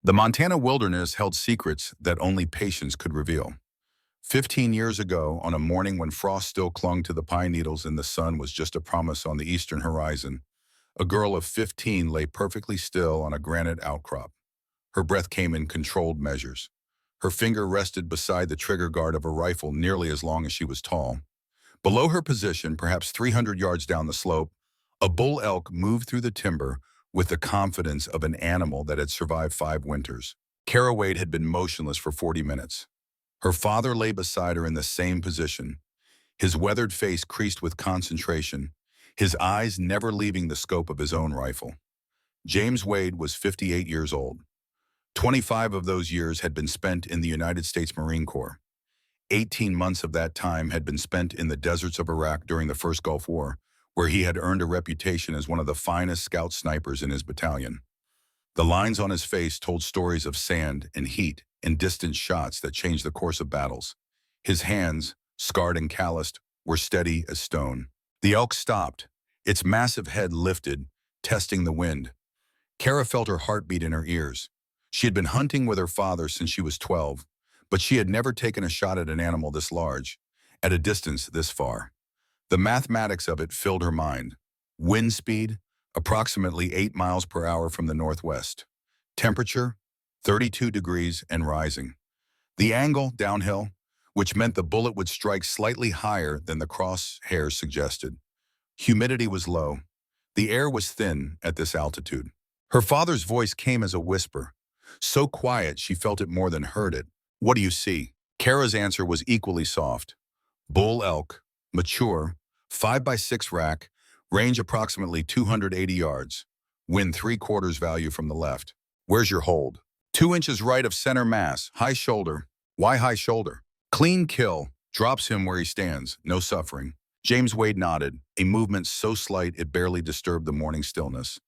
The Montana wilderness held secrets that only patience could reveal. 15 years ago, on a morning when frost still clung to the pine needles and the sun was just a promise on the eastern horizon, a girl of 15 lay perfectly still on a granite outcrop. Her breath came in controlled measures. Her finger rested beside the trigger guard of a rifle nearly as long as she was tall. Below her position, perhaps 300 yards down the slope, a bull elk moved through the timber with the confidence of an animal that had survived 5 winters. Kara Wade had been motionless for 40 minutes. Her father lay beside her in the same position, his weathered face creased with concentration, his eyes never leaving the scope of his own rifle. James Wade was 58 years old. 25 of those years had been spent in the United States Marine Corps. 18 months of that time had been spent in the deserts of Iraq during the First Gulf War, where he had earned a reputation as one of the finest scout snipers in his battalion. The lines on his face told stories of sand and heat and distant shots that changed the course of battles. His hands, scarred and calloused, were steady as stone. The elk stopped, its massive head lifted, testing the wind. Kara felt her heartbeat in her ears. She had been hunting with her father since she was 12, but she had never taken a shot at an animal this large, at a distance this far. The mathematics of it filled her mind. Wind speed, approximately 8 miles per hour from the northwest. Temperature, 32 degrees and rising. The angle, downhill, which meant the bullet would strike slightly higher than the crosshairs suggested. Humidity was low. The air was thin at this altitude. Her father's voice came as a whisper, so quiet she felt it more than heard it. "What do you see?" Kara's answer was equally soft. "Bull elk, mature, 5x6 rack, range approximately 280 yards. Wind 3/4 value from the left. Where's your hold?" 2 inches right of center mass, high shoulder. Why high shoulder? Clean kill, drops him where he stands, no suffering. James Wade nodded, a movement so slight it barely disturbed the morning stillness.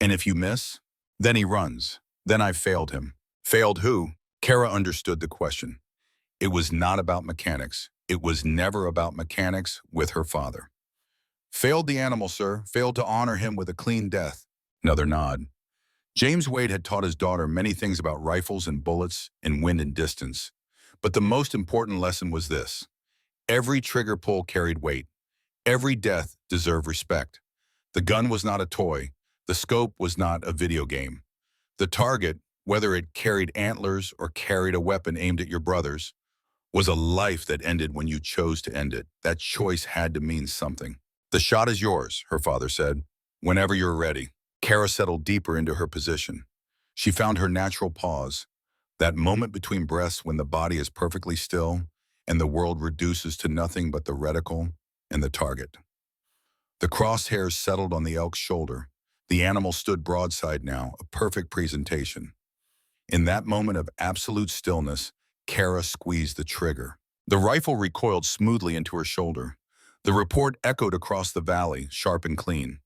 "And if you miss?" "Then he runs. Then I've failed him." "Failed who?" Kara understood the question. It was not about mechanics. It was never about mechanics with her father. "Failed the animal, sir. Failed to honor him with a clean death." Another nod. James Wade had taught his daughter many things about rifles and bullets and wind and distance. But the most important lesson was this. Every trigger pull carried weight. Every death deserved respect. The gun was not a toy. The scope was not a video game. The target, whether it carried antlers or carried a weapon aimed at your brothers, was a life that ended when you chose to end it. That choice had to mean something. "The shot is yours," her father said, "whenever you're ready." Kara settled deeper into her position. She found her natural pause, that moment between breaths when the body is perfectly still and the world reduces to nothing but the reticle and the target. The crosshairs settled on the elk's shoulder. The animal stood broadside now, a perfect presentation. In that moment of absolute stillness, Kara squeezed the trigger. The rifle recoiled smoothly into her shoulder. The report echoed across the valley, sharp and clean.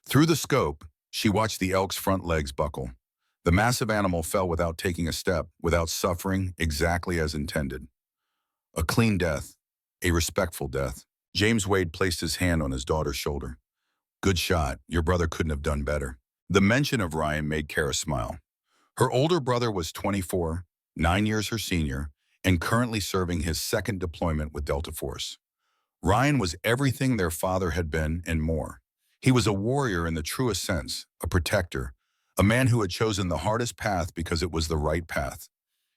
Through the scope, she watched the elk's front legs buckle. The massive animal fell without taking a step, without suffering, exactly as intended. A clean death, a respectful death. James Wade placed his hand on his daughter's shoulder. "Good shot. Your brother couldn't have done better." The mention of Ryan made Kara smile. Her older brother was 24, 9 years her senior, and currently serving his second deployment with Delta Force. Ryan was everything their father had been and more. He was a warrior in the truest sense, a protector, a man who had chosen the hardest path because it was the right path.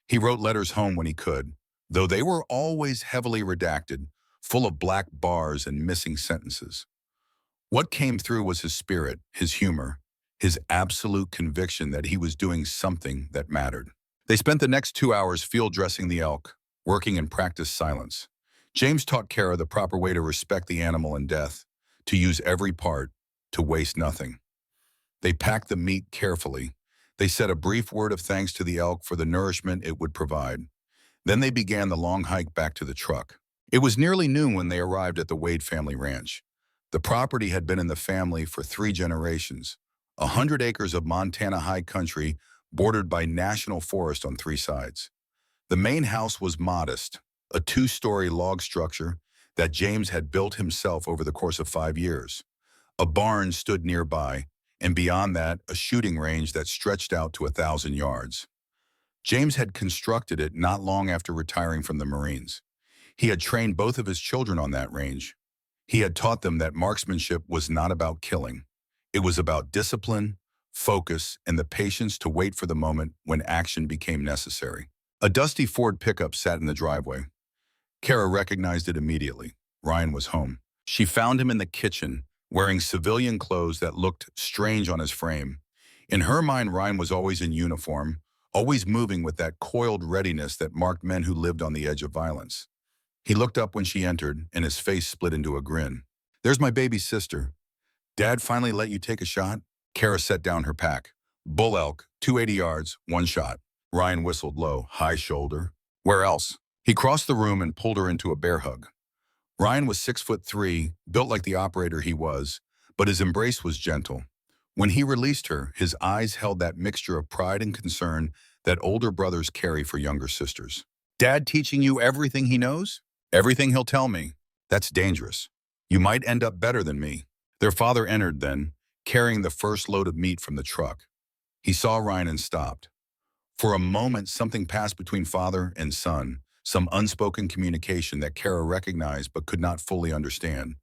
He wrote letters home when he could, though they were always heavily redacted, full of black bars and missing sentences. What came through was his spirit, his humor, his absolute conviction that he was doing something that mattered. They spent the next 2 hours field dressing the elk, working in practiced silence. James taught Kara the proper way to respect the animal in death, to use every part, to waste nothing. They packed the meat carefully. They said a brief word of thanks to the elk for the nourishment it would provide. Then they began the long hike back to the truck. It was nearly noon when they arrived at the Wade family ranch. The property had been in the family for 3 generations, 100 acres of Montana high country bordered by national forest on 3 sides. The main house was modest, a 2-story log structure that James had built himself over the course of 5 years. A barn stood nearby, and beyond that, a shooting range that stretched out to 1,000 yards. James had constructed it not long after retiring from the Marines. He had trained both of his children on that range. He had taught them that marksmanship was not about killing. It was about discipline, focus, and the patience to wait for the moment when action became necessary. A dusty Ford pickup sat in the driveway. Kara recognized it immediately. Ryan was home. She found him in the kitchen, wearing civilian clothes that looked strange on his frame. In her mind, Ryan was always in uniform, always moving with that coiled readiness that marked men who lived on the edge of violence. He looked up when she entered, and his face split into a grin. "There's my baby sister. Dad finally let you take a shot?" Kara set down her pack. "Bull elk, 280 yards, one shot." Ryan whistled low. "High shoulder." "Where else?" He crossed the room and pulled her into a bear hug. Ryan was 6'3", built like the operator he was, but his embrace was gentle. When he released her, his eyes held that mixture of pride and concern that older brothers carry for younger sisters. "Dad teaching you everything he knows?" "Everything he'll tell me." "That's dangerous. You might end up better than me." Their father entered then, carrying the first load of meat from the truck. He saw Ryan and stopped. For a moment, something passed between father and son, some unspoken communication that Kara recognized but could not fully understand.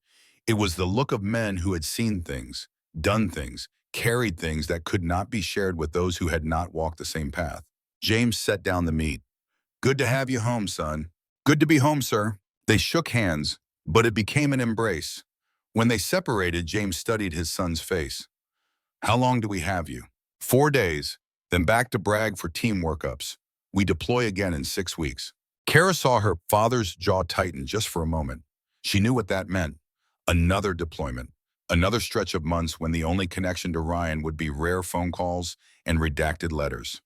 It was the look of men who had seen things, done things, carried things that could not be shared with those who had not walked the same path. James set down the meat. "Good to have you home, son." "Good to be home, sir." They shook hands, but it became an embrace. When they separated, James studied his son's face. "How long do we have you?" 4 days, then back to Bragg for team workups. We deploy again in 6 weeks. Kara saw her father's jaw tighten just for a moment. She knew what that meant. Another deployment. Another stretch of months when the only connection to Ryan would be rare phone calls and redacted letters.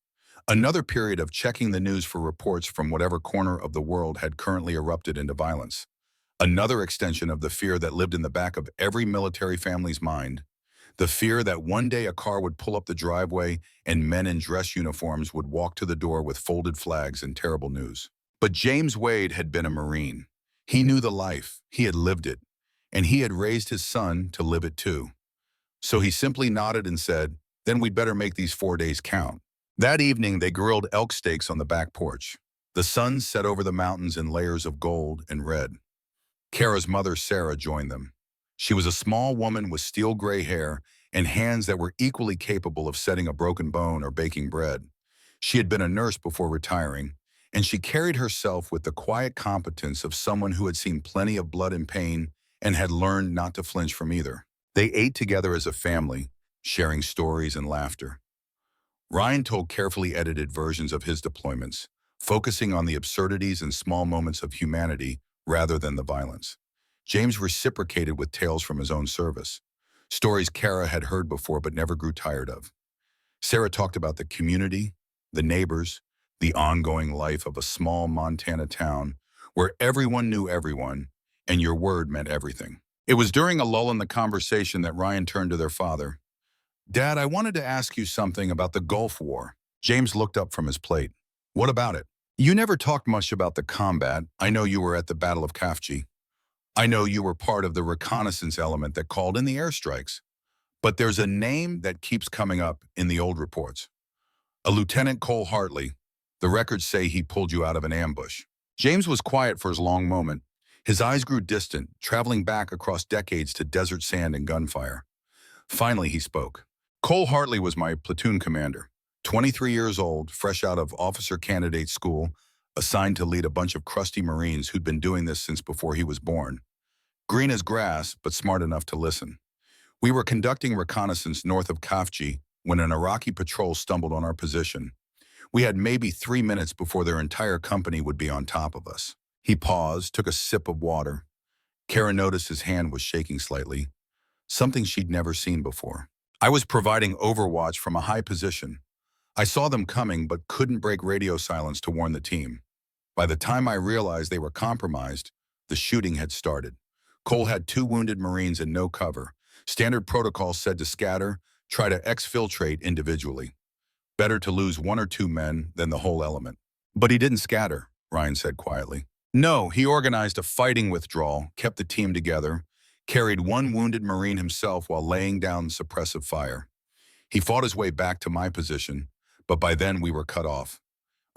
Another period of checking the news for reports from whatever corner of the world had currently erupted into violence. Another extension of the fear that lived in the back of every military family's mind. The fear that one day a car would pull up the driveway and men in dress uniforms would walk to the door with folded flags and terrible news. But James Wade had been a Marine. He knew the life, he had lived it, and he had raised his son to live it too. So he simply nodded and said, "Then we'd better make these 4 days count." That evening, they grilled elk steaks on the back porch. The sun set over the mountains in layers of gold and red. Kara's mother, Sarah, joined them. She was a small woman with steel gray hair and hands that were equally capable of setting a broken bone or baking bread. She had been a nurse before retiring, and she carried herself with the quiet competence of someone who had seen plenty of blood and pain and had learned not to flinch from either. They ate together as a family, sharing stories and laughter. Ryan told carefully edited versions of his deployments, focusing on the absurdities and small moments of humanity rather than the violence. James reciprocated with tales from his own service, stories Kara had heard before but never grew tired of. Sarah talked about the community, the neighbors, the ongoing life of a small Montana town where everyone knew everyone and your word meant everything. It was during a lull in the conversation that Ryan turned to their father. "Dad, I wanted to ask you something about the Gulf War." James looked up from his plate. "What about it?" "You never talked much about the combat. I know you were at the Battle of Khafji. I know you were part of the reconnaissance element that called in the airstrikes. But there's a name that keeps coming up in the old reports. A Lieutenant Cole Hartley. The records say he pulled you out of an ambush." James was quiet for a long moment. His eyes grew distant, traveling back across decades to desert sand and gunfire. Finally, he spoke. "Cole Hartley was my platoon commander. 23 years old, fresh out of officer candidate school, assigned to lead a bunch of crusty Marines who'd been doing this since before he was born. Green as grass, but smart enough to listen. We were conducting reconnaissance north of Khafji when an Iraqi patrol stumbled on our position. We had maybe 3 minutes before their entire company would be on top of us." He paused, took a sip of water. Kara noticed his hand was shaking slightly, something she'd never seen before. "I was providing overwatch from a high position. I saw them coming but couldn't break radio silence to warn the team. By the time I realized they were compromised, the shooting had started. Cole had 2 wounded Marines and no cover. Standard protocol said to scatter, try to exfiltrate individually. Better to lose 1 or 2 men than the whole element." "But he didn't scatter," Ryan said quietly. "No, he organized a fighting withdrawal, kept the team together, carried 1 wounded Marine himself while laying down suppressive fire. He fought his way back to my position, but by then we were cut off.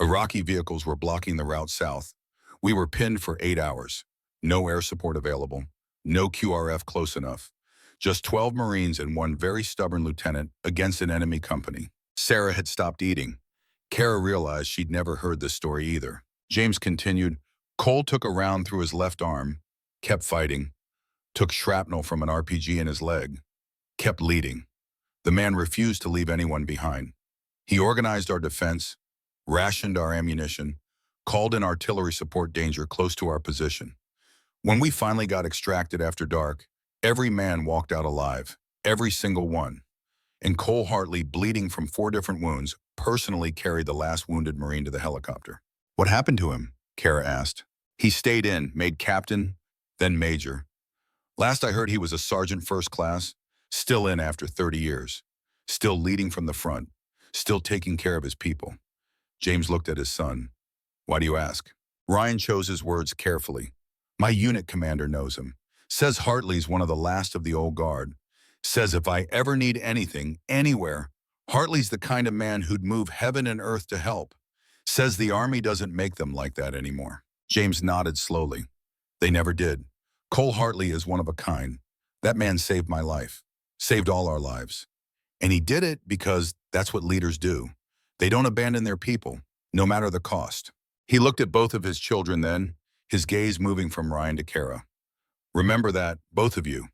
Iraqi vehicles were blocking the route south. We were pinned for 8 hours. No air support available. No QRF close enough. Just 12 Marines and one very stubborn lieutenant against an enemy company. Sarah had stopped eating. Kara realized she'd never heard this story either. James continued, Cole took a round through his left arm, kept fighting, took shrapnel from an RPG in his leg, kept leading. The man refused to leave anyone behind. He organized our defense, rationed our ammunition, called in artillery support danger close to our position. When we finally got extracted after dark, every man walked out alive, every single one. And Cole Hartley, bleeding from 4 different wounds, personally carried the last wounded Marine to the helicopter. What happened to him? Kara asked. He stayed in, made captain, then major. Last I heard he was a sergeant first class, still in after 30 years, still leading from the front, still taking care of his people. James looked at his son. Why do you ask? Ryan chose his words carefully. My unit commander knows him. Says Hartley's one of the last of the old guard. Says if I ever need anything, anywhere, Hartley's the kind of man who'd move heaven and earth to help. Says the Army doesn't make them like that anymore. James nodded slowly. They never did. Cole Hartley is one of a kind. That man saved my life. Saved all our lives. And he did it because that's what leaders do. They don't abandon their people, no matter the cost. He looked at both of his children then, his gaze moving from Ryan to Kara. Remember that, both of you.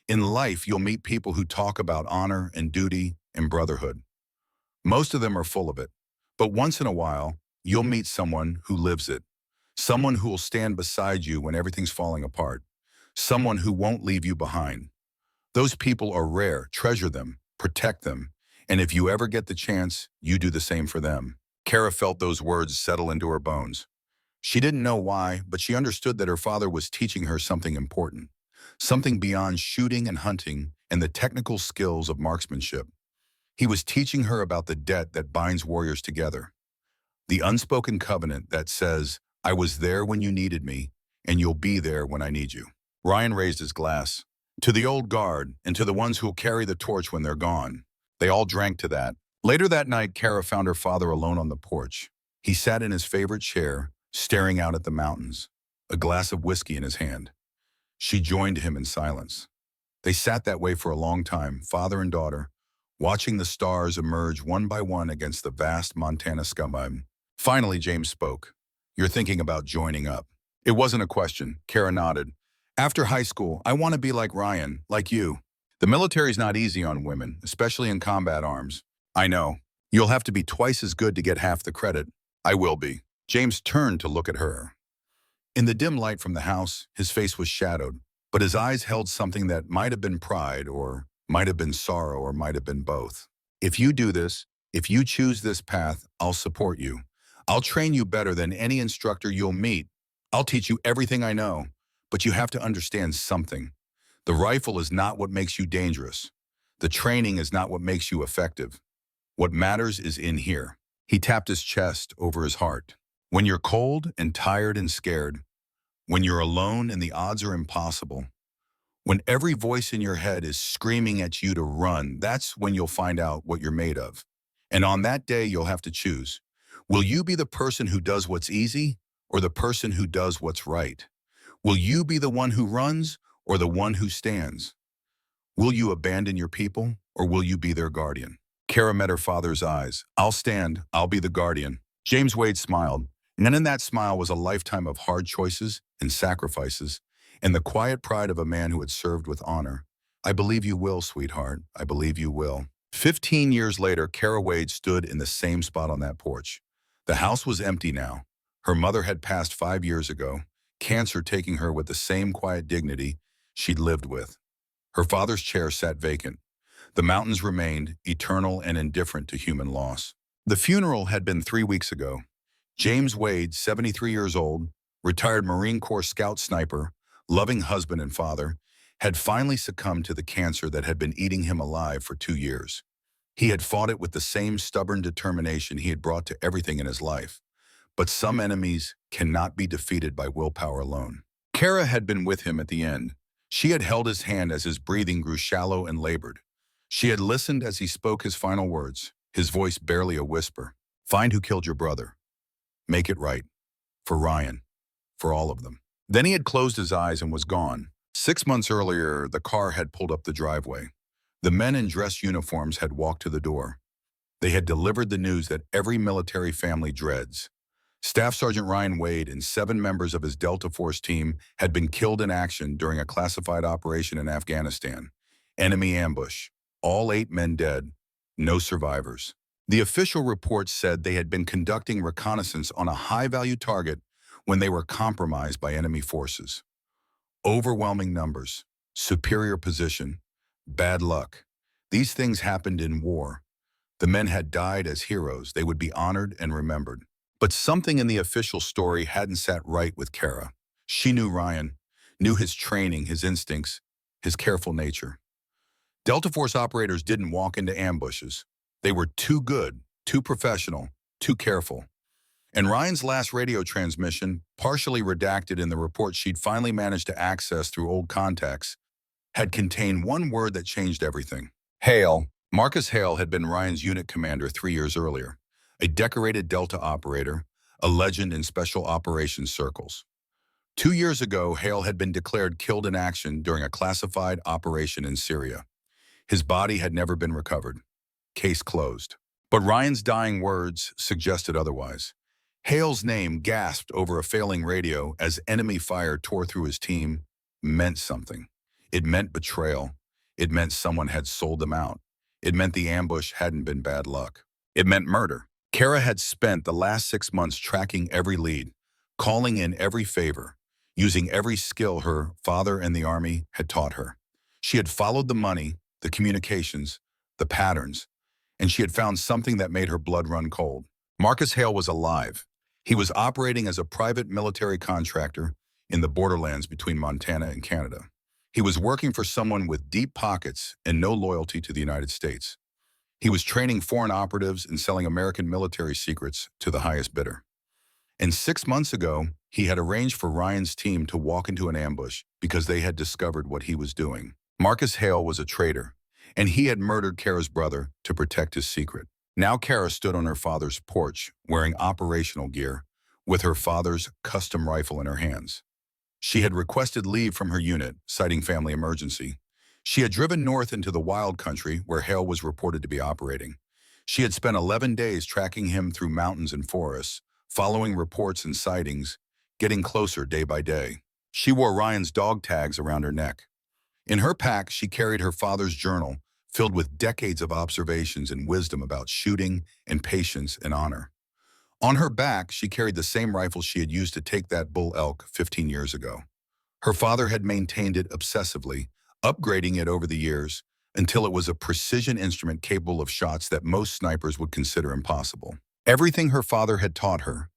In life, you'll meet people who talk about honor and duty and brotherhood. Most of them are full of it. But once in a while, you'll meet someone who lives it. Someone who will stand beside you when everything's falling apart. Someone who won't leave you behind. Those people are rare. Treasure them. Protect them. And if you ever get the chance, you do the same for them. Kara felt those words settle into her bones. She didn't know why, but she understood that her father was teaching her something important. Something beyond shooting and hunting and the technical skills of marksmanship. He was teaching her about the debt that binds warriors together. The unspoken covenant that says, I was there when you needed me, and you'll be there when I need you. Ryan raised his glass. To the old guard, and to the ones who'll carry the torch when they're gone. They all drank to that. Later that night, Kara found her father alone on the porch. He sat in his favorite chair, staring out at the mountains, a glass of whiskey in his hand. She joined him in silence. They sat that way for a long time, father and daughter, watching the stars emerge one by one against the vast Montana sky. Finally, James spoke. You're thinking about joining up. It wasn't a question. Kara nodded. After high school, I want to be like Ryan, like you. The military's not easy on women, especially in combat arms. I know. You'll have to be twice as good to get half the credit. I will be. James turned to look at her. In the dim light from the house, his face was shadowed, but his eyes held something that might have been pride, or might have been sorrow, or might have been both. If you do this, if you choose this path, I'll support you. I'll train you better than any instructor you'll meet. I'll teach you everything I know, but you have to understand something. The rifle is not what makes you dangerous. The training is not what makes you effective. What matters is in here. He tapped his chest over his heart. When you're cold and tired and scared, when you're alone and the odds are impossible, when every voice in your head is screaming at you to run, that's when you'll find out what you're made of. And on that day, you'll have to choose. Will you be the person who does what's easy or the person who does what's right? Will you be the one who runs or the one who stands? Will you abandon your people or will you be their guardian? Kara met her father's eyes. I'll stand. I'll be the guardian. James Wade smiled. And in that smile was a lifetime of hard choices and sacrifices, and the quiet pride of a man who had served with honor. I believe you will, sweetheart. I believe you will. 15 years later, Kara Wade stood in the same spot on that porch. The house was empty now. Her mother had passed 5 years ago, cancer taking her with the same quiet dignity she'd lived with. Her father's chair sat vacant. The mountains remained, eternal and indifferent to human loss. The funeral had been 3 weeks ago. James Wade, 73 years old, retired Marine Corps scout sniper, loving husband and father, had finally succumbed to the cancer that had been eating him alive for 2 years. He had fought it with the same stubborn determination he had brought to everything in his life. But some enemies cannot be defeated by willpower alone. Kara had been with him at the end. She had held his hand as his breathing grew shallow and labored. She had listened as he spoke his final words, his voice barely a whisper. Find who killed your brother. Make it right. For Ryan. For all of them. Then he had closed his eyes and was gone. 6 months earlier, the car had pulled up the driveway. The men in dress uniforms had walked to the door. They had delivered the news that every military family dreads. Staff Sergeant Ryan Wade and 7 members of his Delta Force team had been killed in action during a classified operation in Afghanistan. Enemy ambush. All 8 men dead. No survivors. The official report said they had been conducting reconnaissance on a high-value target when they were compromised by enemy forces. Overwhelming numbers, superior position, bad luck. These things happened in war. The men had died as heroes. They would be honored and remembered. But something in the official story hadn't sat right with Kara. She knew Ryan, knew his training, his instincts, his careful nature. Delta Force operators didn't walk into ambushes. They were too good, too professional, too careful. And Ryan's last radio transmission, partially redacted in the report she'd finally managed to access through old contacts, had contained one word that changed everything. Hale. Marcus Hale had been Ryan's unit commander 3 years earlier, a decorated Delta operator, a legend in special operations circles. 2 years ago, Hale had been declared killed in action during a classified operation in Syria. His body had never been recovered. Case closed. But Ryan's dying words suggested otherwise. Hale's name, gasped over a failing radio as enemy fire tore through his team, meant something. It meant betrayal. It meant someone had sold them out. It meant the ambush hadn't been bad luck. It meant murder. Kara had spent the last 6 months tracking every lead, calling in every favor, using every skill her father and the Army had taught her. She had followed the money, the communications, the patterns, and she had found something that made her blood run cold. Marcus Hale was alive. He was operating as a private military contractor in the borderlands between Montana and Canada. He was working for someone with deep pockets and no loyalty to the United States. He was training foreign operatives and selling American military secrets to the highest bidder. And 6 months ago, he had arranged for Ryan's team to walk into an ambush because they had discovered what he was doing. Marcus Hale was a traitor, and he had murdered Kara's brother to protect his secret. Now Kara stood on her father's porch, wearing operational gear, with her father's custom rifle in her hands. She had requested leave from her unit, citing family emergency. She had driven north into the wild country where Hale was reported to be operating. She had spent 11 days tracking him through mountains and forests, following reports and sightings, getting closer day by day. She wore Ryan's dog tags around her neck. In her pack, she carried her father's journal, filled with decades of observations and wisdom about shooting and patience and honor. On her back, she carried the same rifle she had used to take that bull elk 15 years ago. Her father had maintained it obsessively, upgrading it over the years until it was a precision instrument capable of shots that most snipers would consider impossible. Everything her father had taught her,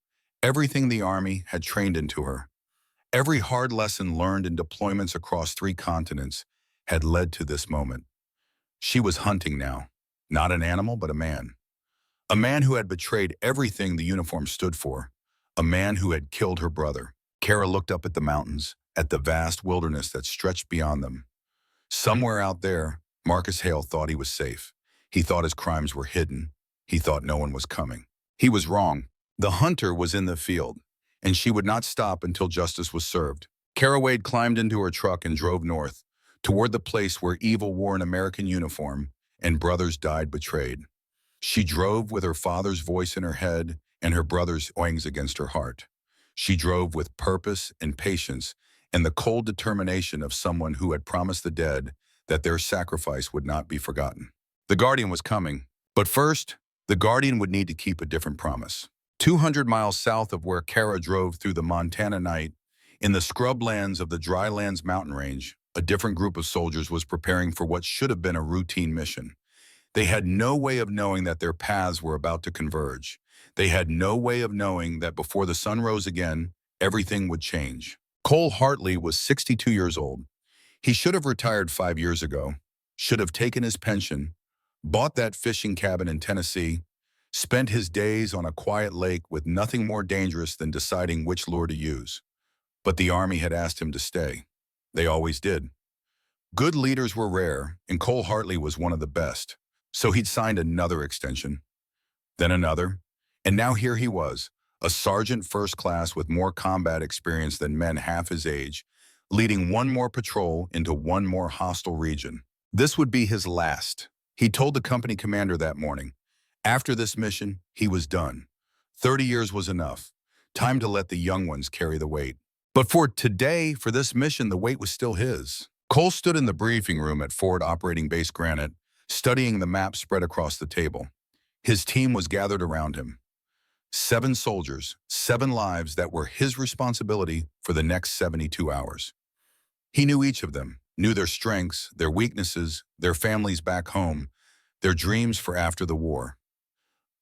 everything the Army had trained into her, every hard lesson learned in deployments across 3 continents had led to this moment. She was hunting now, not an animal, but a man. A man who had betrayed everything the uniform stood for, a man who had killed her brother. Kara looked up at the mountains, at the vast wilderness that stretched beyond them. Somewhere out there, Marcus Hale thought he was safe. He thought his crimes were hidden. He thought no one was coming. He was wrong. The hunter was in the field, and she would not stop until justice was served. Kara Wade climbed into her truck and drove north, toward the place where evil wore an American uniform and brothers died betrayed. She drove with her father's voice in her head and her brother's wings against her heart. She drove with purpose and patience and the cold determination of someone who had promised the dead that their sacrifice would not be forgotten. The Guardian was coming, but first, the Guardian would need to keep a different promise. 200 miles south of where Kara drove through the Montana night, in the scrublands of the Drylands mountain range, a different group of soldiers was preparing for what should have been a routine mission. They had no way of knowing that their paths were about to converge. They had no way of knowing that before the sun rose again, everything would change. Cole Hartley was 62 years old. He should have retired 5 years ago, should have taken his pension, bought that fishing cabin in Tennessee, spent his days on a quiet lake with nothing more dangerous than deciding which lure to use. But the Army had asked him to stay. They always did. Good leaders were rare, and Cole Hartley was one of the best. So he'd signed another extension, then another, and now here he was, a sergeant first class with more combat experience than men half his age, leading one more patrol into one more hostile region. This would be his last. He told the company commander that morning. After this mission, he was done. 30 years was enough. Time to let the young ones carry the weight. But for today, for this mission, the weight was still his. Cole stood in the briefing room at Forward Operating Base Granite, studying the map spread across the table. His team was gathered around him. 7 soldiers, 7 lives that were his responsibility for the next 72 hours. He knew each of them, knew their strengths, their weaknesses, their families back home, their dreams for after the war.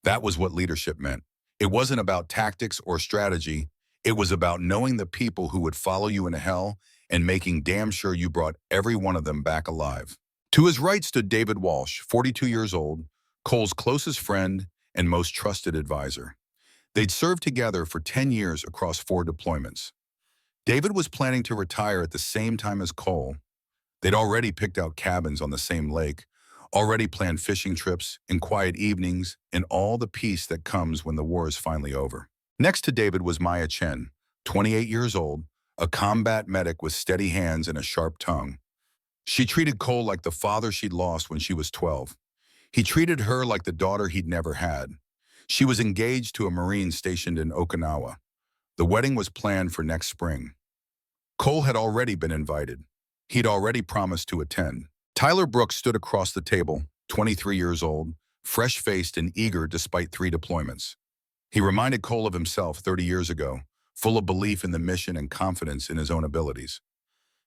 That was what leadership meant. It wasn't about tactics or strategy. It was about knowing the people who would follow you into hell and making damn sure you brought every one of them back alive. To his right stood David Walsh, 42 years old, Cole's closest friend and most trusted advisor. They'd served together for 10 years across 4 deployments. David was planning to retire at the same time as Cole. They'd already picked out cabins on the same lake, already planned fishing trips and quiet evenings, and all the peace that comes when the war is finally over. Next to David was Maya Chen, 28 years old, a combat medic with steady hands and a sharp tongue. She treated Cole like the father she'd lost when she was 12. He treated her like the daughter he'd never had. She was engaged to a Marine stationed in Okinawa. The wedding was planned for next spring. Cole had already been invited. He'd already promised to attend. Tyler Brooks stood across the table, 23 years old, fresh-faced and eager despite 3 deployments. He reminded Cole of himself 30 years ago, full of belief in the mission and confidence in his own abilities.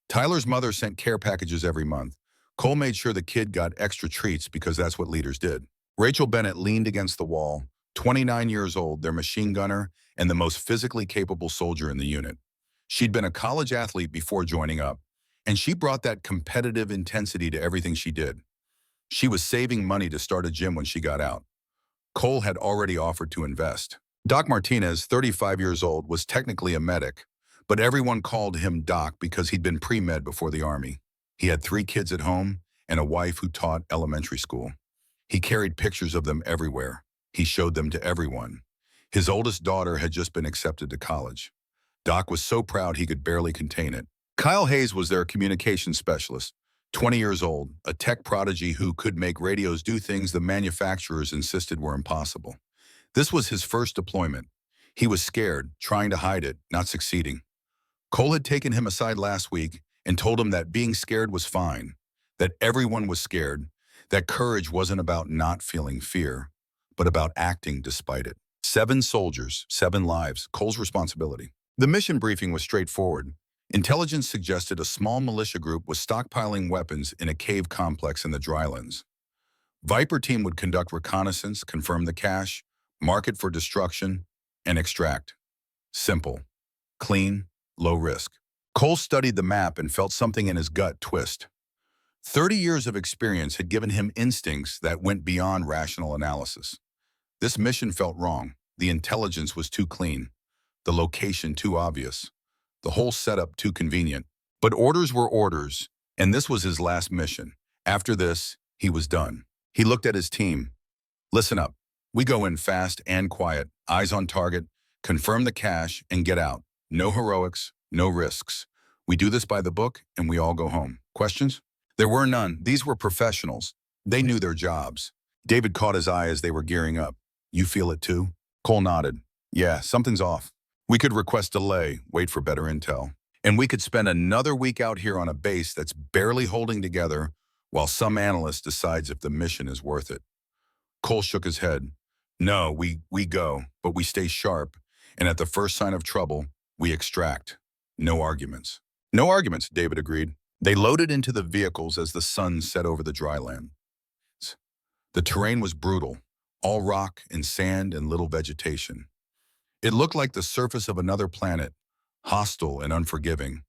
Tyler's mother sent care packages every month. Cole made sure the kid got extra treats because that's what leaders did. Rachel Bennett leaned against the wall, 29 years old, their machine gunner, and the most physically capable soldier in the unit. She'd been a college athlete before joining up, and she brought that competitive intensity to everything she did. She was saving money to start a gym when she got out. Cole had already offered to invest. Doc Martinez, 35 years old, was technically a medic, but everyone called him Doc because he'd been pre-med before the Army. He had 3 kids at home and a wife who taught elementary school. He carried pictures of them everywhere. He showed them to everyone. His oldest daughter had just been accepted to college. Doc was so proud he could barely contain it. Kyle Hayes was their communications specialist, 20 years old, a tech prodigy who could make radios do things the manufacturers insisted were impossible. This was his first deployment. He was scared, trying to hide it, not succeeding. Cole had taken him aside last week and told him that being scared was fine, that everyone was scared, that courage wasn't about not feeling fear, but about acting despite it. 7 soldiers, 7 lives, Cole's responsibility. The mission briefing was straightforward. Intelligence suggested a small militia group was stockpiling weapons in a cave complex in the drylands. Viper team would conduct reconnaissance, confirm the cache, mark it for destruction, and extract. Simple, clean, low risk. Cole studied the map and felt something in his gut twist. 30 years of experience had given him instincts that went beyond rational analysis. This mission felt wrong. The intelligence was too clean, the location too obvious, the whole setup too convenient. But orders were orders, and this was his last mission. After this, he was done. He looked at his team. Listen up. We go in fast and quiet, eyes on target, confirm the cache, and get out. No heroics, no risks. We do this by the book, and we all go home. Questions? There were none. These were professionals. They knew their jobs. David caught his eye as they were gearing up. You feel it too? Cole nodded. Yeah, something's off. We could request delay, wait for better intel. And we could spend another week out here on a base that's barely holding together while some analyst decides if the mission is worth it. Cole shook his head. No, we go, but we stay sharp. And at the first sign of trouble, we extract. No arguments. No arguments, David agreed. They loaded into the vehicles as the sun set over the dry land. The terrain was brutal, all rock and sand and little vegetation. It looked like the surface of another planet, hostile and unforgiving,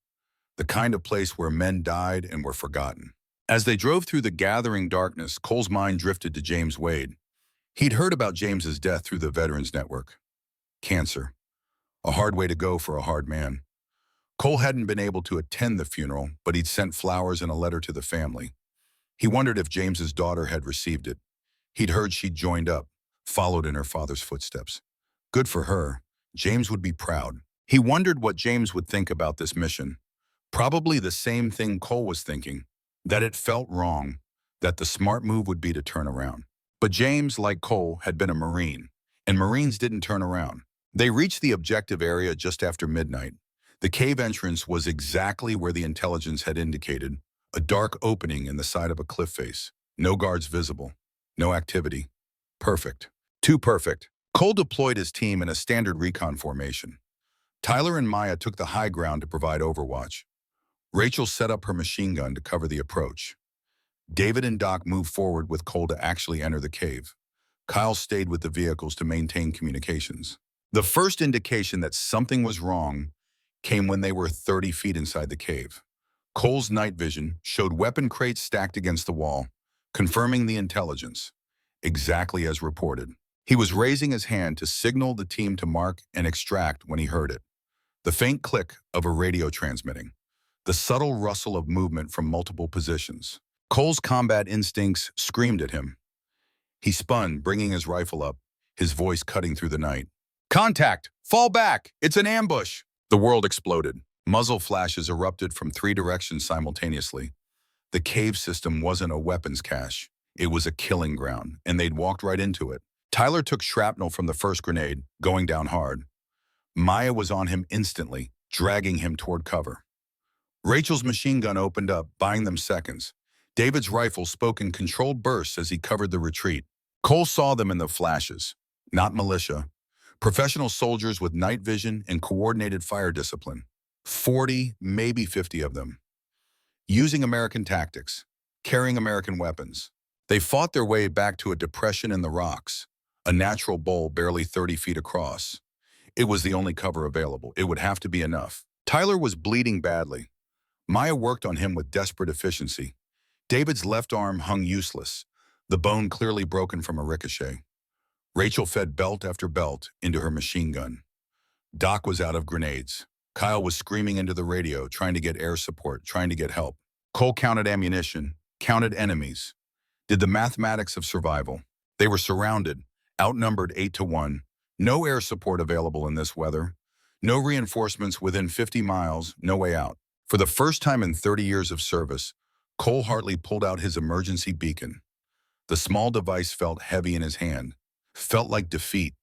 the kind of place where men died and were forgotten. As they drove through the gathering darkness, Cole's mind drifted to James Wade. He'd heard about James's death through the Veterans Network. Cancer. A hard way to go for a hard man. Cole hadn't been able to attend the funeral, but he'd sent flowers and a letter to the family. He wondered if James's daughter had received it. He'd heard she'd joined up, followed in her father's footsteps. Good for her. James would be proud. He wondered what James would think about this mission. Probably the same thing Cole was thinking, that it felt wrong, that the smart move would be to turn around. But James, like Cole, had been a Marine, and Marines didn't turn around. They reached the objective area just after midnight. The cave entrance was exactly where the intelligence had indicated, a dark opening in the side of a cliff face. No guards visible. No activity. Perfect. Too perfect. Cole deployed his team in a standard recon formation. Tyler and Maya took the high ground to provide overwatch. Rachel set up her machine gun to cover the approach. David and Doc moved forward with Cole to actually enter the cave. Kyle stayed with the vehicles to maintain communications. The first indication that something was wrong came when they were 30 feet inside the cave. Cole's night vision showed weapon crates stacked against the wall, confirming the intelligence, exactly as reported. He was raising his hand to signal the team to mark and extract when he heard it. The faint click of a radio transmitting. The subtle rustle of movement from multiple positions. Cole's combat instincts screamed at him. He spun, bringing his rifle up, his voice cutting through the night. "Contact! Fall back! It's an ambush!" The world exploded. Muzzle flashes erupted from 3 directions simultaneously. The cave system wasn't a weapons cache. It was a killing ground, and they'd walked right into it. Tyler took shrapnel from the first grenade, going down hard. Maya was on him instantly, dragging him toward cover. Rachel's machine gun opened up, buying them seconds. David's rifle spoke in controlled bursts as he covered the retreat. Cole saw them in the flashes. Not militia. Professional soldiers with night vision and coordinated fire discipline. 40, maybe 50 of them. Using American tactics. Carrying American weapons. They fought their way back to a depression in the rocks. A natural bowl barely 30 feet across. It was the only cover available. It would have to be enough. Tyler was bleeding badly. Maya worked on him with desperate efficiency. David's left arm hung useless, the bone clearly broken from a ricochet. Rachel fed belt after belt into her machine gun. Doc was out of grenades. Kyle was screaming into the radio, trying to get air support, trying to get help. Cole counted ammunition, counted enemies, did the mathematics of survival. They were surrounded, outnumbered 8 to 1. No air support available in this weather. No reinforcements within 50 miles, no way out. For the first time in 30 years of service, Cole Hartley pulled out his emergency beacon. The small device felt heavy in his hand, felt like defeat,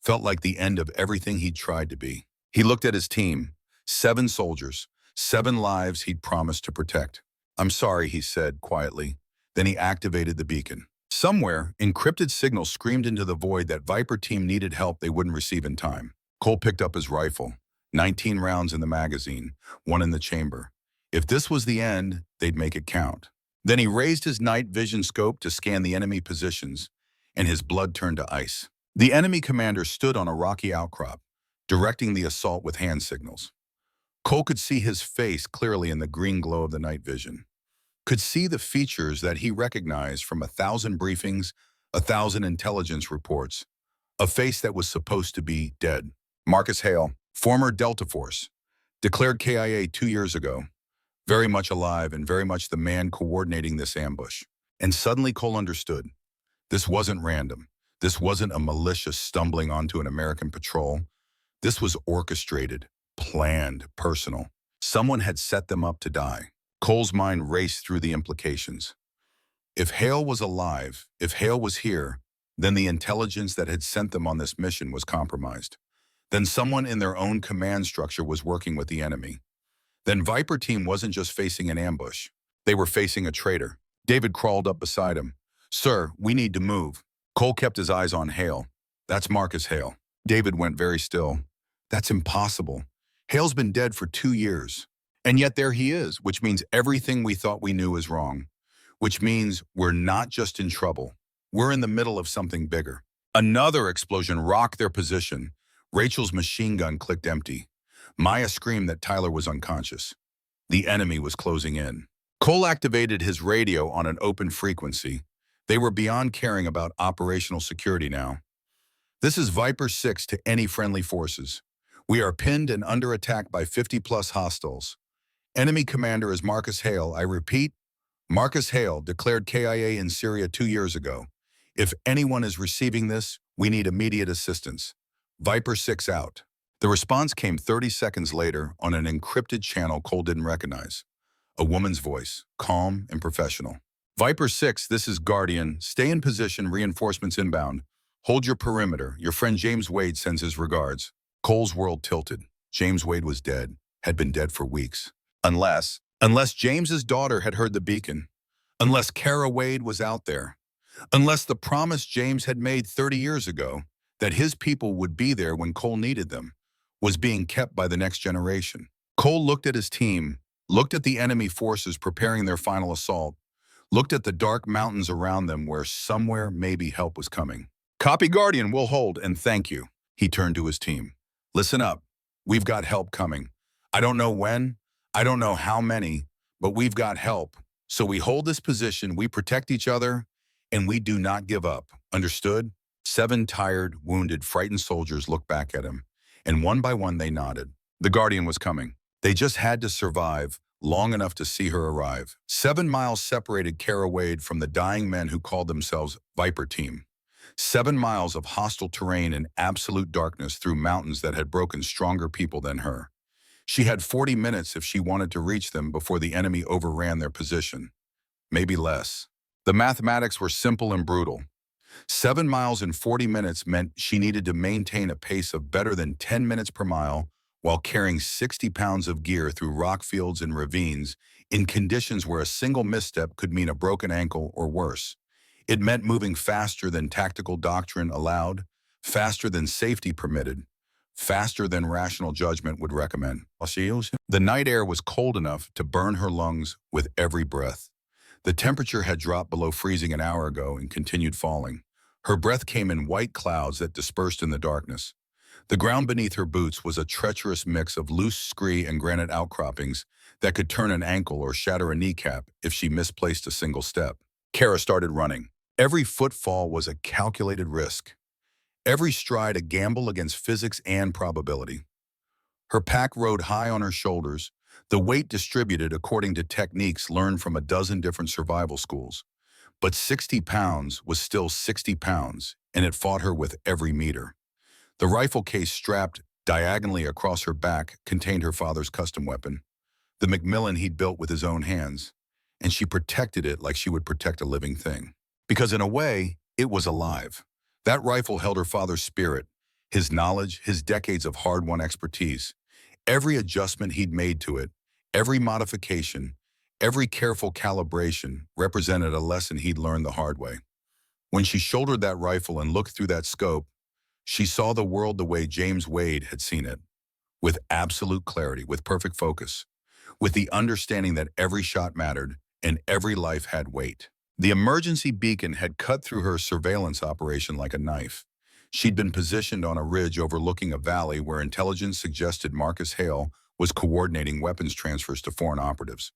felt like the end of everything he'd tried to be. He looked at his team, 7 soldiers, 7 lives he'd promised to protect. "I'm sorry," he said quietly. Then he activated the beacon. Somewhere, encrypted signals screamed into the void that Viper team needed help they wouldn't receive in time. Cole picked up his rifle, 19 rounds in the magazine, 1 in the chamber. If this was the end, they'd make it count. Then he raised his night vision scope to scan the enemy positions, and his blood turned to ice. The enemy commander stood on a rocky outcrop, directing the assault with hand signals. Cole could see his face clearly in the green glow of the night vision. Could see the features that he recognized from 1,000 briefings, 1,000 intelligence reports. A face that was supposed to be dead. Marcus Hale, former Delta Force, declared KIA 2 years ago. Very much alive and very much the man coordinating this ambush. And suddenly Cole understood. This wasn't random. This wasn't a militia stumbling onto an American patrol. This was orchestrated, planned, personal. Someone had set them up to die. Cole's mind raced through the implications. If Hale was alive, if Hale was here, then the intelligence that had sent them on this mission was compromised. Then someone in their own command structure was working with the enemy. Then Viper team wasn't just facing an ambush. They were facing a traitor. David crawled up beside him. "Sir, we need to move." Cole kept his eyes on Hale. "That's Marcus Hale." David went very still. "That's impossible. Hale's been dead for 2 years. And yet there he is, which means everything we thought we knew is wrong. Which means we're not just in trouble. We're in the middle of something bigger." Another explosion rocked their position. Rachel's machine gun clicked empty. Maya screamed that Tyler was unconscious. The enemy was closing in. Cole activated his radio on an open frequency. They were beyond caring about operational security now. "This is Viper 6 to any friendly forces. We are pinned and under attack by 50-plus hostiles. Enemy commander is Marcus Hale. I repeat, Marcus Hale declared KIA in Syria 2 years ago. If anyone is receiving this, we need immediate assistance. Viper 6 out." The response came 30 seconds later on an encrypted channel Cole didn't recognize. A woman's voice, calm and professional. Viper 6, this is Guardian. Stay in position, reinforcements inbound. Hold your perimeter. Your friend James Wade sends his regards. Cole's world tilted. James Wade was dead, had been dead for weeks. Unless James's daughter had heard the beacon. Unless Kara Wade was out there. Unless the promise James had made 30 years ago, that his people would be there when Cole needed them, was being kept by the next generation. Cole looked at his team, looked at the enemy forces preparing their final assault, looked at the dark mountains around them where somewhere maybe help was coming. Copy Guardian, we'll hold, and thank you. He turned to his team. Listen up. We've got help coming. I don't know when, I don't know how many, but we've got help. So we hold this position, we protect each other, and we do not give up. Understood? 7 tired, wounded, frightened soldiers looked back at him, and one by one they nodded. The Guardian was coming. They just had to survive long enough to see her arrive. 7 miles separated Kara Wade from the dying men who called themselves Viper Team. 7 miles of hostile terrain and absolute darkness through mountains that had broken stronger people than her. She had 40 minutes if she wanted to reach them before the enemy overran their position. Maybe less. The mathematics were simple and brutal. 7 miles in 40 minutes meant she needed to maintain a pace of better than 10 minutes per mile while carrying 60 pounds of gear through rock fields and ravines in conditions where a single misstep could mean a broken ankle or worse. It meant moving faster than tactical doctrine allowed, faster than safety permitted, faster than rational judgment would recommend. The night air was cold enough to burn her lungs with every breath. The temperature had dropped below freezing an hour ago and continued falling. Her breath came in white clouds that dispersed in the darkness. The ground beneath her boots was a treacherous mix of loose scree and granite outcroppings that could turn an ankle or shatter a kneecap if she misplaced a single step. Kara started running. Every footfall was a calculated risk. Every stride a gamble against physics and probability. Her pack rode high on her shoulders, the weight distributed according to techniques learned from a dozen different survival schools. But 60 pounds was still 60 pounds, and it fought her with every meter. The rifle case strapped diagonally across her back contained her father's custom weapon, the Macmillan he'd built with his own hands, and she protected it like she would protect a living thing. Because in a way, it was alive. That rifle held her father's spirit, his knowledge, his decades of hard-won expertise. Every adjustment he'd made to it, every modification, every careful calibration represented a lesson he'd learned the hard way. When she shouldered that rifle and looked through that scope, she saw the world the way James Wade had seen it, with absolute clarity, with perfect focus, with the understanding that every shot mattered and every life had weight. The emergency beacon had cut through her surveillance operation like a knife. She'd been positioned on a ridge overlooking a valley where intelligence suggested Marcus Hale was coordinating weapons transfers to foreign operatives.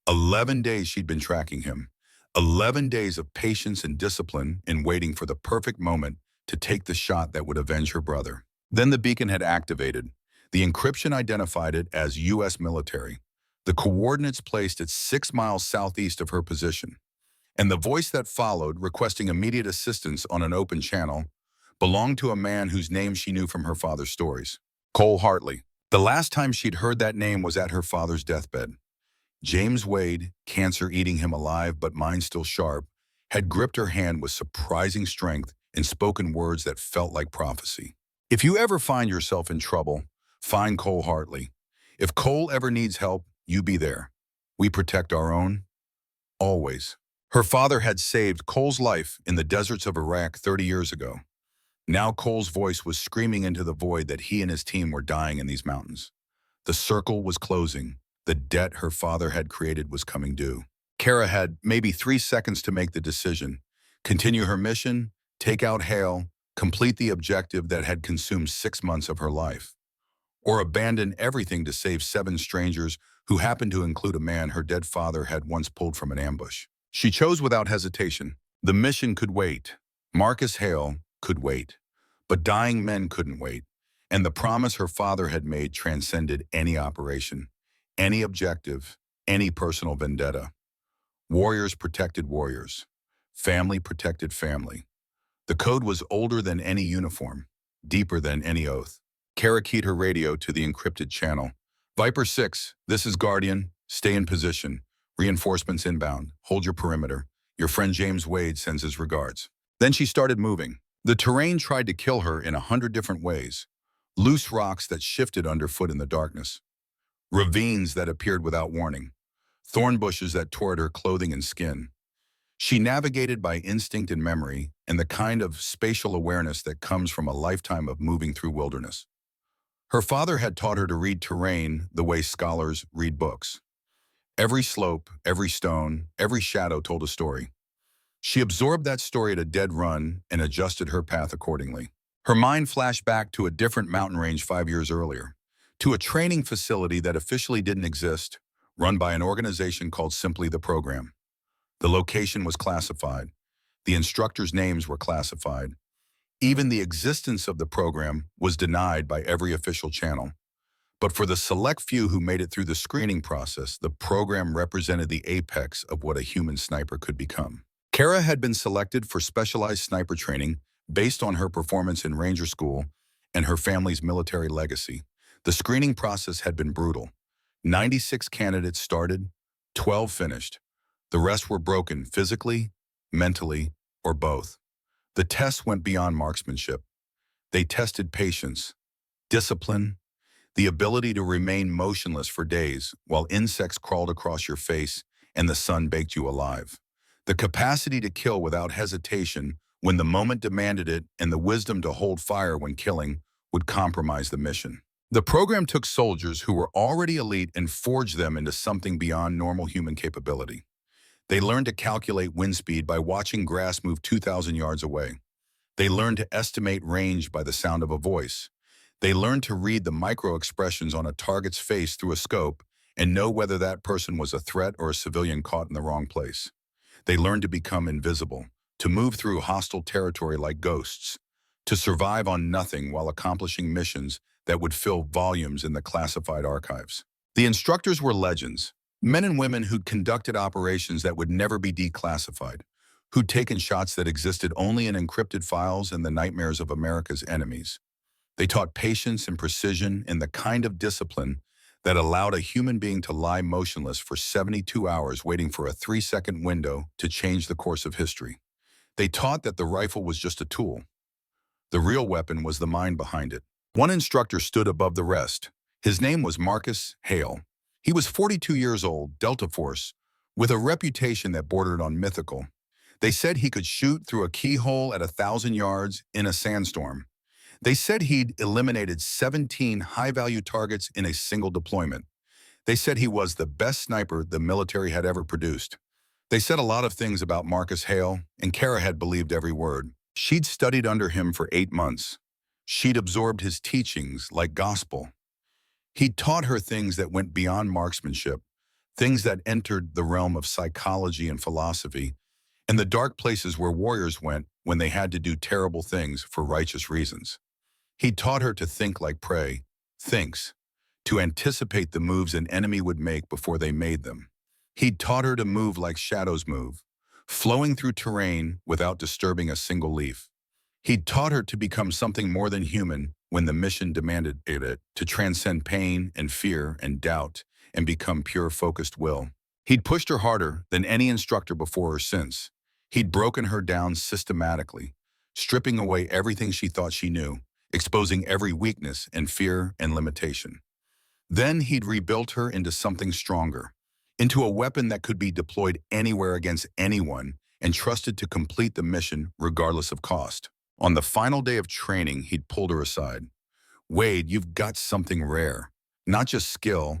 11 days she'd been tracking him. 11 days of patience and discipline in waiting for the perfect moment to take the shot that would avenge her brother. Then the beacon had activated. The encryption identified it as U.S. military. The coordinates placed it 6 miles southeast of her position. And the voice that followed, requesting immediate assistance on an open channel, belonged to a man whose name she knew from her father's stories. Cole Hartley. The last time she'd heard that name was at her father's deathbed. James Wade, cancer eating him alive but mind still sharp, had gripped her hand with surprising strength and spoken words that felt like prophecy. If you ever find yourself in trouble, find Cole Hartley. If Cole ever needs help, you be there. We protect our own, always. Her father had saved Cole's life in the deserts of Iraq 30 years ago. Now Cole's voice was screaming into the void that he and his team were dying in these mountains. The circle was closing. The debt her father had created was coming due. Kara had maybe 3 seconds to make the decision. Continue her mission, take out Hale, complete the objective that had consumed 6 months of her life. Or abandon everything to save 7 strangers who happened to include a man her dead father had once pulled from an ambush. She chose without hesitation. The mission could wait. Marcus Hale could wait. But dying men couldn't wait. And the promise her father had made transcended any operation, any objective, any personal vendetta. Warriors protected warriors. Family protected family. The code was older than any uniform, deeper than any oath. Kara keyed her radio to the encrypted channel. Viper 6, this is Guardian. Stay in position. Reinforcements inbound. Hold your perimeter. Your friend James Wade sends his regards. Then she started moving. The terrain tried to kill her in 100 different ways. Loose rocks that shifted underfoot in the darkness. Ravines that appeared without warning. Thorn bushes that tore at her clothing and skin. She navigated by instinct and memory and the kind of spatial awareness that comes from a lifetime of moving through wilderness. Her father had taught her to read terrain the way scholars read books. Every slope, every stone, every shadow told a story. She absorbed that story at a dead run and adjusted her path accordingly. Her mind flashed back to a different mountain range 5 years earlier, to a training facility that officially didn't exist, run by an organization called simply the Program. The location was classified. The instructors' names were classified. Even the existence of the program was denied by every official channel. But for the select few who made it through the screening process, the program represented the apex of what a human sniper could become. Kara had been selected for specialized sniper training based on her performance in Ranger School and her family's military legacy. The screening process had been brutal. 96 candidates started, 12 finished. The rest were broken physically, mentally, or both. The tests went beyond marksmanship. They tested patience, discipline, the ability to remain motionless for days while insects crawled across your face and the sun baked you alive. The capacity to kill without hesitation when the moment demanded it and the wisdom to hold fire when killing would compromise the mission. The program took soldiers who were already elite and forged them into something beyond normal human capability. They learned to calculate wind speed by watching grass move 2,000 yards away. They learned to estimate range by the sound of a voice. They learned to read the micro-expressions on a target's face through a scope and know whether that person was a threat or a civilian caught in the wrong place. They learned to become invisible, to move through hostile territory like ghosts, to survive on nothing while accomplishing missions that would fill volumes in the classified archives. The instructors were legends, men and women who'd conducted operations that would never be declassified, who'd taken shots that existed only in encrypted files and the nightmares of America's enemies. They taught patience and precision and the kind of discipline that allowed a human being to lie motionless for 72 hours waiting for a 3-second window to change the course of history. They taught that the rifle was just a tool. The real weapon was the mind behind it. One instructor stood above the rest. His name was Marcus Hale. He was 42 years old, Delta Force, with a reputation that bordered on mythical. They said he could shoot through a keyhole at 1,000 yards in a sandstorm. They said he'd eliminated 17 high-value targets in a single deployment. They said he was the best sniper the military had ever produced. They said a lot of things about Marcus Hale, and Kara had believed every word. She'd studied under him for 8 months. She'd absorbed his teachings like gospel. He'd taught her things that went beyond marksmanship, things that entered the realm of psychology and philosophy, and the dark places where warriors went when they had to do terrible things for righteous reasons. He taught her to think like prey thinks, to anticipate the moves an enemy would make before they made them. He'd taught her to move like shadows move, flowing through terrain without disturbing a single leaf. He'd taught her to become something more than human when the mission demanded it, to transcend pain and fear and doubt and become pure focused will. He'd pushed her harder than any instructor before or since. He'd broken her down systematically, stripping away everything she thought she knew, exposing every weakness and fear and limitation. Then he'd rebuilt her into something stronger, into a weapon that could be deployed anywhere against anyone and trusted to complete the mission regardless of cost. On the final day of training, he'd pulled her aside. Wade, you've got something rare. Not just skill.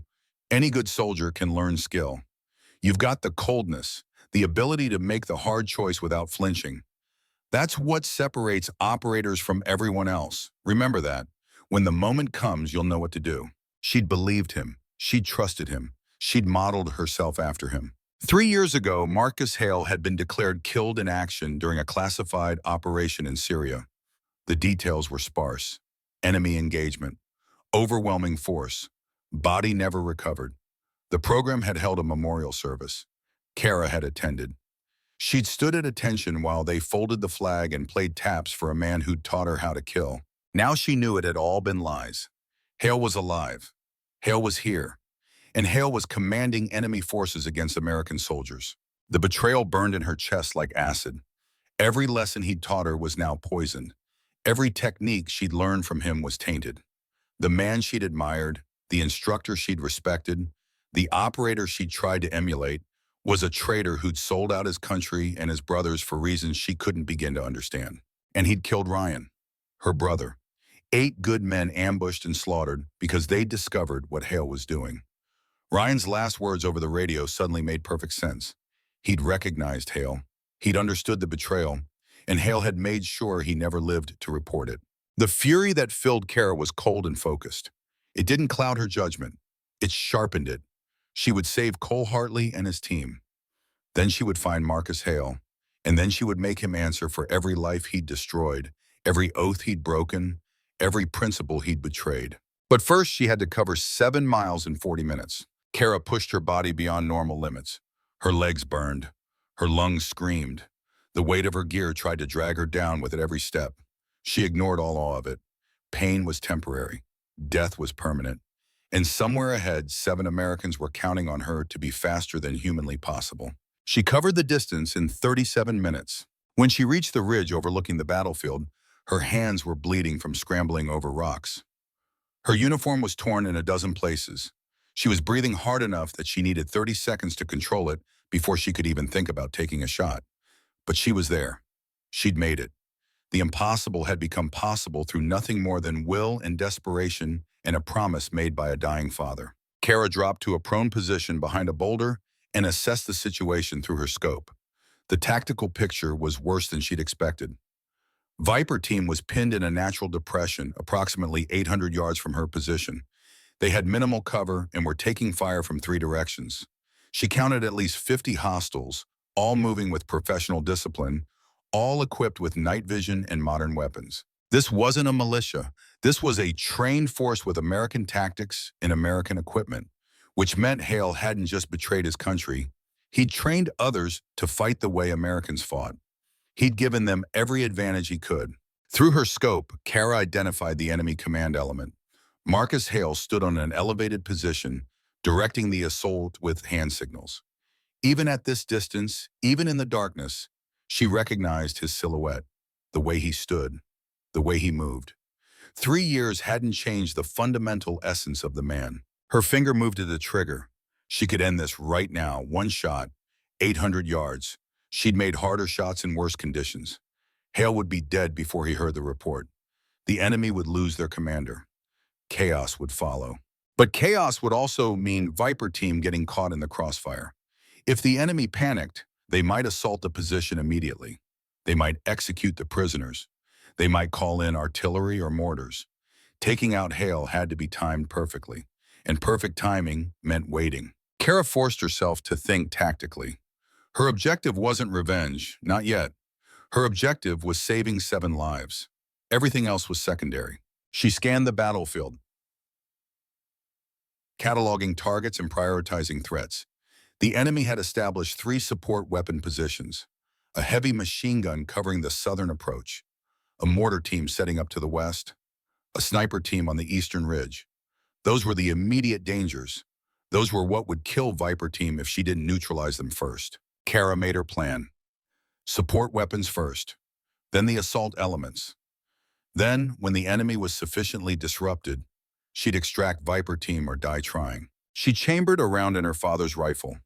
Any good soldier can learn skill. You've got the coldness, the ability to make the hard choice without flinching. That's what separates operators from everyone else. Remember that. When the moment comes, you'll know what to do. She'd believed him. She'd trusted him. She'd modeled herself after him. 3 years ago, Marcus Hale had been declared killed in action during a classified operation in Syria. The details were sparse. Enemy engagement. Overwhelming force. Body never recovered. The program had held a memorial service. Kara had attended. She'd stood at attention while they folded the flag and played taps for a man who'd taught her how to kill. Now she knew it had all been lies. Hale was alive. Hale was here. And Hale was commanding enemy forces against American soldiers. The betrayal burned in her chest like acid. Every lesson he'd taught her was now poisoned. Every technique she'd learned from him was tainted. The man she'd admired, the instructor she'd respected, the operator she'd tried to emulate, was a traitor who'd sold out his country and his brothers for reasons she couldn't begin to understand. And he'd killed Ryan, her brother. 8 good men ambushed and slaughtered because they'd discovered what Hale was doing. Ryan's last words over the radio suddenly made perfect sense. He'd recognized Hale. He'd understood the betrayal, and Hale had made sure he never lived to report it. The fury that filled Kara was cold and focused. It didn't cloud her judgment. It sharpened it. She would save Cole Hartley and his team. Then she would find Marcus Hale, and then she would make him answer for every life he'd destroyed, every oath he'd broken, every principle he'd betrayed. But first, she had to cover 7 miles in 40 minutes. Kara pushed her body beyond normal limits. Her legs burned. Her lungs screamed. The weight of her gear tried to drag her down with it every step. She ignored all of it. Pain was temporary. Death was permanent. And somewhere ahead, 7 Americans were counting on her to be faster than humanly possible. She covered the distance in 37 minutes. When she reached the ridge overlooking the battlefield, her hands were bleeding from scrambling over rocks. Her uniform was torn in a dozen places. She was breathing hard enough that she needed 30 seconds to control it before she could even think about taking a shot. But she was there. She'd made it. The impossible had become possible through nothing more than will and desperation and a promise made by a dying father. Kara dropped to a prone position behind a boulder and assessed the situation through her scope. The tactical picture was worse than she'd expected. Viper team was pinned in a natural depression approximately 800 yards from her position. They had minimal cover and were taking fire from 3 directions. She counted at least 50 hostiles, all moving with professional discipline, all equipped with night vision and modern weapons. This wasn't a militia. This was a trained force with American tactics and American equipment, which meant Hale hadn't just betrayed his country. He'd trained others to fight the way Americans fought. He'd given them every advantage he could. Through her scope, Kara identified the enemy command element. Marcus Hale stood on an elevated position, directing the assault with hand signals. Even at this distance, even in the darkness, she recognized his silhouette, the way he stood, the way he moved. 3 years hadn't changed the fundamental essence of the man. Her finger moved to the trigger. She could end this right now, one shot, 800 yards. She'd made harder shots in worse conditions. Hale would be dead before he heard the report. The enemy would lose their commander. Chaos would follow. But chaos would also mean Viper team getting caught in the crossfire. If the enemy panicked, they might assault the position immediately. They might execute the prisoners. They might call in artillery or mortars. Taking out Hale had to be timed perfectly, and perfect timing meant waiting. Kara forced herself to think tactically. Her objective wasn't revenge, not yet. Her objective was saving 7 lives. Everything else was secondary. She scanned the battlefield, cataloging targets and prioritizing threats. The enemy had established 3 support weapon positions, a heavy machine gun covering the southern approach, a mortar team setting up to the west, a sniper team on the eastern ridge. Those were the immediate dangers. Those were what would kill Viper team if she didn't neutralize them first. Kara made her plan. Support weapons first, then the assault elements. Then, when the enemy was sufficiently disrupted, she'd extract Viper team or die trying. She chambered a round in her father's rifle.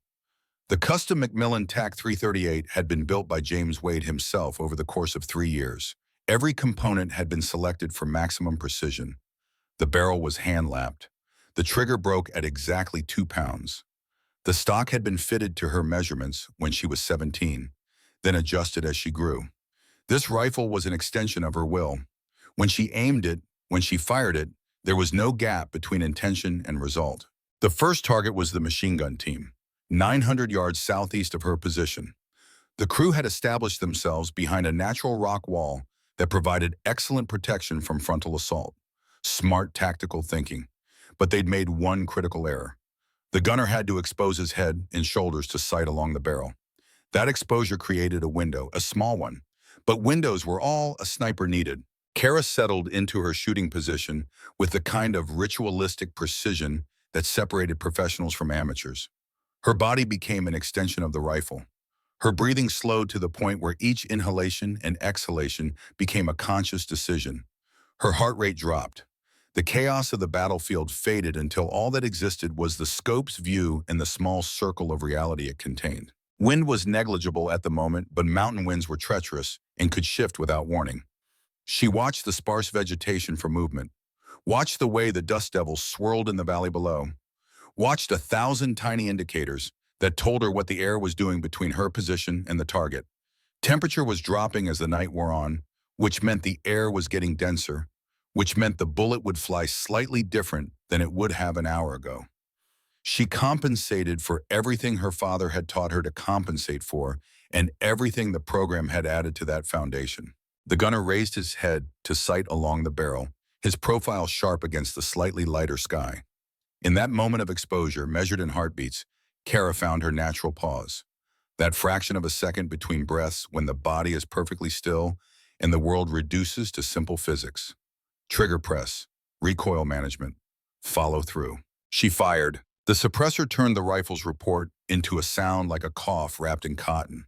The custom Macmillan TAC 338 had been built by James Wade himself over the course of 3 years. Every component had been selected for maximum precision. The barrel was hand-lapped. The trigger broke at exactly 2 pounds. The stock had been fitted to her measurements when she was 17, then adjusted as she grew. This rifle was an extension of her will. When she aimed it, when she fired it, there was no gap between intention and result. The first target was the machine gun team, 900 yards southeast of her position. The crew had established themselves behind a natural rock wall that provided excellent protection from frontal assault. Smart tactical thinking. But they'd made one critical error. The gunner had to expose his head and shoulders to sight along the barrel. That exposure created a window, a small one. But windows were all a sniper needed. Kara settled into her shooting position with the kind of ritualistic precision that separated professionals from amateurs. Her body became an extension of the rifle. Her breathing slowed to the point where each inhalation and exhalation became a conscious decision. Her heart rate dropped. The chaos of the battlefield faded until all that existed was the scope's view and the small circle of reality it contained. Wind was negligible at the moment, but mountain winds were treacherous and could shift without warning. She watched the sparse vegetation for movement, watched the way the dust devils swirled in the valley below, watched 1,000 tiny indicators that told her what the air was doing between her position and the target. Temperature was dropping as the night wore on, which meant the air was getting denser, which meant the bullet would fly slightly different than it would have an hour ago. She compensated for everything her father had taught her to compensate for and everything the program had added to that foundation. The gunner raised his head to sight along the barrel, his profile sharp against the slightly lighter sky. In that moment of exposure, measured in heartbeats, Kara found her natural pause. That fraction of a second between breaths when the body is perfectly still and the world reduces to simple physics. Trigger press, recoil management, follow through. She fired. The suppressor turned the rifle's report into a sound like a cough wrapped in cotton.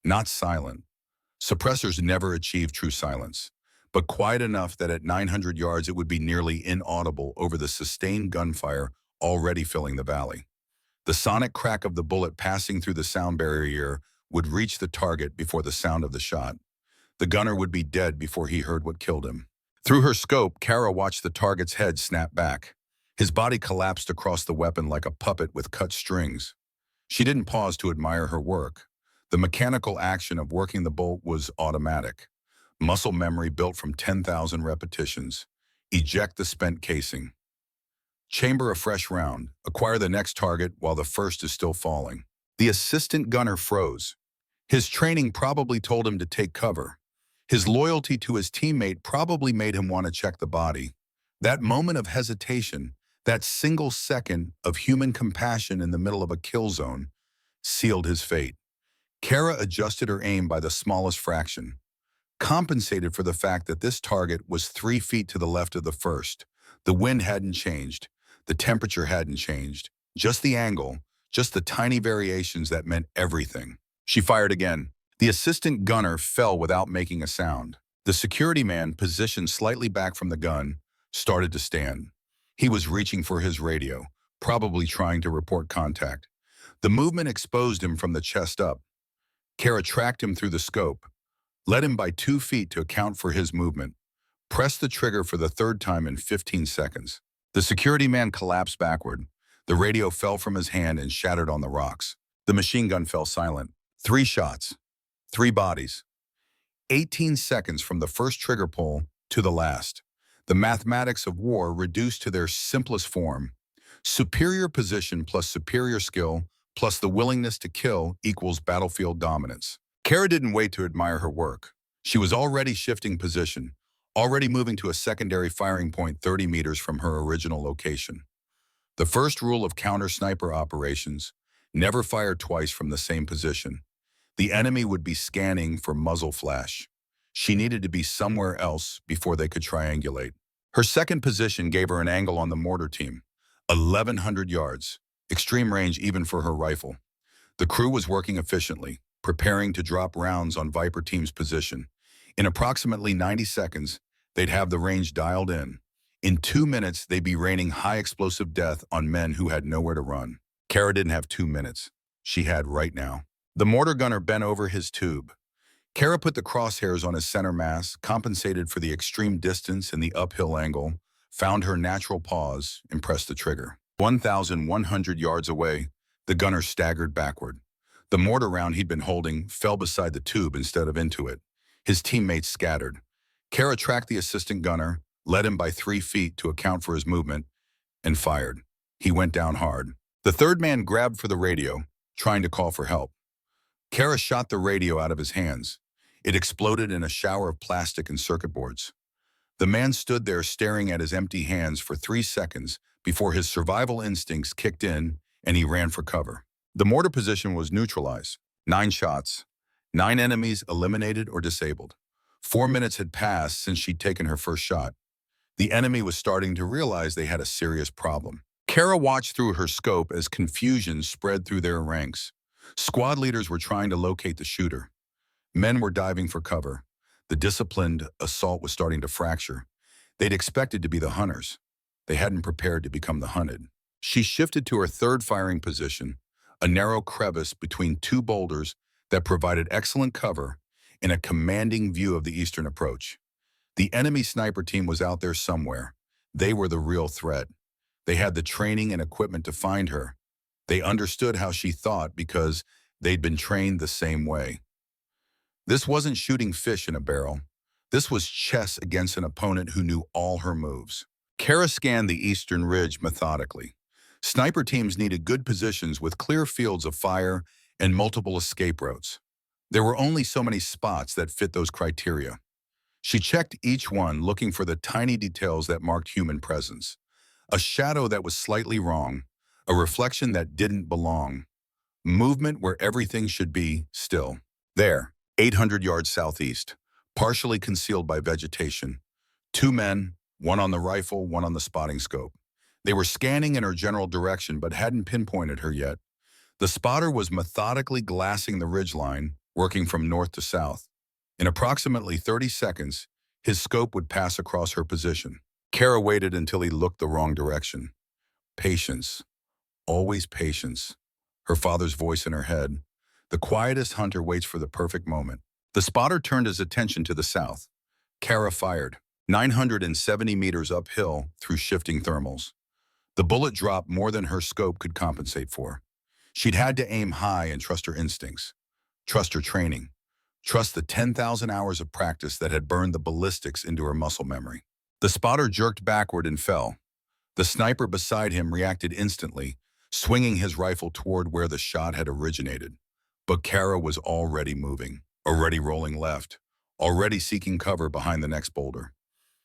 Not silent. Suppressors never achieve true silence, but quiet enough that at 900 yards it would be nearly inaudible over the sustained gunfire already filling the valley. The sonic crack of the bullet passing through the sound barrier would reach the target before the sound of the shot. The gunner would be dead before he heard what killed him. Through her scope, Kara watched the target's head snap back. His body collapsed across the weapon like a puppet with cut strings. She didn't pause to admire her work. The mechanical action of working the bolt was automatic. Muscle memory built from 10,000 repetitions. Eject the spent casing. Chamber a fresh round. Acquire the next target while the first is still falling. The assistant gunner froze. His training probably told him to take cover. His loyalty to his teammate probably made him want to check the body. That moment of hesitation, that single second of human compassion in the middle of a kill zone, sealed his fate. Kara adjusted her aim by the smallest fraction, compensated for the fact that this target was 3 feet to the left of the first. The wind hadn't changed. The temperature hadn't changed. Just the angle, just the tiny variations that meant everything. She fired again. The assistant gunner fell without making a sound. The security man, positioned slightly back from the gun, started to stand. He was reaching for his radio, probably trying to report contact. The movement exposed him from the chest up. Kara tracked him through the scope, led him by 2 feet to account for his movement, pressed the trigger for the third time in 15 seconds. The security man collapsed backward. The radio fell from his hand and shattered on the rocks. The machine gun fell silent. 3 shots, 3 bodies. 18 seconds from the first trigger pull to the last. The mathematics of war reduced to their simplest form. Superior position plus superior skill plus the willingness to kill equals battlefield dominance. Kara didn't wait to admire her work. She was already shifting position, already moving to a secondary firing point 30 meters from her original location. The first rule of counter-sniper operations: never fire twice from the same position. The enemy would be scanning for muzzle flash. She needed to be somewhere else before they could triangulate. Her second position gave her an angle on the mortar team. 1,100 yards, extreme range even for her rifle. The crew was working efficiently, preparing to drop rounds on Viper team's position. In approximately 90 seconds, they'd have the range dialed in. In 2 minutes, they'd be raining high explosive death on men who had nowhere to run. Kara didn't have 2 minutes. She had right now. The mortar gunner bent over his tube. Kara put the crosshairs on his center mass, compensated for the extreme distance and the uphill angle, found her natural pause, and pressed the trigger. 1,100 yards away, the gunner staggered backward. The mortar round he'd been holding fell beside the tube instead of into it. His teammates scattered. Kara tracked the assistant gunner, led him by 3 feet to account for his movement, and fired. He went down hard. The third man grabbed for the radio, trying to call for help. Kara shot the radio out of his hands. It exploded in a shower of plastic and circuit boards. The man stood there staring at his empty hands for 3 seconds before his survival instincts kicked in and he ran for cover. The mortar position was neutralized. 9 shots. 9 enemies eliminated or disabled. 4 minutes had passed since she'd taken her first shot. The enemy was starting to realize they had a serious problem. Kara watched through her scope as confusion spread through their ranks. Squad leaders were trying to locate the shooter. Men were diving for cover. The disciplined assault was starting to fracture. They'd expected to be the hunters. They hadn't prepared to become the hunted. She shifted to her third firing position, a narrow crevice between two boulders that provided excellent cover in a commanding view of the eastern approach. The enemy sniper team was out there somewhere. They were the real threat. They had the training and equipment to find her. They understood how she thought because they'd been trained the same way. This wasn't shooting fish in a barrel. This was chess against an opponent who knew all her moves. Kara scanned the eastern ridge methodically. Sniper teams needed good positions with clear fields of fire and multiple escape routes. There were only so many spots that fit those criteria. She checked each one, looking for the tiny details that marked human presence. A shadow that was slightly wrong, a reflection that didn't belong, movement where everything should be still. There, 800 yards southeast, partially concealed by vegetation. Two men, one on the rifle, one on the spotting scope. They were scanning in her general direction but hadn't pinpointed her yet. The spotter was methodically glassing the ridgeline, working from north to south. In approximately 30 seconds, his scope would pass across her position. Kara waited until he looked the wrong direction. Patience. Always patience. Her father's voice in her head. The quietest hunter waits for the perfect moment. The spotter turned his attention to the south. Kara fired, 970 meters uphill through shifting thermals. The bullet dropped more than her scope could compensate for. She'd had to aim high and trust her instincts. Trust her training. Trust the 10,000 hours of practice that had burned the ballistics into her muscle memory. The spotter jerked backward and fell. The sniper beside him reacted instantly, swinging his rifle toward where the shot had originated. But Kara was already moving, already rolling left, already seeking cover behind the next boulder.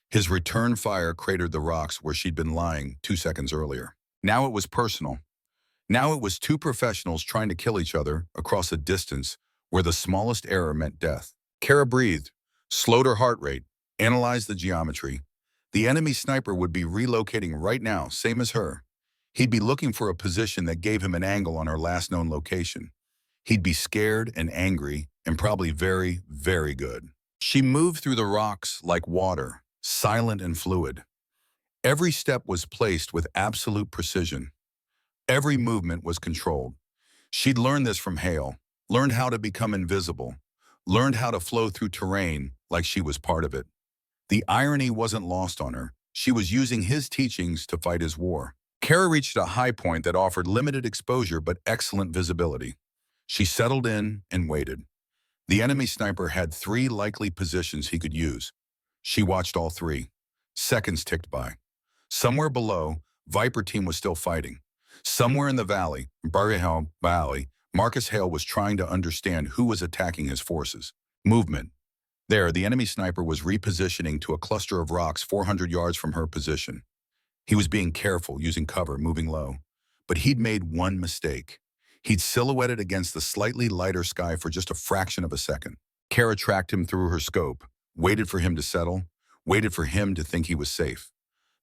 His return fire cratered the rocks where she'd been lying 2 seconds earlier. Now it was personal. Now it was two professionals trying to kill each other across a distance where the smallest error meant death. Kara breathed, slowed her heart rate, analyzed the geometry. The enemy sniper would be relocating right now, same as her. He'd be looking for a position that gave him an angle on her last known location. He'd be scared and angry and probably very, very good. She moved through the rocks like water, silent and fluid. Every step was placed with absolute precision. Every movement was controlled. She'd learned this from Hale, learned how to become invisible, learned how to flow through terrain like she was part of it. The irony wasn't lost on her. She was using his teachings to fight his war. Kara reached a high point that offered limited exposure but excellent visibility. She settled in and waited. The enemy sniper had 3 likely positions he could use. She watched all 3. Seconds ticked by. Somewhere below, Viper team was still fighting. Somewhere in the valley, Barrihelm Valley, Marcus Hale was trying to understand who was attacking his forces. Movement. There, the enemy sniper was repositioning to a cluster of rocks 400 yards from her position. He was being careful, using cover, moving low. But he'd made one mistake. He'd silhouetted against the slightly lighter sky for just a fraction of a second. Kara tracked him through her scope, waited for him to settle, waited for him to think he was safe.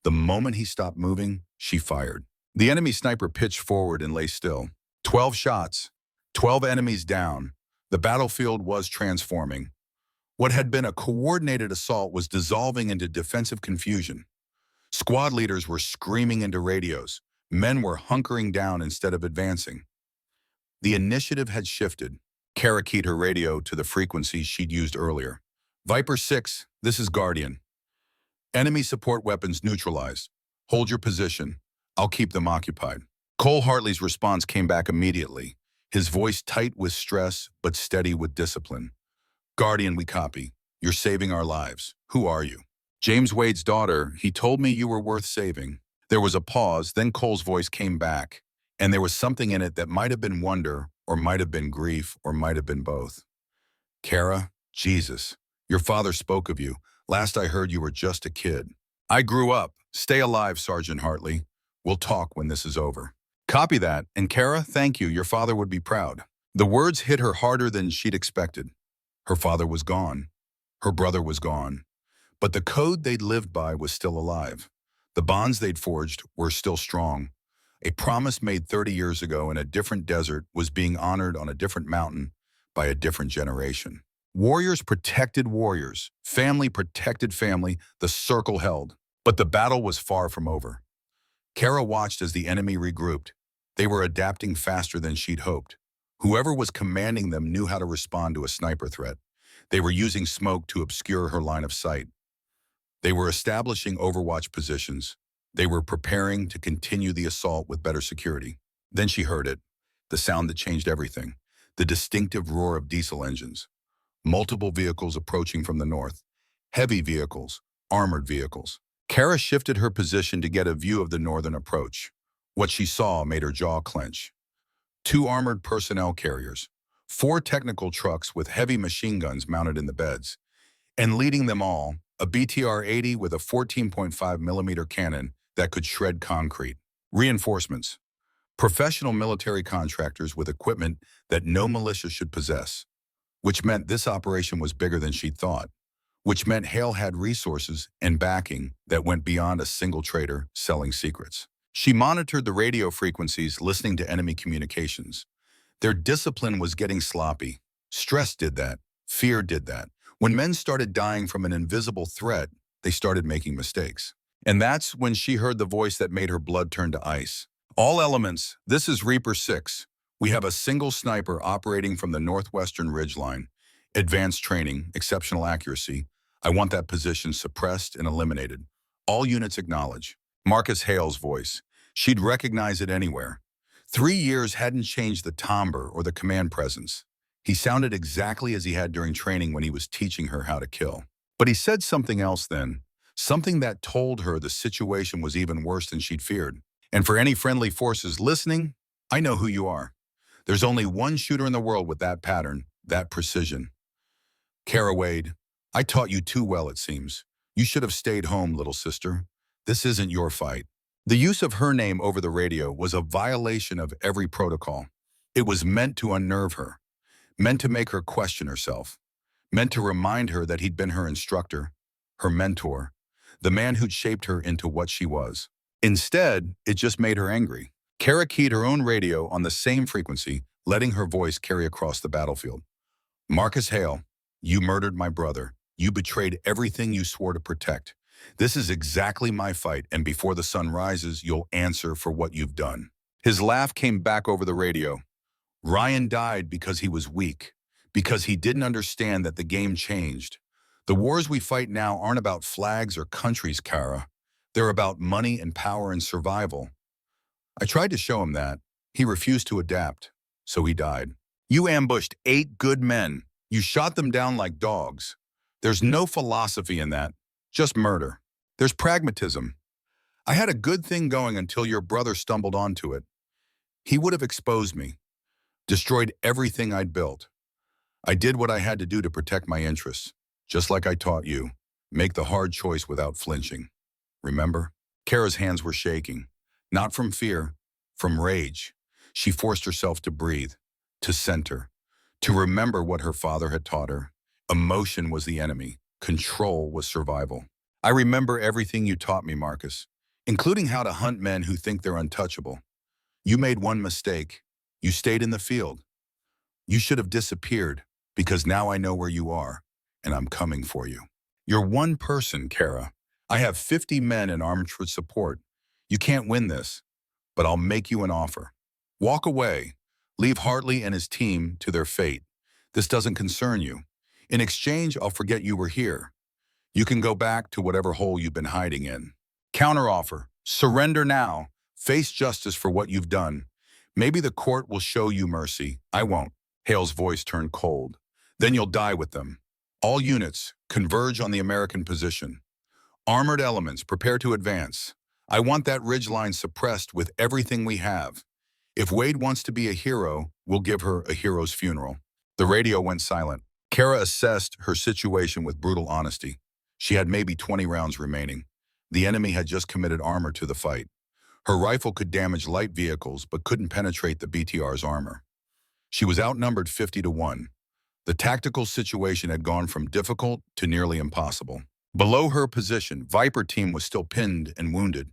The moment he stopped moving, she fired. The enemy sniper pitched forward and lay still. 12 shots, 12 enemies down. The battlefield was transforming. What had been a coordinated assault was dissolving into defensive confusion. Squad leaders were screaming into radios. Men were hunkering down instead of advancing. The initiative had shifted. Kara keyed her radio to the frequencies she'd used earlier. Viper 6, this is Guardian. Enemy support weapons neutralized. Hold your position. I'll keep them occupied. Cole Hartley's response came back immediately, his voice tight with stress but steady with discipline. Guardian, we copy. You're saving our lives. Who are you? James Wade's daughter. He told me you were worth saving. There was a pause, then Cole's voice came back, and there was something in it that might have been wonder, or might have been grief, or might have been both. Kara, Jesus, your father spoke of you. Last I heard you were just a kid. I grew up. Stay alive, Sergeant Hartley. We'll talk when this is over. Copy that, and Kara, thank you. Your father would be proud. The words hit her harder than she'd expected. Her father was gone. Her brother was gone, but the code they'd lived by was still alive. The bonds they'd forged were still strong. A promise made 30 years ago in a different desert was being honored on a different mountain by a different generation. Warriors protected warriors. Family protected family. The circle held. But the battle was far from over. Kara watched as the enemy regrouped. They were adapting faster than she'd hoped. Whoever was commanding them knew how to respond to a sniper threat. They were using smoke to obscure her line of sight. They were establishing overwatch positions. They were preparing to continue the assault with better security. Then she heard it, the sound that changed everything, the distinctive roar of diesel engines. Multiple vehicles approaching from the north. Heavy vehicles, armored vehicles. Kara shifted her position to get a view of the northern approach. What she saw made her jaw clench. 2 armored personnel carriers, 4 technical trucks with heavy machine guns mounted in the beds, and leading them all, a BTR-80 with a 14.5mm cannon that could shred concrete. Reinforcements. Professional military contractors with equipment that no militia should possess, which meant this operation was bigger than she'd thought, which meant Hale had resources and backing that went beyond a single trader selling secrets. She monitored the radio frequencies, listening to enemy communications. Their discipline was getting sloppy. Stress did that. Fear did that. When men started dying from an invisible threat, they started making mistakes. And that's when she heard the voice that made her blood turn to ice. All elements, this is Reaper 6. We have a single sniper operating from the northwestern ridgeline. Advanced training, exceptional accuracy. I want that position suppressed and eliminated. All units acknowledge. Marcus Hale's voice. She'd recognize it anywhere. 3 years hadn't changed the timbre or the command presence. He sounded exactly as he had during training when he was teaching her how to kill. But he said something else then, something that told her the situation was even worse than she'd feared. And for any friendly forces listening, I know who you are. There's only one shooter in the world with that pattern, that precision. Kara Wade, I taught you too well, it seems. You should have stayed home, little sister. This isn't your fight. The use of her name over the radio was a violation of every protocol. It was meant to unnerve her, meant to make her question herself, meant to remind her that he'd been her instructor, her mentor, the man who'd shaped her into what she was. Instead, it just made her angry. Kara keyed her own radio on the same frequency, letting her voice carry across the battlefield. Marcus Hale, you murdered my brother. You betrayed everything you swore to protect. This is exactly my fight, and before the sun rises, you'll answer for what you've done. His laugh came back over the radio. Ryan died because he was weak, because he didn't understand that the game changed. The wars we fight now aren't about flags or countries, Kara. They're about money and power and survival. I tried to show him that. He refused to adapt, so he died. You ambushed 8 good men. You shot them down like dogs. There's no philosophy in that, just murder. There's pragmatism. I had a good thing going until your brother stumbled onto it. He would have exposed me, destroyed everything I'd built. I did what I had to do to protect my interests, just like I taught you. Make the hard choice without flinching. Remember? Kara's hands were shaking, not from fear, from rage. She forced herself to breathe, to center, to remember what her father had taught her. Emotion was the enemy. Control was survival. I remember everything you taught me, Marcus, including how to hunt men who think they're untouchable. You made one mistake. You stayed in the field. You should have disappeared, because now I know where you are, and I'm coming for you. You're one person, Kara. I have 50 men and armed for support. You can't win this, but I'll make you an offer. Walk away. Leave Hartley and his team to their fate. This doesn't concern you. In exchange, I'll forget you were here. You can go back to whatever hole you've been hiding in. Counteroffer. Surrender now. Face justice for what you've done. Maybe the court will show you mercy. I won't. Hale's voice turned cold. Then you'll die with them. All units, converge on the American position. Armored elements, prepare to advance. I want that ridgeline suppressed with everything we have. If Wade wants to be a hero, we'll give her a hero's funeral. The radio went silent. Kara assessed her situation with brutal honesty. She had maybe 20 rounds remaining. The enemy had just committed armor to the fight. Her rifle could damage light vehicles, but couldn't penetrate the BTR's armor. She was outnumbered 50 to 1. The tactical situation had gone from difficult to nearly impossible. Below her position, Viper team was still pinned and wounded.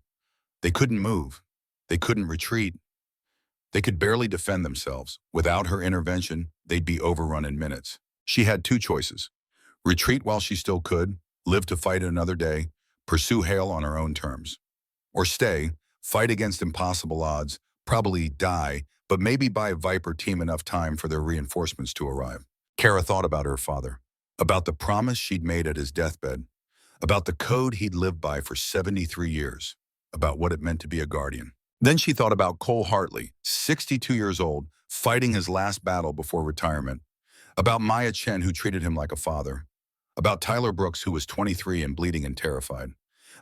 They couldn't move. They couldn't retreat. They could barely defend themselves. Without her intervention, they'd be overrun in minutes. She had two choices: retreat while she still could, live to fight another day, pursue Hale on her own terms. Or stay, fight against impossible odds, probably die, but maybe buy Viper team enough time for their reinforcements to arrive. Kara thought about her father, about the promise she'd made at his deathbed, about the code he'd lived by for 73 years, about what it meant to be a guardian. Then she thought about Cole Hartley, 62 years old, fighting his last battle before retirement, about Maya Chen, who treated him like a father, about Tyler Brooks, who was 23 and bleeding and terrified,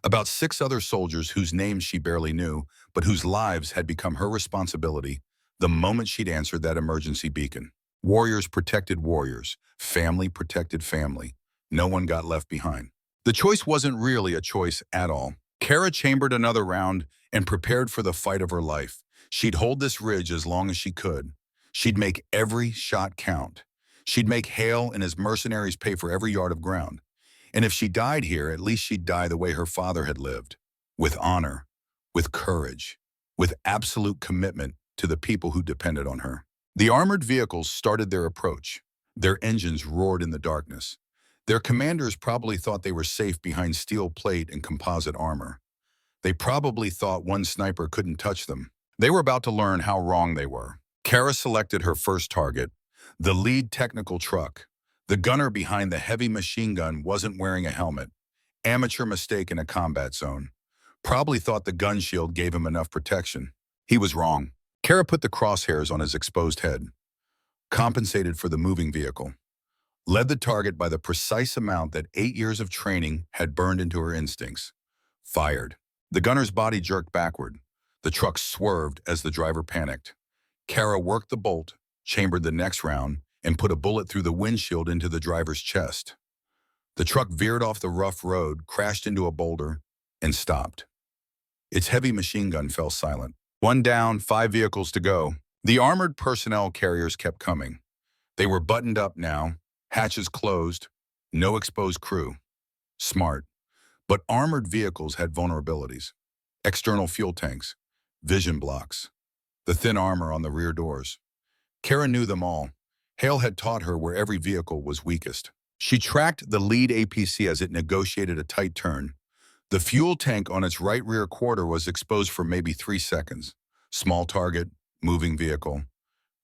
about 6 other soldiers whose names she barely knew, but whose lives had become her responsibility the moment she'd answered that emergency beacon. Warriors protected warriors, family protected family. No one got left behind. The choice wasn't really a choice at all. Kara chambered another round and prepared for the fight of her life. She'd hold this ridge as long as she could. She'd make every shot count. She'd make Hale and his mercenaries pay for every yard of ground. And if she died here, at least she'd die the way her father had lived, with honor, with courage, with absolute commitment to the people who depended on her. The armored vehicles started their approach. Their engines roared in the darkness. Their commanders probably thought they were safe behind steel plate and composite armor. They probably thought one sniper couldn't touch them. They were about to learn how wrong they were. Kara selected her first target, the lead technical truck. The gunner behind the heavy machine gun wasn't wearing a helmet. Amateur mistake in a combat zone. Probably thought the gun shield gave him enough protection. He was wrong. Kara put the crosshairs on his exposed head, compensated for the moving vehicle, led the target by the precise amount that 8 years of training had burned into her instincts. Fired. The gunner's body jerked backward. The truck swerved as the driver panicked. Kara worked the bolt, chambered the next round, and put a bullet through the windshield into the driver's chest. The truck veered off the rough road, crashed into a boulder, and stopped. Its heavy machine gun fell silent. 1 down, 5 vehicles to go. The armored personnel carriers kept coming. They were buttoned up now, hatches closed, no exposed crew. Smart. But armored vehicles had vulnerabilities. External fuel tanks, vision blocks, the thin armor on the rear doors. Kara knew them all. Hale had taught her where every vehicle was weakest. She tracked the lead APC as it negotiated a tight turn. The fuel tank on its right rear quarter was exposed for maybe 3 seconds. Small target, moving vehicle,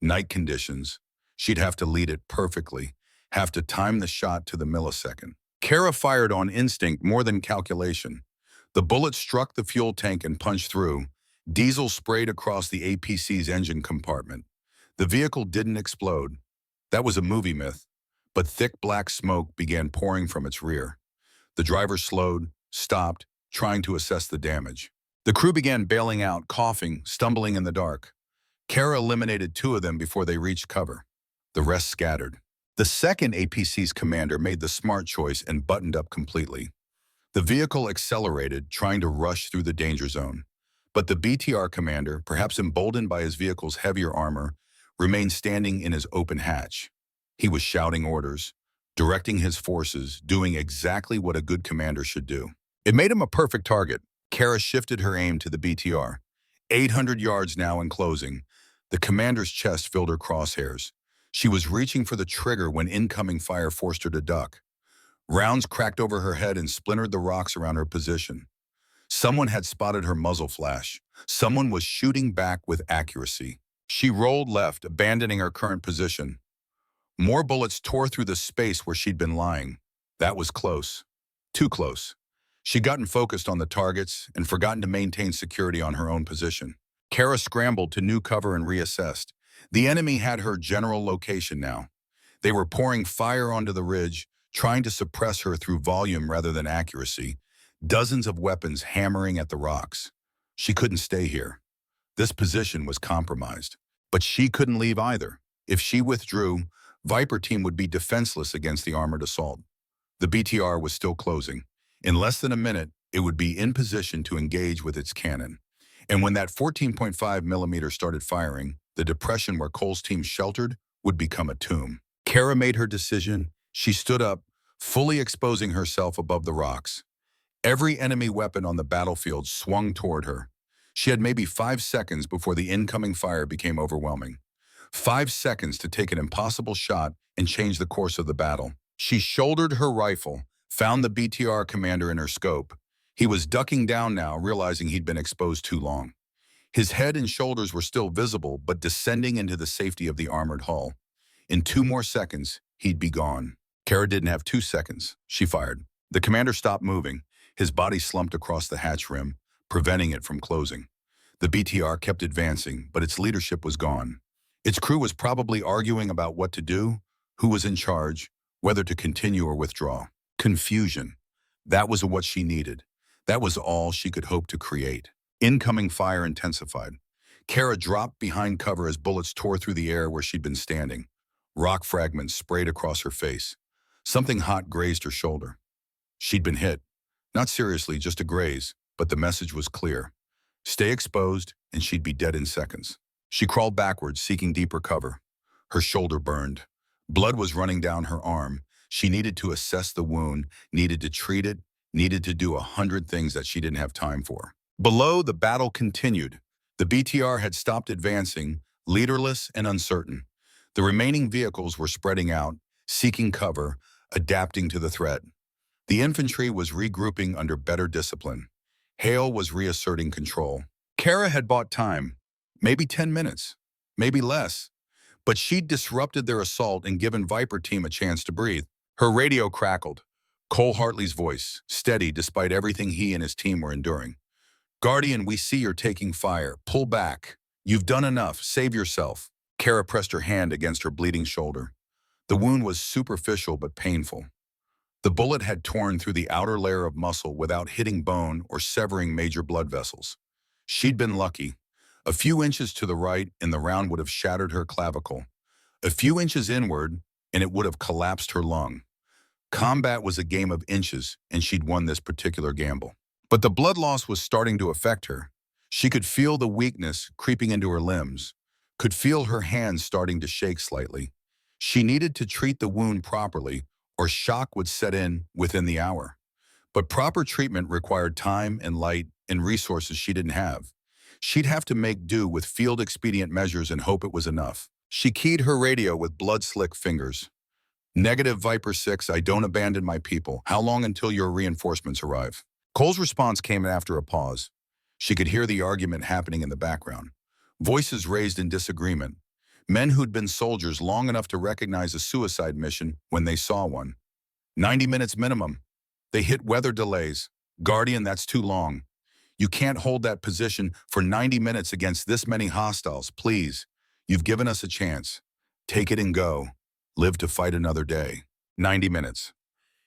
night conditions. She'd have to lead it perfectly, have to time the shot to the millisecond. Kara fired on instinct more than calculation. The bullet struck the fuel tank and punched through. Diesel sprayed across the APC's engine compartment. The vehicle didn't explode. That was a movie myth, but thick black smoke began pouring from its rear. The driver slowed, stopped, trying to assess the damage. The crew began bailing out, coughing, stumbling in the dark. Kara eliminated 2 of them before they reached cover. The rest scattered. The second APC's commander made the smart choice and buttoned up completely. The vehicle accelerated, trying to rush through the danger zone. But the BTR commander, perhaps emboldened by his vehicle's heavier armor, remained standing in his open hatch. He was shouting orders, directing his forces, doing exactly what a good commander should do. It made him a perfect target. Kara shifted her aim to the BTR. 800 yards now in closing. The commander's chest filled her crosshairs. She was reaching for the trigger when incoming fire forced her to duck. Rounds cracked over her head and splintered the rocks around her position. Someone had spotted her muzzle flash. Someone was shooting back with accuracy. She rolled left, abandoning her current position. More bullets tore through the space where she'd been lying. That was close. Too close. She'd gotten focused on the targets and forgotten to maintain security on her own position. Kara scrambled to new cover and reassessed. The enemy had her general location now. They were pouring fire onto the ridge, trying to suppress her through volume rather than accuracy. Dozens of weapons hammering at the rocks. She couldn't stay here. This position was compromised. But she couldn't leave either. If she withdrew, Viper team would be defenseless against the armored assault. The BTR was still closing. In less than a minute, it would be in position to engage with its cannon. And when that 14.5 millimeter started firing, the depression where Cole's team sheltered would become a tomb. Kara made her decision. She stood up, fully exposing herself above the rocks. Every enemy weapon on the battlefield swung toward her. She had maybe 5 seconds before the incoming fire became overwhelming. 5 seconds to take an impossible shot and change the course of the battle. She shouldered her rifle, found the BTR commander in her scope. He was ducking down now, realizing he'd been exposed too long. His head and shoulders were still visible, but descending into the safety of the armored hull. In 2 more seconds, he'd be gone. Kara didn't have 2 seconds. She fired. The commander stopped moving. His body slumped across the hatch rim, preventing it from closing. The BTR kept advancing, but its leadership was gone. Its crew was probably arguing about what to do, who was in charge, whether to continue or withdraw. Confusion. That was what she needed. That was all she could hope to create. Incoming fire intensified. Kara dropped behind cover as bullets tore through the air where she'd been standing. Rock fragments sprayed across her face. Something hot grazed her shoulder. She'd been hit. Not seriously, just a graze, but the message was clear. Stay exposed, and she'd be dead in seconds. She crawled backwards, seeking deeper cover. Her shoulder burned. Blood was running down her arm. She needed to assess the wound, needed to treat it, needed to do 100 things that she didn't have time for. Below, the battle continued. The BTR had stopped advancing, leaderless and uncertain. The remaining vehicles were spreading out, seeking cover, adapting to the threat. The infantry was regrouping under better discipline. Hale was reasserting control. Kara had bought time, maybe 10 minutes, maybe less, but she'd disrupted their assault and given Viper Team a chance to breathe. Her radio crackled. Cole Hartley's voice, steady despite everything he and his team were enduring. Guardian, we see you're taking fire. Pull back. You've done enough. Save yourself. Kara pressed her hand against her bleeding shoulder. The wound was superficial but painful. The bullet had torn through the outer layer of muscle without hitting bone or severing major blood vessels. She'd been lucky. A few inches to the right and the round would have shattered her clavicle. A few inches inward and it would have collapsed her lung. Combat was a game of inches and she'd won this particular gamble. But the blood loss was starting to affect her. She could feel the weakness creeping into her limbs, could feel her hands starting to shake slightly. She needed to treat the wound properly or shock would set in within the hour. But proper treatment required time and light and resources she didn't have. She'd have to make do with field-expedient measures and hope it was enough. She keyed her radio with blood-slick fingers. Negative Viper 6, I don't abandon my people. How long until your reinforcements arrive? Cole's response came after a pause. She could hear the argument happening in the background. Voices raised in disagreement. Men who'd been soldiers long enough to recognize a suicide mission when they saw one. 90 minutes minimum. They hit weather delays. Guardian, that's too long. You can't hold that position for 90 minutes against this many hostiles. Please, you've given us a chance. Take it and go. Live to fight another day. 90 minutes.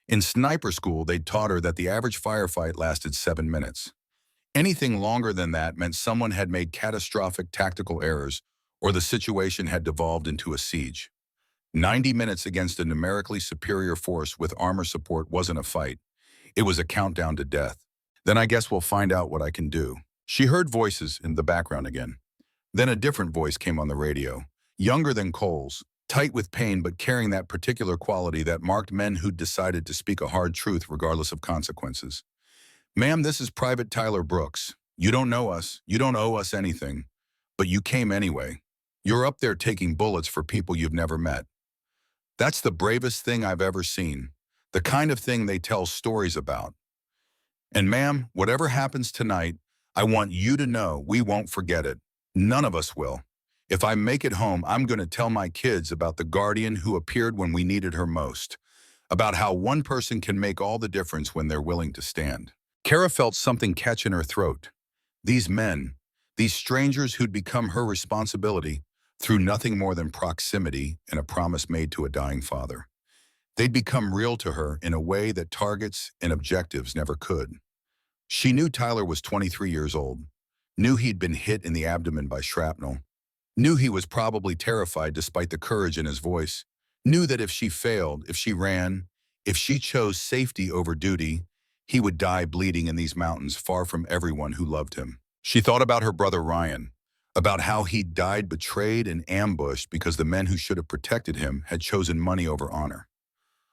In sniper school, they'd taught her that the average firefight lasted 7 minutes. Anything longer than that meant someone had made catastrophic tactical errors or the situation had devolved into a siege. 90 minutes against a numerically superior force with armor support wasn't a fight. It was a countdown to death. Then I guess we'll find out what I can do. She heard voices in the background again. Then a different voice came on the radio, younger than Cole's, tight with pain but carrying that particular quality that marked men who'd decided to speak a hard truth regardless of consequences. Ma'am, this is Private Tyler Brooks. You don't know us, you don't owe us anything, but you came anyway. You're up there taking bullets for people you've never met. That's the bravest thing I've ever seen, the kind of thing they tell stories about. And ma'am, whatever happens tonight, I want you to know we won't forget it. None of us will. If I make it home, I'm going to tell my kids about the Guardian who appeared when we needed her most, about how one person can make all the difference when they're willing to stand. Kara felt something catch in her throat. These men, these strangers who'd become her responsibility through nothing more than proximity and a promise made to a dying father. They'd become real to her in a way that targets and objectives never could. She knew Tyler was 23 years old, knew he'd been hit in the abdomen by shrapnel, knew he was probably terrified despite the courage in his voice, knew that if she failed, if she ran, if she chose safety over duty, he would die bleeding in these mountains far from everyone who loved him. She thought about her brother Ryan, about how he died betrayed and ambushed because the men who should have protected him had chosen money over honor,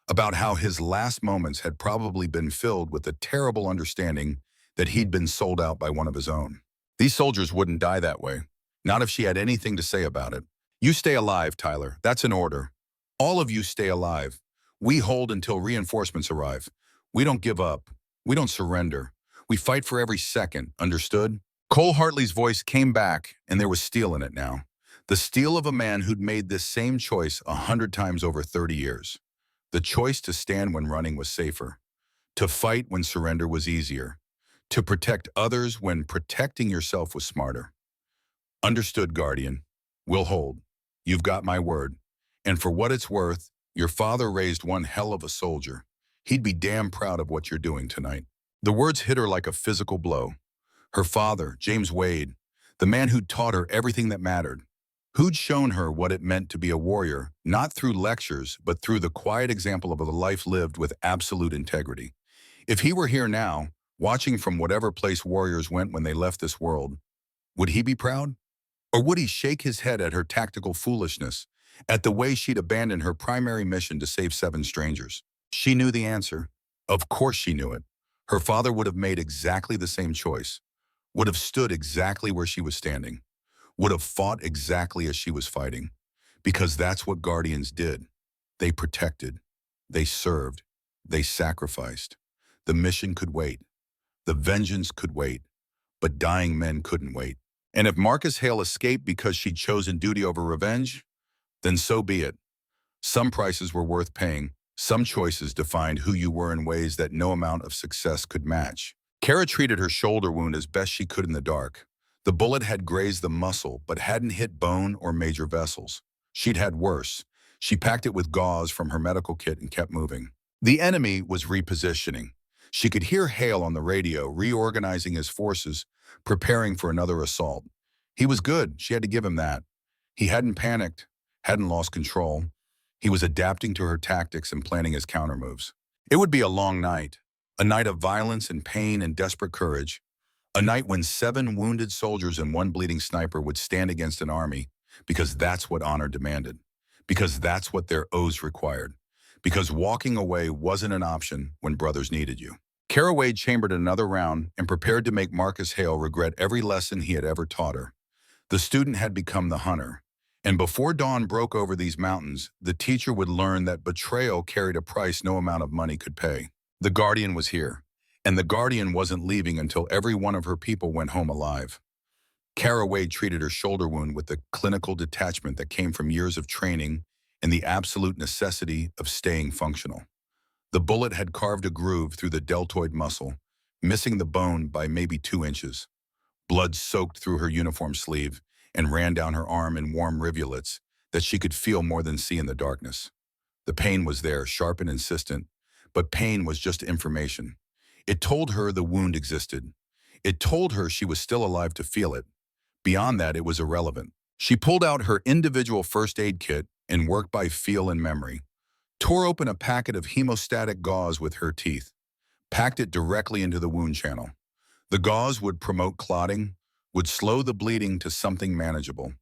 about how his last moments had probably been filled with the terrible understanding that he'd been sold out by one of his own. These soldiers wouldn't die that way, not if she had anything to say about it. You stay alive, Tyler. That's an order. All of you stay alive. We hold until reinforcements arrive. We don't give up. We don't surrender. We fight for every second, understood? Cole Hartley's voice came back, and there was steel in it now. The steel of a man who'd made this same choice 100 times over 30 years. The choice to stand when running was safer, to fight when surrender was easier, to protect others when protecting yourself was smarter. Understood, Guardian. We'll hold. You've got my word. And for what it's worth, your father raised one hell of a soldier. He'd be damn proud of what you're doing tonight. The words hit her like a physical blow. Her father, James Wade, the man who'd taught her everything that mattered, who'd shown her what it meant to be a warrior, not through lectures, but through the quiet example of a life lived with absolute integrity. If he were here now, watching from whatever place warriors went when they left this world, would he be proud? Or would he shake his head at her tactical foolishness, at the way she'd abandoned her primary mission to save 7 strangers? She knew the answer. Of course she knew it. Her father would have made exactly the same choice, would have stood exactly where she was standing, would have fought exactly as she was fighting, because that's what Guardians did. They protected, they served, they sacrificed. The mission could wait. The vengeance could wait, but dying men couldn't wait. And if Marcus Hale escaped because she'd chosen duty over revenge, then so be it. Some prices were worth paying. Some choices defined who you were in ways that no amount of success could match. Kara treated her shoulder wound as best she could in the dark. The bullet had grazed the muscle, but hadn't hit bone or major vessels. She'd had worse. She packed it with gauze from her medical kit and kept moving. The enemy was repositioning. She could hear Hale on the radio, reorganizing his forces, preparing for another assault. He was good, she had to give him that. He hadn't panicked, hadn't lost control. He was adapting to her tactics and planning his countermoves. It would be a long night, a night of violence and pain and desperate courage, a night when 7 wounded soldiers and 1 bleeding sniper would stand against an army, because that's what honor demanded, because that's what their oaths required, because walking away wasn't an option when brothers needed you. Kara Wade chambered another round and prepared to make Marcus Hale regret every lesson he had ever taught her. The student had become the hunter, and before dawn broke over these mountains, the teacher would learn that betrayal carried a price no amount of money could pay. The Guardian was here, and the Guardian wasn't leaving until every one of her people went home alive. Kara Wade treated her shoulder wound with the clinical detachment that came from years of training and the absolute necessity of staying functional. The bullet had carved a groove through the deltoid muscle, missing the bone by maybe 2 inches. Blood soaked through her uniform sleeve and ran down her arm in warm rivulets that she could feel more than see in the darkness. The pain was there, sharp and insistent, but pain was just information. It told her the wound existed. It told her she was still alive to feel it. Beyond that, it was irrelevant. She pulled out her individual first aid kit and worked by feel and memory, tore open a packet of hemostatic gauze with her teeth, packed it directly into the wound channel. The gauze would promote clotting, would slow the bleeding to something manageable.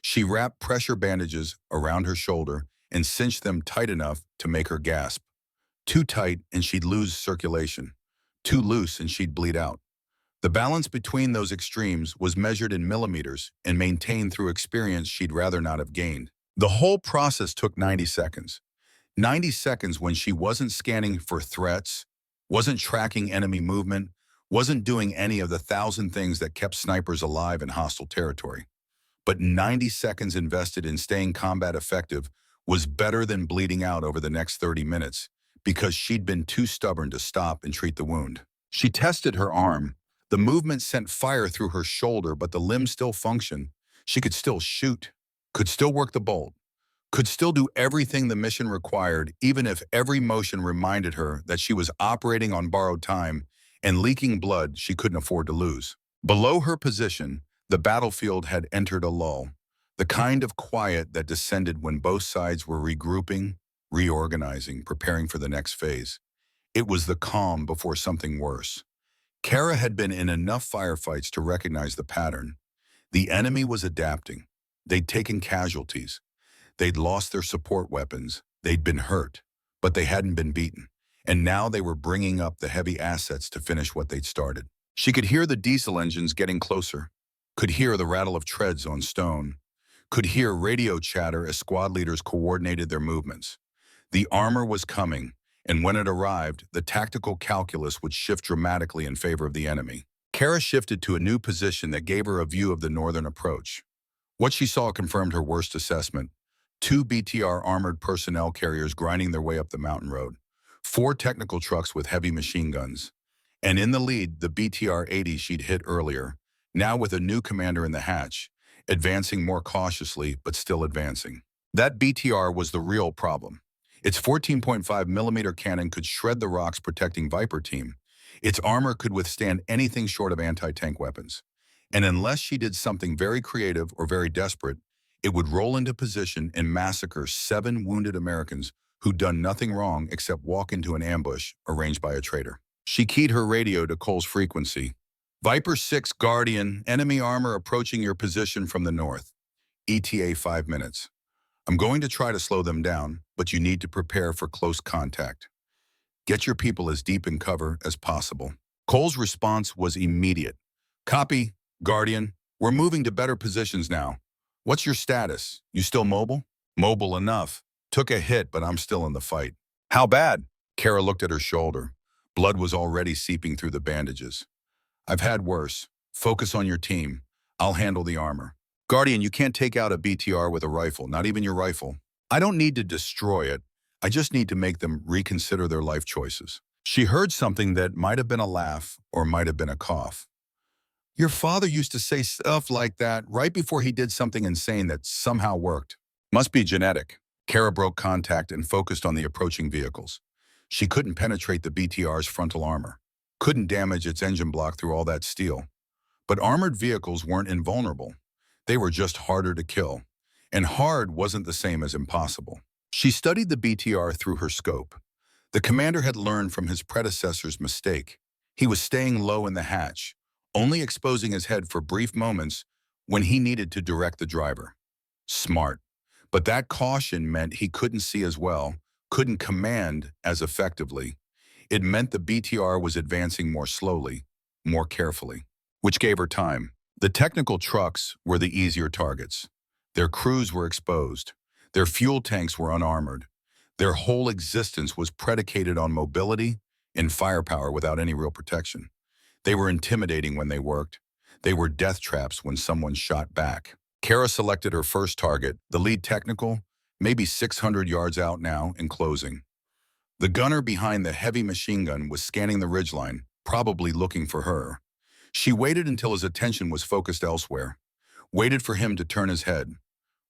She wrapped pressure bandages around her shoulder and cinched them tight enough to make her gasp. Too tight and she'd lose circulation. Too loose and she'd bleed out. The balance between those extremes was measured in millimeters and maintained through experience she'd rather not have gained. The whole process took 90 seconds. 90 seconds when she wasn't scanning for threats, wasn't tracking enemy movement, wasn't doing any of the 1,000 things that kept snipers alive in hostile territory. But 90 seconds invested in staying combat effective was better than bleeding out over the next 30 minutes because she'd been too stubborn to stop and treat the wound. She tested her arm. The movement sent fire through her shoulder, but the limb still functioned. She could still shoot, could still work the bolt, could still do everything the mission required, even if every motion reminded her that she was operating on borrowed time and leaking blood she couldn't afford to lose. Below her position, the battlefield had entered a lull, the kind of quiet that descended when both sides were regrouping, reorganizing, preparing for the next phase. It was the calm before something worse. Kara had been in enough firefights to recognize the pattern. The enemy was adapting. They'd taken casualties. They'd lost their support weapons. They'd been hurt, but they hadn't been beaten. And now they were bringing up the heavy assets to finish what they'd started. She could hear the diesel engines getting closer, could hear the rattle of treads on stone, could hear radio chatter as squad leaders coordinated their movements. The armor was coming, and when it arrived, the tactical calculus would shift dramatically in favor of the enemy. Kara shifted to a new position that gave her a view of the northern approach. What she saw confirmed her worst assessment. 2 BTR armored personnel carriers grinding their way up the mountain road, 4 technical trucks with heavy machine guns, and in the lead, the BTR-80 she'd hit earlier, now with a new commander in the hatch, advancing more cautiously but still advancing. That BTR was the real problem. Its 14.5mm cannon could shred the rocks protecting Viper team. Its armor could withstand anything short of anti-tank weapons. And unless she did something very creative or very desperate, it would roll into position and massacre 7 wounded Americans who'd done nothing wrong except walk into an ambush arranged by a traitor. She keyed her radio to Cole's frequency. Viper 6 Guardian, enemy armor approaching your position from the north. ETA 5 minutes. I'm going to try to slow them down, but you need to prepare for close contact. Get your people as deep in cover as possible. Cole's response was immediate. Copy, Guardian. We're moving to better positions now. What's your status? You still mobile? Mobile enough. Took a hit, but I'm still in the fight. How bad? Kara looked at her shoulder. Blood was already seeping through the bandages. I've had worse. Focus on your team. I'll handle the armor. Guardian, you can't take out a BTR with a rifle, not even your rifle. I don't need to destroy it. I just need to make them reconsider their life choices. She heard something that might have been a laugh or might have been a cough. Your father used to say stuff like that right before he did something insane that somehow worked. Must be genetic. Kara broke contact and focused on the approaching vehicles. She couldn't penetrate the BTR's frontal armor, couldn't damage its engine block through all that steel. But armored vehicles weren't invulnerable. They were just harder to kill. And hard wasn't the same as impossible. She studied the BTR through her scope. The commander had learned from his predecessor's mistake. He was staying low in the hatch, only exposing his head for brief moments when he needed to direct the driver. Smart. But that caution meant he couldn't see as well, couldn't command as effectively. It meant the BTR was advancing more slowly, more carefully, which gave her time. The technical trucks were the easier targets. Their crews were exposed. Their fuel tanks were unarmored. Their whole existence was predicated on mobility and firepower without any real protection. They were intimidating when they worked. They were death traps when someone shot back. Kara selected her first target, the lead technical, maybe 600 yards out now and closing. The gunner behind the heavy machine gun was scanning the ridgeline, probably looking for her. She waited until his attention was focused elsewhere, waited for him to turn his head,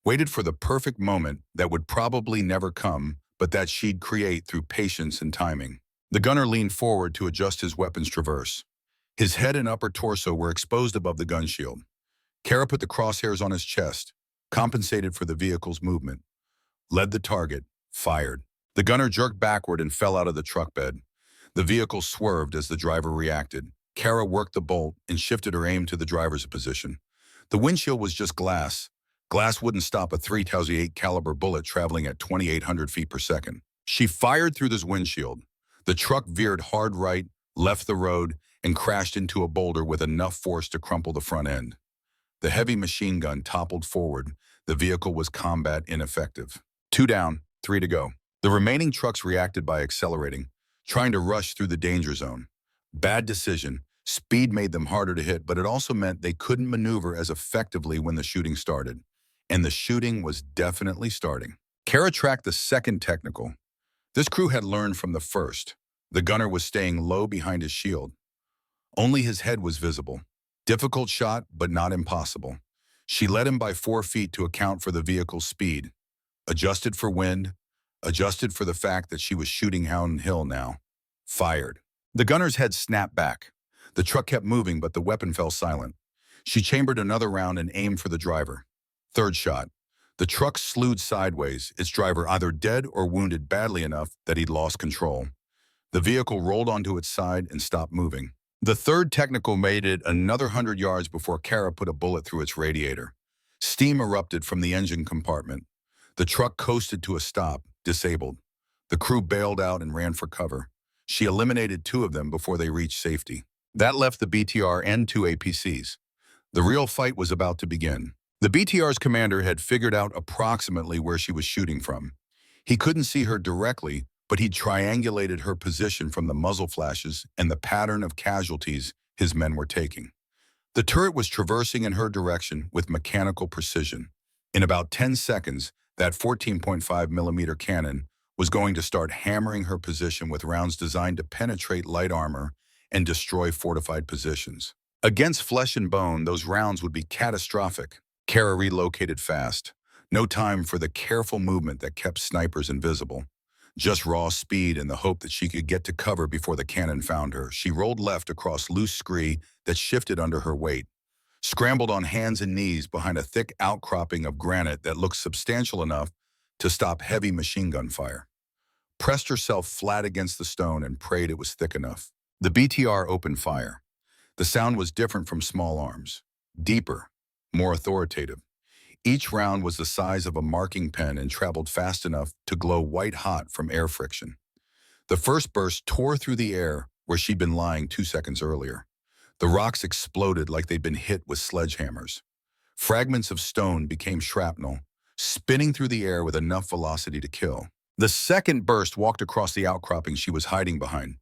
waited for the perfect moment that would probably never come, but that she'd create through patience and timing. The gunner leaned forward to adjust his weapon's traverse. His head and upper torso were exposed above the gun shield. Kara put the crosshairs on his chest, compensated for the vehicle's movement, led the target, fired. The gunner jerked backward and fell out of the truck bed. The vehicle swerved as the driver reacted. Kara worked the bolt and shifted her aim to the driver's position. The windshield was just glass. Glass wouldn't stop a .308 caliber bullet traveling at 2,800 feet per second. She fired through this windshield. The truck veered hard right, left the road, and crashed into a boulder with enough force to crumple the front end. The heavy machine gun toppled forward. The vehicle was combat ineffective. 2 down, 3 to go. The remaining trucks reacted by accelerating, trying to rush through the danger zone. Bad decision. Speed made them harder to hit, but it also meant they couldn't maneuver as effectively when the shooting started. And the shooting was definitely starting. Kara tracked the second technical. This crew had learned from the first. The gunner was staying low behind his shield. Only his head was visible. Difficult shot, but not impossible. She led him by 4 feet to account for the vehicle's speed. Adjusted for wind, adjusted for the fact that she was shooting downhill now. Fired. The gunner's head snapped back. The truck kept moving, but the weapon fell silent. She chambered another round and aimed for the driver. Third shot. The truck slewed sideways, its driver either dead or wounded badly enough that he'd lost control. The vehicle rolled onto its side and stopped moving. The third technical made it another 100 yards before Kara put a bullet through its radiator. Steam erupted from the engine compartment. The truck coasted to a stop, disabled. The crew bailed out and ran for cover. She eliminated 2 of them before they reached safety. That left the BTR and 2 APCs. The real fight was about to begin. The BTR's commander had figured out approximately where she was shooting from. He couldn't see her directly, but he'd triangulated her position from the muzzle flashes and the pattern of casualties his men were taking. The turret was traversing in her direction with mechanical precision. In about 10 seconds, that 14.5mm cannon was going to start hammering her position with rounds designed to penetrate light armor and destroy fortified positions. Against flesh and bone, those rounds would be catastrophic. Kara relocated fast. No time for the careful movement that kept snipers invisible. Just raw speed and the hope that she could get to cover before the cannon found her. She rolled left across loose scree that shifted under her weight, scrambled on hands and knees behind a thick outcropping of granite that looked substantial enough to stop heavy machine gun fire, pressed herself flat against the stone and prayed it was thick enough. The BTR opened fire. The sound was different from small arms, deeper, more authoritative. Each round was the size of a marking pen and traveled fast enough to glow white-hot from air friction. The first burst tore through the air where she'd been lying 2 seconds earlier. The rocks exploded like they'd been hit with sledgehammers. Fragments of stone became shrapnel, spinning through the air with enough velocity to kill. The second burst walked across the outcropping she was hiding behind.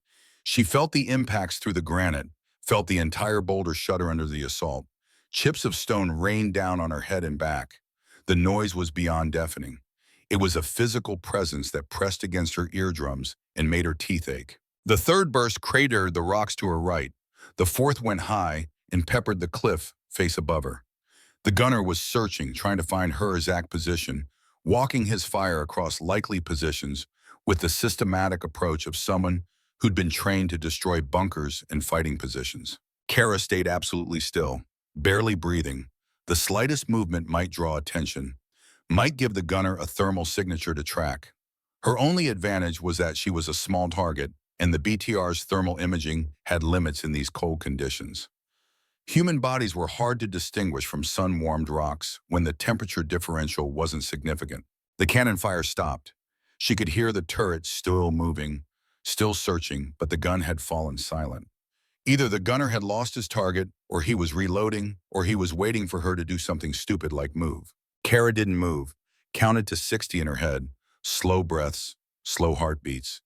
She felt the impacts through the granite, felt the entire boulder shudder under the assault. Chips of stone rained down on her head and back. The noise was beyond deafening. It was a physical presence that pressed against her eardrums and made her teeth ache. The third burst cratered the rocks to her right. The fourth went high and peppered the cliff face above her. The gunner was searching, trying to find her exact position, walking his fire across likely positions with the systematic approach of someone who'd been trained to destroy bunkers and fighting positions. Kara stayed absolutely still, barely breathing. The slightest movement might draw attention, might give the gunner a thermal signature to track. Her only advantage was that she was a small target, and the BTR's thermal imaging had limits in these cold conditions. Human bodies were hard to distinguish from sun-warmed rocks when the temperature differential wasn't significant. The cannon fire stopped. She could hear the turret still moving, still searching, but the gun had fallen silent. Either the gunner had lost his target, or he was reloading, or he was waiting for her to do something stupid like move. Kara didn't move, counted to 60 in her head, slow breaths, slow heartbeats,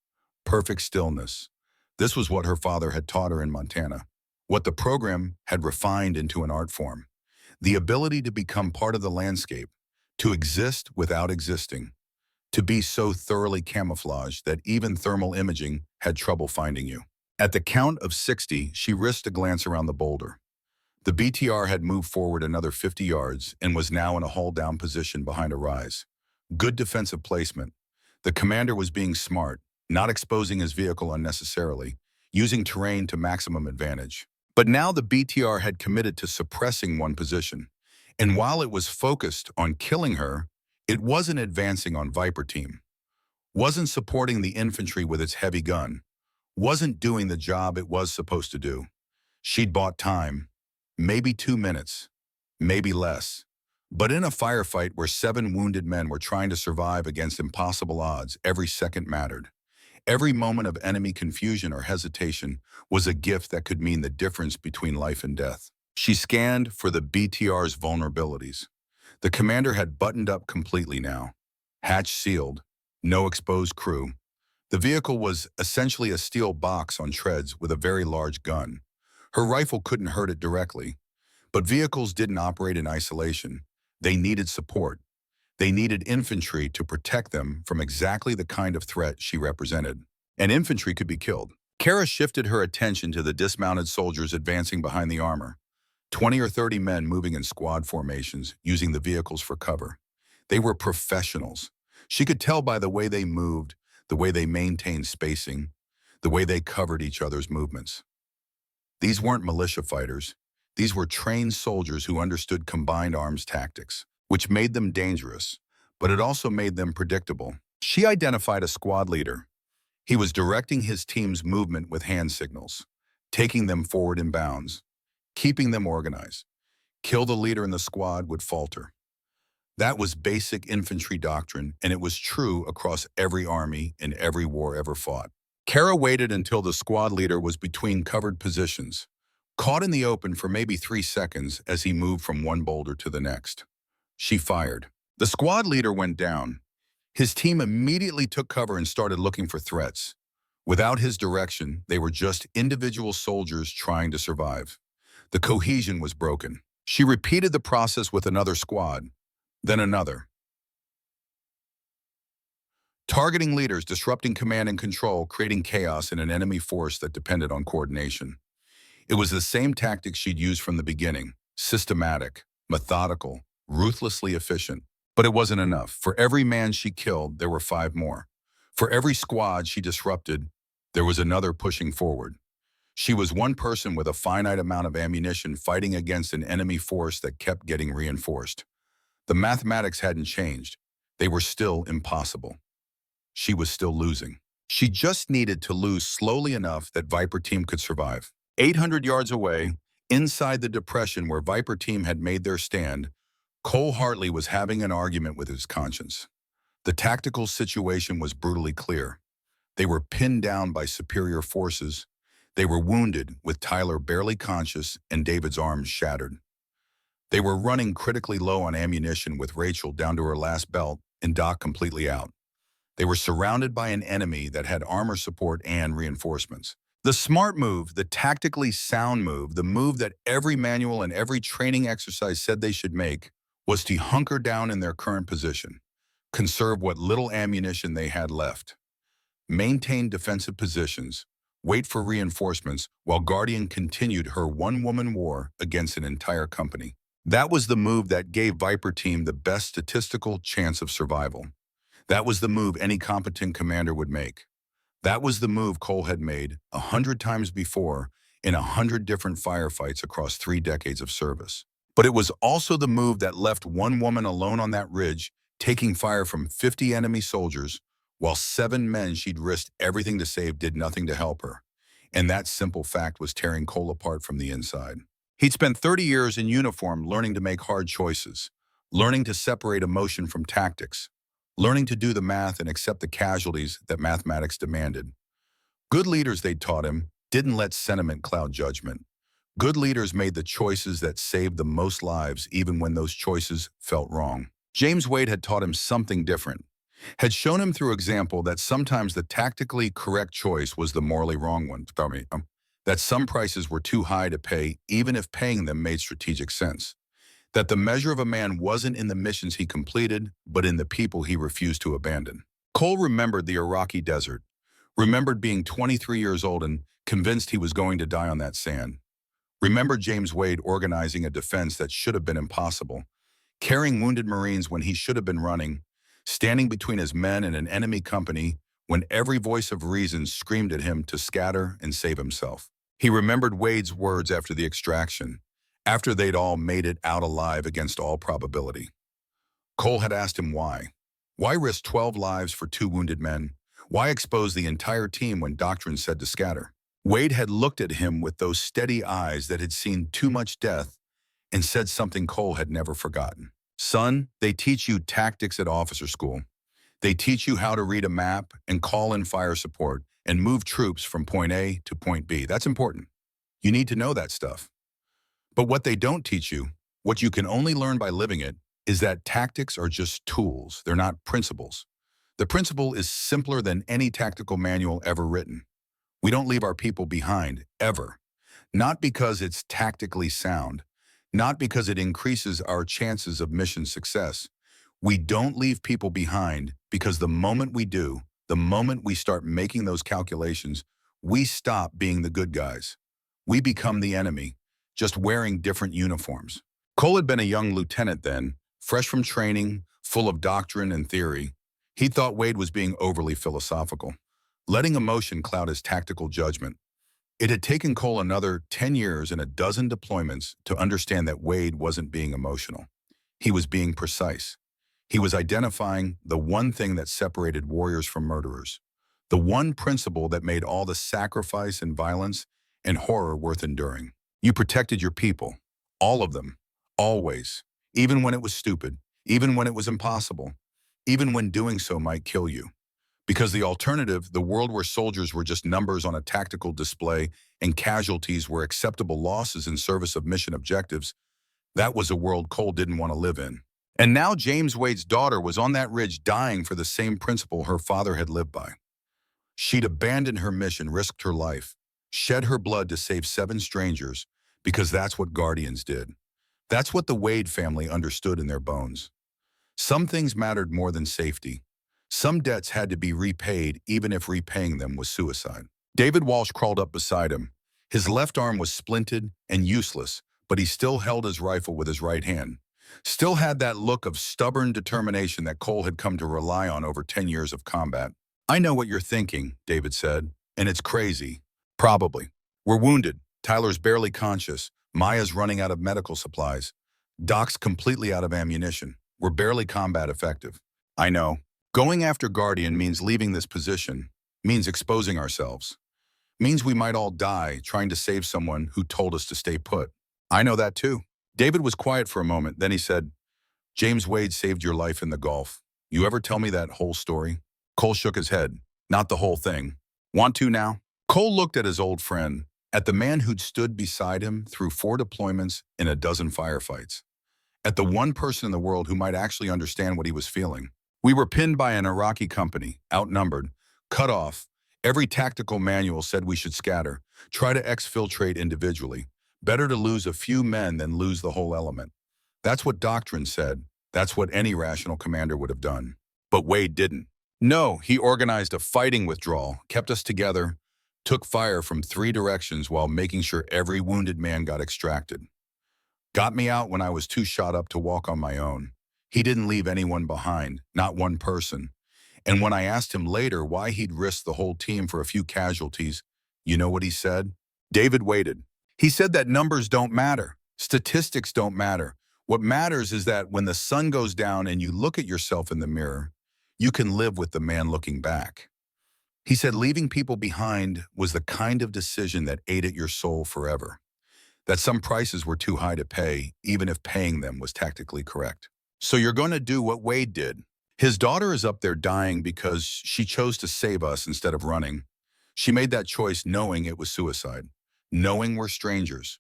perfect stillness. This was what her father had taught her in Montana, what the program had refined into an art form. The ability to become part of the landscape, to exist without existing, to be so thoroughly camouflaged that even thermal imaging had trouble finding you. At the count of 60, she risked a glance around the boulder. The BTR had moved forward another 50 yards and was now in a hull-down position behind a rise. Good defensive placement. The commander was being smart, not exposing his vehicle unnecessarily, using terrain to maximum advantage. But now the BTR had committed to suppressing one position, and while it was focused on killing her, it wasn't advancing on Viper Team, wasn't supporting the infantry with its heavy gun, wasn't doing the job it was supposed to do. She'd bought time, maybe 2 minutes, maybe less. But in a firefight where 7 wounded men were trying to survive against impossible odds, every second mattered. Every moment of enemy confusion or hesitation was a gift that could mean the difference between life and death. She scanned for the BTR's vulnerabilities. The commander had buttoned up completely now. Hatch sealed, no exposed crew. The vehicle was essentially a steel box on treads with a very large gun. Her rifle couldn't hurt it directly. But vehicles didn't operate in isolation. They needed support. They needed infantry to protect them from exactly the kind of threat she represented. And infantry could be killed. Kara shifted her attention to the dismounted soldiers advancing behind the armor. 20 or 30 men moving in squad formations, using the vehicles for cover. They were professionals. She could tell by the way they moved, the way they maintained spacing, the way they covered each other's movements. These weren't militia fighters. These were trained soldiers who understood combined arms tactics, which made them dangerous, but it also made them predictable. She identified a squad leader. He was directing his team's movement with hand signals, taking them forward in bounds, keeping them organized. Kill the leader in the squad would falter. That was basic infantry doctrine, and it was true across every army in every war ever fought. Kara waited until the squad leader was between covered positions, caught in the open for maybe 3 seconds as he moved from one boulder to the next. She fired. The squad leader went down. His team immediately took cover and started looking for threats. Without his direction, they were just individual soldiers trying to survive. The cohesion was broken. She repeated the process with another squad, then another. Targeting leaders, disrupting command and control, creating chaos in an enemy force that depended on coordination. It was the same tactic she'd used from the beginning, systematic, methodical, ruthlessly efficient. But it wasn't enough. For every man she killed, there were 5 more. For every squad she disrupted, there was another pushing forward. She was one person with a finite amount of ammunition fighting against an enemy force that kept getting reinforced. The mathematics hadn't changed. They were still impossible. She was still losing. She just needed to lose slowly enough that Viper Team could survive. 800 yards away, inside the depression where Viper Team had made their stand, Cole Hartley was having an argument with his conscience. The tactical situation was brutally clear. They were pinned down by superior forces. They were wounded, with Tyler barely conscious and David's arms shattered. They were running critically low on ammunition with Rachel down to her last belt and Doc completely out. They were surrounded by an enemy that had armor support and reinforcements. The smart move, the tactically sound move, the move that every manual and every training exercise said they should make, was to hunker down in their current position, conserve what little ammunition they had left, maintain defensive positions, wait for reinforcements while Guardian continued her one-woman war against an entire company. That was the move that gave Viper Team the best statistical chance of survival. That was the move any competent commander would make. That was the move Cole had made 100 times before in 100 different firefights across 3 decades of service. But it was also the move that left one woman alone on that ridge, taking fire from 50 enemy soldiers, while 7 men she'd risked everything to save did nothing to help her. And that simple fact was tearing Cole apart from the inside. He'd spent 30 years in uniform learning to make hard choices, learning to separate emotion from tactics, learning to do the math and accept the casualties that mathematics demanded. Good leaders, they'd taught him, didn't let sentiment cloud judgment. Good leaders made the choices that saved the most lives even when those choices felt wrong. James Wade had taught him something different, had shown him through example that sometimes the tactically correct choice was the morally wrong one. That some prices were too high to pay even if paying them made strategic sense. That the measure of a man wasn't in the missions he completed, but in the people he refused to abandon. Cole remembered the Iraqi desert, remembered being 23 years old and convinced he was going to die on that sand. Remembered James Wade organizing a defense that should have been impossible, carrying wounded Marines when he should have been running, standing between his men and an enemy company when every voice of reason screamed at him to scatter and save himself. He remembered Wade's words after the extraction, after they'd all made it out alive against all probability. Cole had asked him why. Why risk 12 lives for 2 wounded men? Why expose the entire team when doctrine said to scatter? Wade had looked at him with those steady eyes that had seen too much death and said something Cole had never forgotten. Son, they teach you tactics at officer school. They teach you how to read a map and call in fire support and move troops from point A to point B. That's important. You need to know that stuff. But what they don't teach you, what you can only learn by living it, is that tactics are just tools. They're not principles. The principle is simpler than any tactical manual ever written. We don't leave our people behind, ever. Not because it's tactically sound, not because it increases our chances of mission success. We don't leave people behind because the moment we do, the moment we start making those calculations, we stop being the good guys. We become the enemy, just wearing different uniforms. Cole had been a young lieutenant then, fresh from training, full of doctrine and theory. He thought Wade was being overly philosophical, letting emotion cloud his tactical judgment. It had taken Cole another 10 years and a dozen deployments to understand that Wade wasn't being emotional. He was being precise. He was identifying the one thing that separated warriors from murderers, the one principle that made all the sacrifice and violence and horror worth enduring. You protected your people, all of them, always, even when it was stupid, even when it was impossible, even when doing so might kill you. Because the alternative, the world where soldiers were just numbers on a tactical display and casualties were acceptable losses in service of mission objectives, that was a world Cole didn't want to live in. And now James Wade's daughter was on that ridge dying for the same principle her father had lived by. She'd abandoned her mission, risked her life, shed her blood to save 7 strangers, because that's what Guardians did. That's what the Wade family understood in their bones. Some things mattered more than safety. Some debts had to be repaid, even if repaying them was suicide. David Walsh crawled up beside him. His left arm was splinted and useless, but he still held his rifle with his right hand. Still had that look of stubborn determination that Cole had come to rely on over 10 years of combat. "I know what you're thinking," David said, "and it's crazy. Probably. We're wounded. Tyler's barely conscious. Maya's running out of medical supplies. Doc's completely out of ammunition. We're barely combat effective. I know. Going after Guardian means leaving this position, means exposing ourselves. Means we might all die trying to save someone who told us to stay put. I know that too." David was quiet for a moment, then he said, "James Wade saved your life in the Gulf. You ever tell me that whole story?" Cole shook his head. "Not the whole thing. Want to now?" Cole looked at his old friend, at the man who'd stood beside him through 4 deployments and a dozen firefights, at the one person in the world who might actually understand what he was feeling. "We were pinned by an Iraqi company, outnumbered, cut off. Every tactical manual said we should scatter, try to exfiltrate individually. Better to lose a few men than lose the whole element. That's what doctrine said. That's what any rational commander would have done. But Wade didn't. No, he organized a fighting withdrawal, kept us together, took fire from 3 directions while making sure every wounded man got extracted. Got me out when I was too shot up to walk on my own. He didn't leave anyone behind, not one person. And when I asked him later why he'd risked the whole team for a few casualties, you know what he said?" David waited. He said that numbers don't matter. Statistics don't matter. What matters is that when the sun goes down and you look at yourself in the mirror, you can live with the man looking back. He said leaving people behind was the kind of decision that ate at your soul forever. That some prices were too high to pay, even if paying them was tactically correct. "So you're going to do what Wade did. His daughter is up there dying because she chose to save us instead of running. She made that choice knowing it was suicide, knowing we're strangers,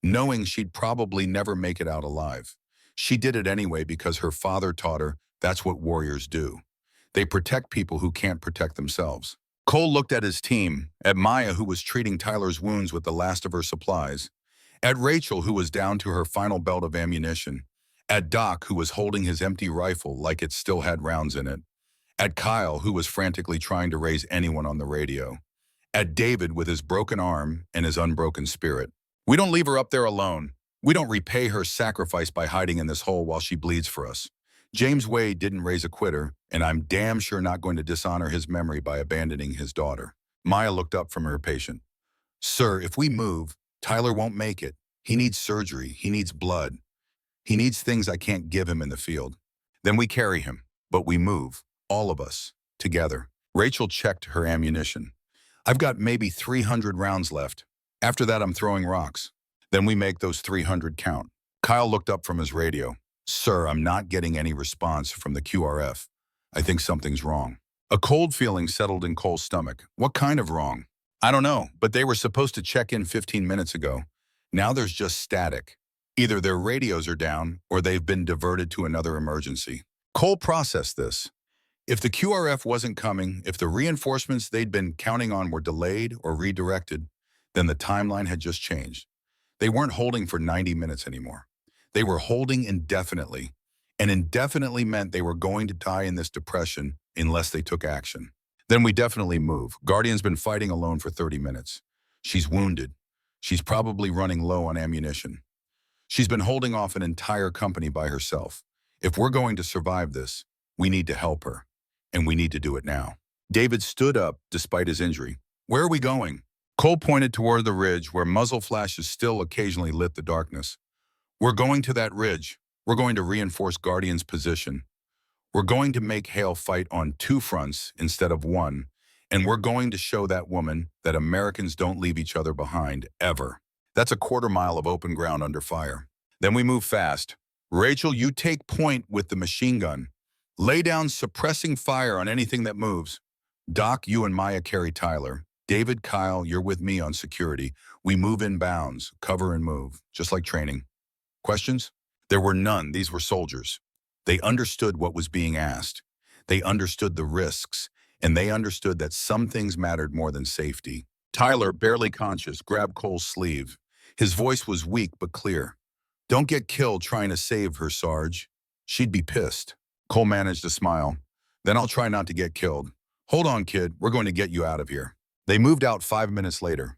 knowing she'd probably never make it out alive. She did it anyway because her father taught her that's what warriors do. They protect people who can't protect themselves." Cole looked at his team, at Maya, who was treating Tyler's wounds with the last of her supplies, at Rachel, who was down to her final belt of ammunition, at Doc, who was holding his empty rifle like it still had rounds in it, at Kyle, who was frantically trying to raise anyone on the radio, at David with his broken arm and his unbroken spirit. "We don't leave her up there alone. We don't repay her sacrifice by hiding in this hole while she bleeds for us. James Wade didn't raise a quitter, and I'm damn sure not going to dishonor his memory by abandoning his daughter." Maya looked up from her patient. "Sir, if we move, Tyler won't make it. He needs surgery. He needs blood. He needs things I can't give him in the field. Then we carry him, but we move, all of us, together." Rachel checked her ammunition. "I've got maybe 300 rounds left. After that, I'm throwing rocks. Then we make those 300 count." Kyle looked up from his radio. "Sir, I'm not getting any response from the QRF. I think something's wrong." A cold feeling settled in Cole's stomach. What kind of wrong? "I don't know, but they were supposed to check in 15 minutes ago. Now there's just static. Either their radios are down or they've been diverted to another emergency." Cole processed this. If the QRF wasn't coming, if the reinforcements they'd been counting on were delayed or redirected, then the timeline had just changed. They weren't holding for 90 minutes anymore. They were holding indefinitely, and indefinitely meant they were going to die in this depression unless they took action. "Then we definitely move. Guardian's been fighting alone for 30 minutes. She's wounded. She's probably running low on ammunition. She's been holding off an entire company by herself. If we're going to survive this, we need to help her, and we need to do it now." David stood up despite his injury. "Where are we going?" Cole pointed toward the ridge where muzzle flashes still occasionally lit the darkness. "We're going to that ridge. We're going to reinforce Guardian's position. We're going to make Hale fight on 2 fronts instead of 1, And we're going to show that woman that Americans don't leave each other behind, ever. That's a quarter mile of open ground under fire. Then we move fast. Rachel, you take point with the machine gun. Lay down suppressing fire on anything that moves. Doc, you and Maya carry Tyler. David, Kyle, you're with me on security. We move in bounds, cover and move, just like training. Questions? There were none. These were soldiers. They understood what was being asked. They understood the risks, and they understood that some things mattered more than safety. Tyler, barely conscious, grabbed Cole's sleeve. His voice was weak but clear. Don't get killed trying to save her, Sarge. She'd be pissed. Cole managed a smile. Then I'll try not to get killed. Hold on, kid. We're going to get you out of here. They moved out 5 minutes later.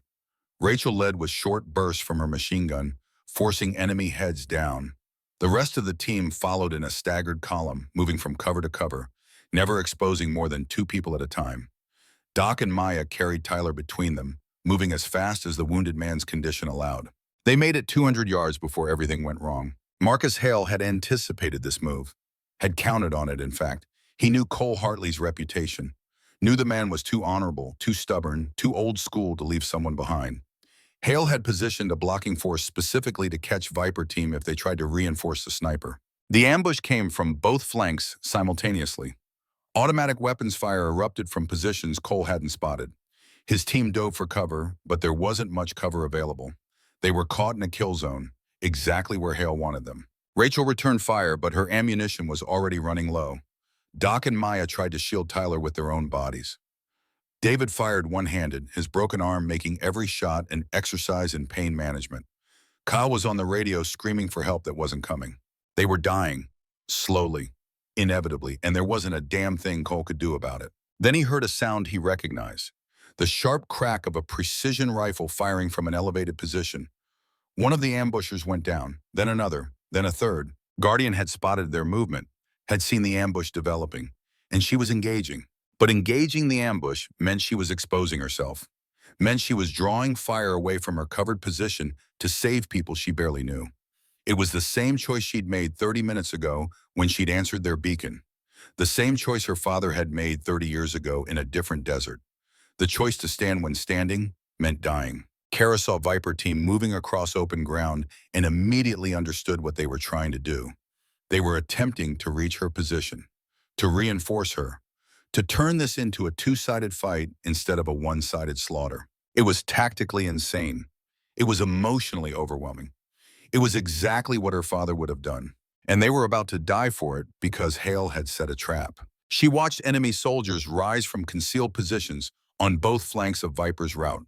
Rachel led with short bursts from her machine gun, forcing enemy heads down. The rest of the team followed in a staggered column, moving from cover to cover, never exposing more than 2 people at a time. Doc and Maya carried Tyler between them, moving as fast as the wounded man's condition allowed. They made it 200 yards before everything went wrong. Marcus Hale had anticipated this move, had counted on it, in fact. He knew Cole Hartley's reputation, knew the man was too honorable, too stubborn, too old school to leave someone behind. Hale had positioned a blocking force specifically to catch Viper team if they tried to reinforce the sniper. The ambush came from both flanks simultaneously. Automatic weapons fire erupted from positions Cole hadn't spotted. His team dove for cover, but there wasn't much cover available. They were caught in a kill zone, exactly where Hale wanted them. Rachel returned fire, but her ammunition was already running low. Doc and Maya tried to shield Tyler with their own bodies. David fired one-handed, his broken arm making every shot an exercise in pain management. Kyle was on the radio screaming for help that wasn't coming. They were dying, slowly, inevitably, and there wasn't a damn thing Cole could do about it. Then he heard a sound he recognized, the sharp crack of a precision rifle firing from an elevated position. One of the ambushers went down, then another, then a third. Guardian had spotted their movement, had seen the ambush developing, and she was engaging. But engaging the ambush meant she was exposing herself, meant she was drawing fire away from her covered position to save people she barely knew. It was the same choice she'd made 30 minutes ago when she'd answered their beacon, the same choice her father had made 30 years ago in a different desert. The choice to stand when standing meant dying. Kara saw Viper team moving across open ground and immediately understood what they were trying to do. They were attempting to reach her position, to reinforce her, to turn this into a two-sided fight instead of a one-sided slaughter. It was tactically insane. It was emotionally overwhelming. It was exactly what her father would have done. And they were about to die for it because Hale had set a trap. She watched enemy soldiers rise from concealed positions on both flanks of Viper's route.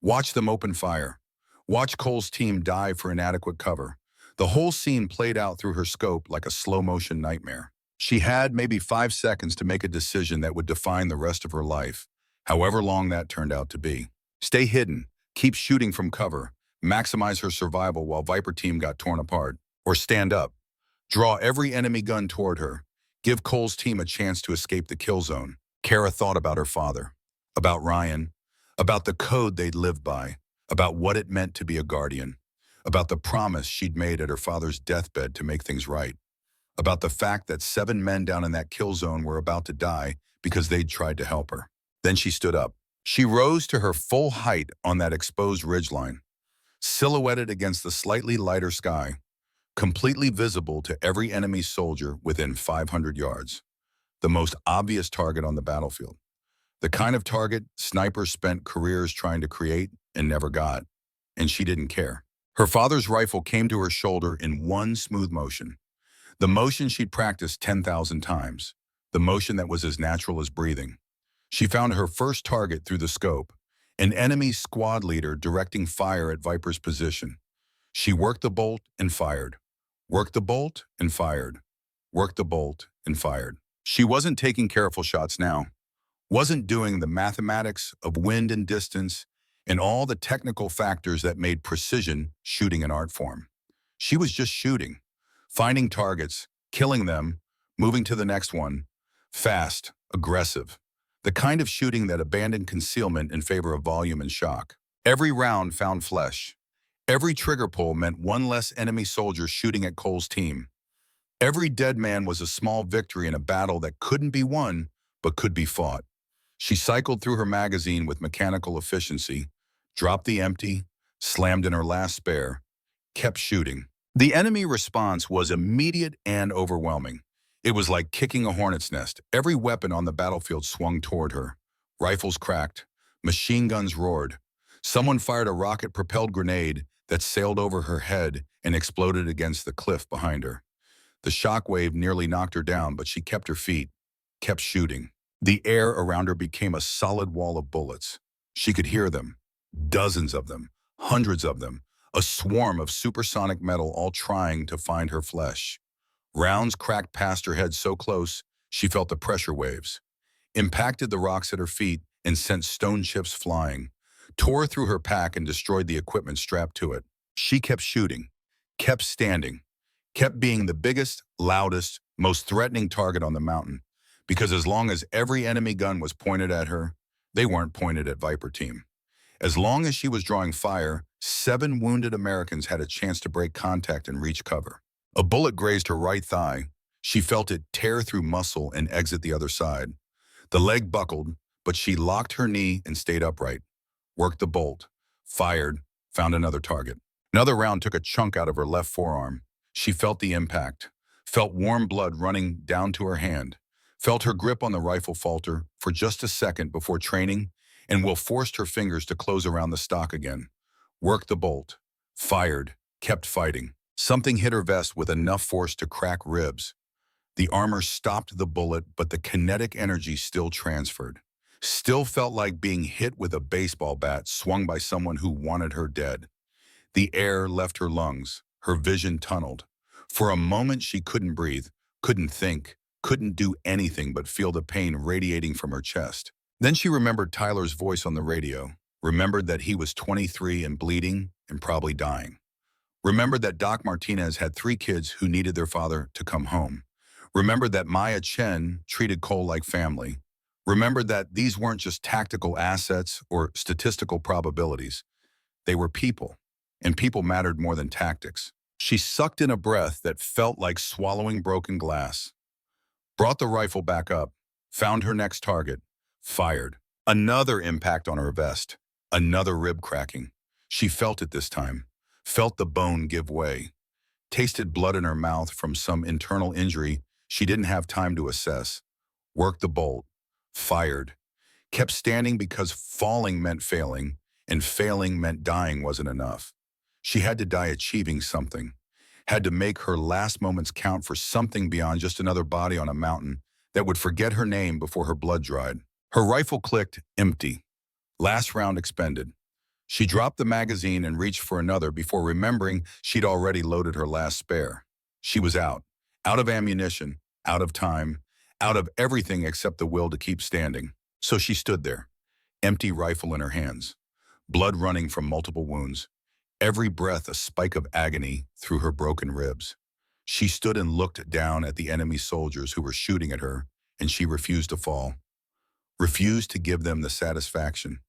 Watch them open fire. Watch Cole's team dive for inadequate cover. The whole scene played out through her scope like a slow-motion nightmare. She had maybe 5 seconds to make a decision that would define the rest of her life, however long that turned out to be. Stay hidden, keep shooting from cover, maximize her survival while Viper team got torn apart, or stand up. Draw every enemy gun toward her. Give Cole's team a chance to escape the kill zone. Kara thought about her father, about Ryan, about the code they'd lived by, about what it meant to be a guardian, about the promise she'd made at her father's deathbed to make things right, about the fact that 7 men down in that kill zone were about to die because they'd tried to help her. Then she stood up. She rose to her full height on that exposed ridgeline, silhouetted against the slightly lighter sky, completely visible to every enemy soldier within 500 yards. The most obvious target on the battlefield. The kind of target snipers spent careers trying to create and never got. And she didn't care. Her father's rifle came to her shoulder in one smooth motion. The motion she'd practiced 10,000 times. The motion that was as natural as breathing. She found her first target through the scope, an enemy squad leader directing fire at Viper's position. She worked the bolt and fired. Worked the bolt and fired. Worked the bolt and fired. She wasn't taking careful shots now. Wasn't doing the mathematics of wind and distance and all the technical factors that made precision shooting an art form. She was just shooting. Finding targets, killing them, moving to the next one. Fast, aggressive. The kind of shooting that abandoned concealment in favor of volume and shock. Every round found flesh. Every trigger pull meant one less enemy soldier shooting at Cole's team. Every dead man was a small victory in a battle that couldn't be won, but could be fought. She cycled through her magazine with mechanical efficiency, dropped the empty, slammed in her last spare, kept shooting. The enemy response was immediate and overwhelming. It was like kicking a hornet's nest. Every weapon on the battlefield swung toward her. Rifles cracked. Machine guns roared. Someone fired a rocket-propelled grenade that sailed over her head and exploded against the cliff behind her. The shockwave nearly knocked her down, but she kept her feet, kept shooting. The air around her became a solid wall of bullets. She could hear them, dozens of them, hundreds of them, a swarm of supersonic metal all trying to find her flesh. Rounds cracked past her head so close, she felt the pressure waves, impacted the rocks at her feet and sent stone chips flying, tore through her pack and destroyed the equipment strapped to it. She kept shooting, kept standing, kept being the biggest, loudest, most threatening target on the mountain, because as long as every enemy gun was pointed at her, they weren't pointed at Viper Team. As long as she was drawing fire, 7 wounded Americans had a chance to break contact and reach cover. A bullet grazed her right thigh. She felt it tear through muscle and exit the other side. The leg buckled, but she locked her knee and stayed upright. Worked the bolt, fired, found another target. Another round took a chunk out of her left forearm. She felt the impact, felt warm blood running down to her hand, felt her grip on the rifle falter for just a second before training, and Will forced her fingers to close around the stock again. Worked the bolt, fired, kept fighting. Something hit her vest with enough force to crack ribs. The armor stopped the bullet, but the kinetic energy still transferred. Still felt like being hit with a baseball bat swung by someone who wanted her dead. The air left her lungs, her vision tunneled. For a moment she couldn't breathe, couldn't think, couldn't do anything but feel the pain radiating from her chest. Then she remembered Tyler's voice on the radio, remembered that he was 23 and bleeding and probably dying. Remembered that Doc Martinez had 3 kids who needed their father to come home. Remembered that Maya Chen treated Cole like family. Remembered that these weren't just tactical assets or statistical probabilities. They were people, and people mattered more than tactics. She sucked in a breath that felt like swallowing broken glass. Brought the rifle back up, found her next target, fired. Another impact on her vest, another rib cracking. She felt it this time, felt the bone give way. Tasted blood in her mouth from some internal injury she didn't have time to assess. Worked the bolt, fired. Kept standing because falling meant failing, and failing meant dying wasn't enough. She had to die achieving something, had to make her last moments count for something beyond just another body on a mountain that would forget her name before her blood dried. Her rifle clicked, empty. Last round expended. She dropped the magazine and reached for another before remembering she'd already loaded her last spare. She was out of ammunition, out of time, out of everything except the will to keep standing. So she stood there, empty rifle in her hands, blood running from multiple wounds, every breath a spike of agony through her broken ribs. She stood and looked down at the enemy soldiers who were shooting at her, and she refused to fall, refused to give them the satisfaction,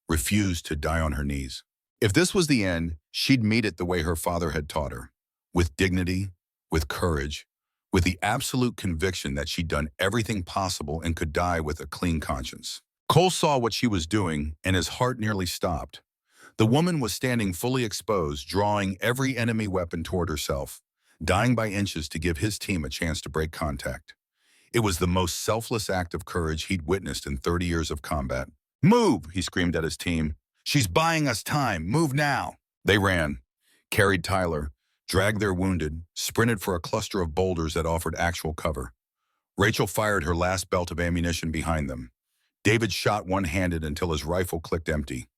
refused to die on her knees. If this was the end, she'd meet it the way her father had taught her, with dignity, with courage, with the absolute conviction that she'd done everything possible and could die with a clean conscience. Cole saw what she was doing, and his heart nearly stopped. The woman was standing fully exposed, drawing every enemy weapon toward herself, dying by inches to give his team a chance to break contact. It was the most selfless act of courage he'd witnessed in 30 years of combat. "Move!" he screamed at his team. "She's buying us time. Move now!" They ran, carried Tyler, dragged their wounded, sprinted for a cluster of boulders that offered actual cover. Rachel fired her last belt of ammunition behind them. David shot one-handed until his rifle clicked empty.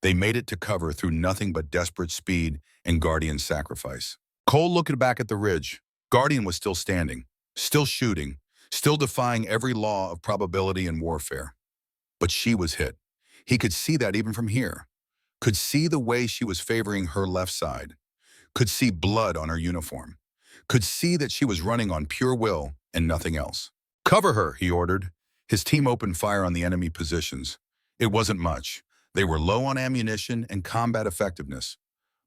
They made it to cover through nothing but desperate speed and Guardian sacrifice. Cole looked back at the ridge. Guardian was still standing, still shooting, still defying every law of probability and warfare. But she was hit. He could see that even from here. Could see the way she was favoring her left side. Could see blood on her uniform. Could see that she was running on pure will and nothing else. "Cover her," he ordered. His team opened fire on the enemy positions. It wasn't much. They were low on ammunition and combat effectiveness.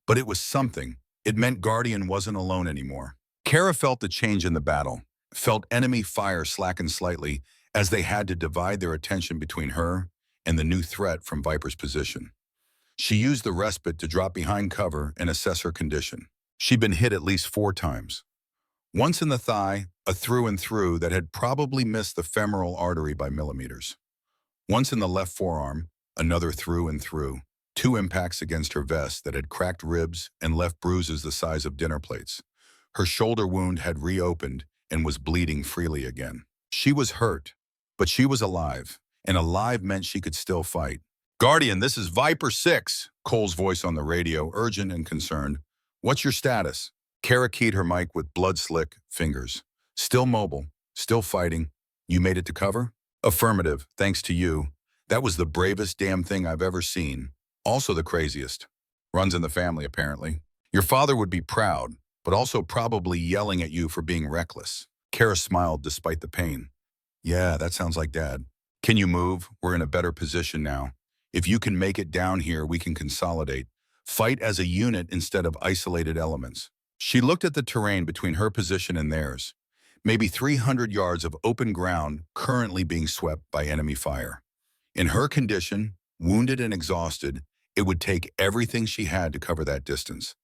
But it was something. It meant Guardian wasn't alone anymore. Kara felt the change in the battle, felt enemy fire slacken slightly as they had to divide their attention between her and the new threat from Viper's position. She used the respite to drop behind cover and assess her condition. She'd been hit at least 4 times. Once in the thigh, a through and through that had probably missed the femoral artery by millimeters. Once in the left forearm, another through and through. 2 impacts against her vest that had cracked ribs and left bruises the size of dinner plates. Her shoulder wound had reopened and was bleeding freely again. She was hurt, but she was alive, and alive meant she could still fight. "Guardian, this is Viper 6, Cole's voice on the radio, urgent and concerned. "What's your status?" Kara keyed her mic with blood-slick fingers. "Still mobile, still fighting. You made it to cover?" "Affirmative, thanks to you. That was the bravest damn thing I've ever seen. Also the craziest. Runs in the family, apparently. Your father would be proud, but also probably yelling at you for being reckless." Kara smiled despite the pain. "Yeah, that sounds like Dad. Can you move? We're in a better position now. If you can make it down here, we can consolidate. Fight as a unit instead of isolated elements." She looked at the terrain between her position and theirs. Maybe 300 yards of open ground currently being swept by enemy fire. In her condition, wounded and exhausted, it would take everything she had to cover that distance,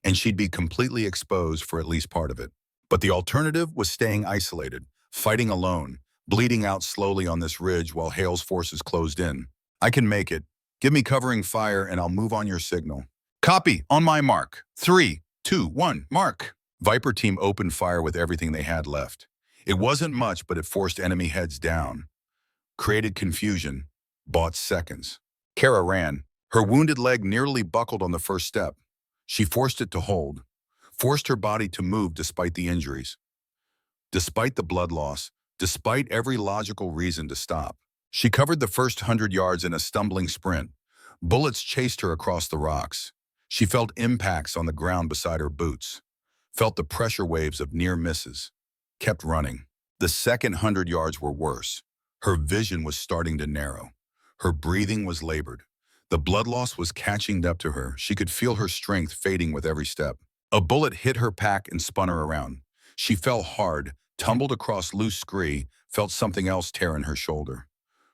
and she'd be completely exposed for at least part of it. But the alternative was staying isolated, fighting alone, bleeding out slowly on this ridge while Hale's forces closed in. "I can make it. Give me covering fire and I'll move on your signal." "Copy, on my mark. 3, 2, 1, mark." Viper team opened fire with everything they had left. It wasn't much, but it forced enemy heads down, created confusion, bought seconds. Kara ran. Her wounded leg nearly buckled on the first step. She forced it to hold, forced her body to move despite the injuries, despite the blood loss, despite every logical reason to stop. She covered the first 100 yards in a stumbling sprint. Bullets chased her across the rocks. She felt impacts on the ground beside her boots, felt the pressure waves of near misses, kept running. The second 100 yards were worse. Her vision was starting to narrow. Her breathing was labored. The blood loss was catching up to her. She could feel her strength fading with every step. A bullet hit her pack and spun her around. She fell hard, tumbled across loose scree, felt something else tear in her shoulder.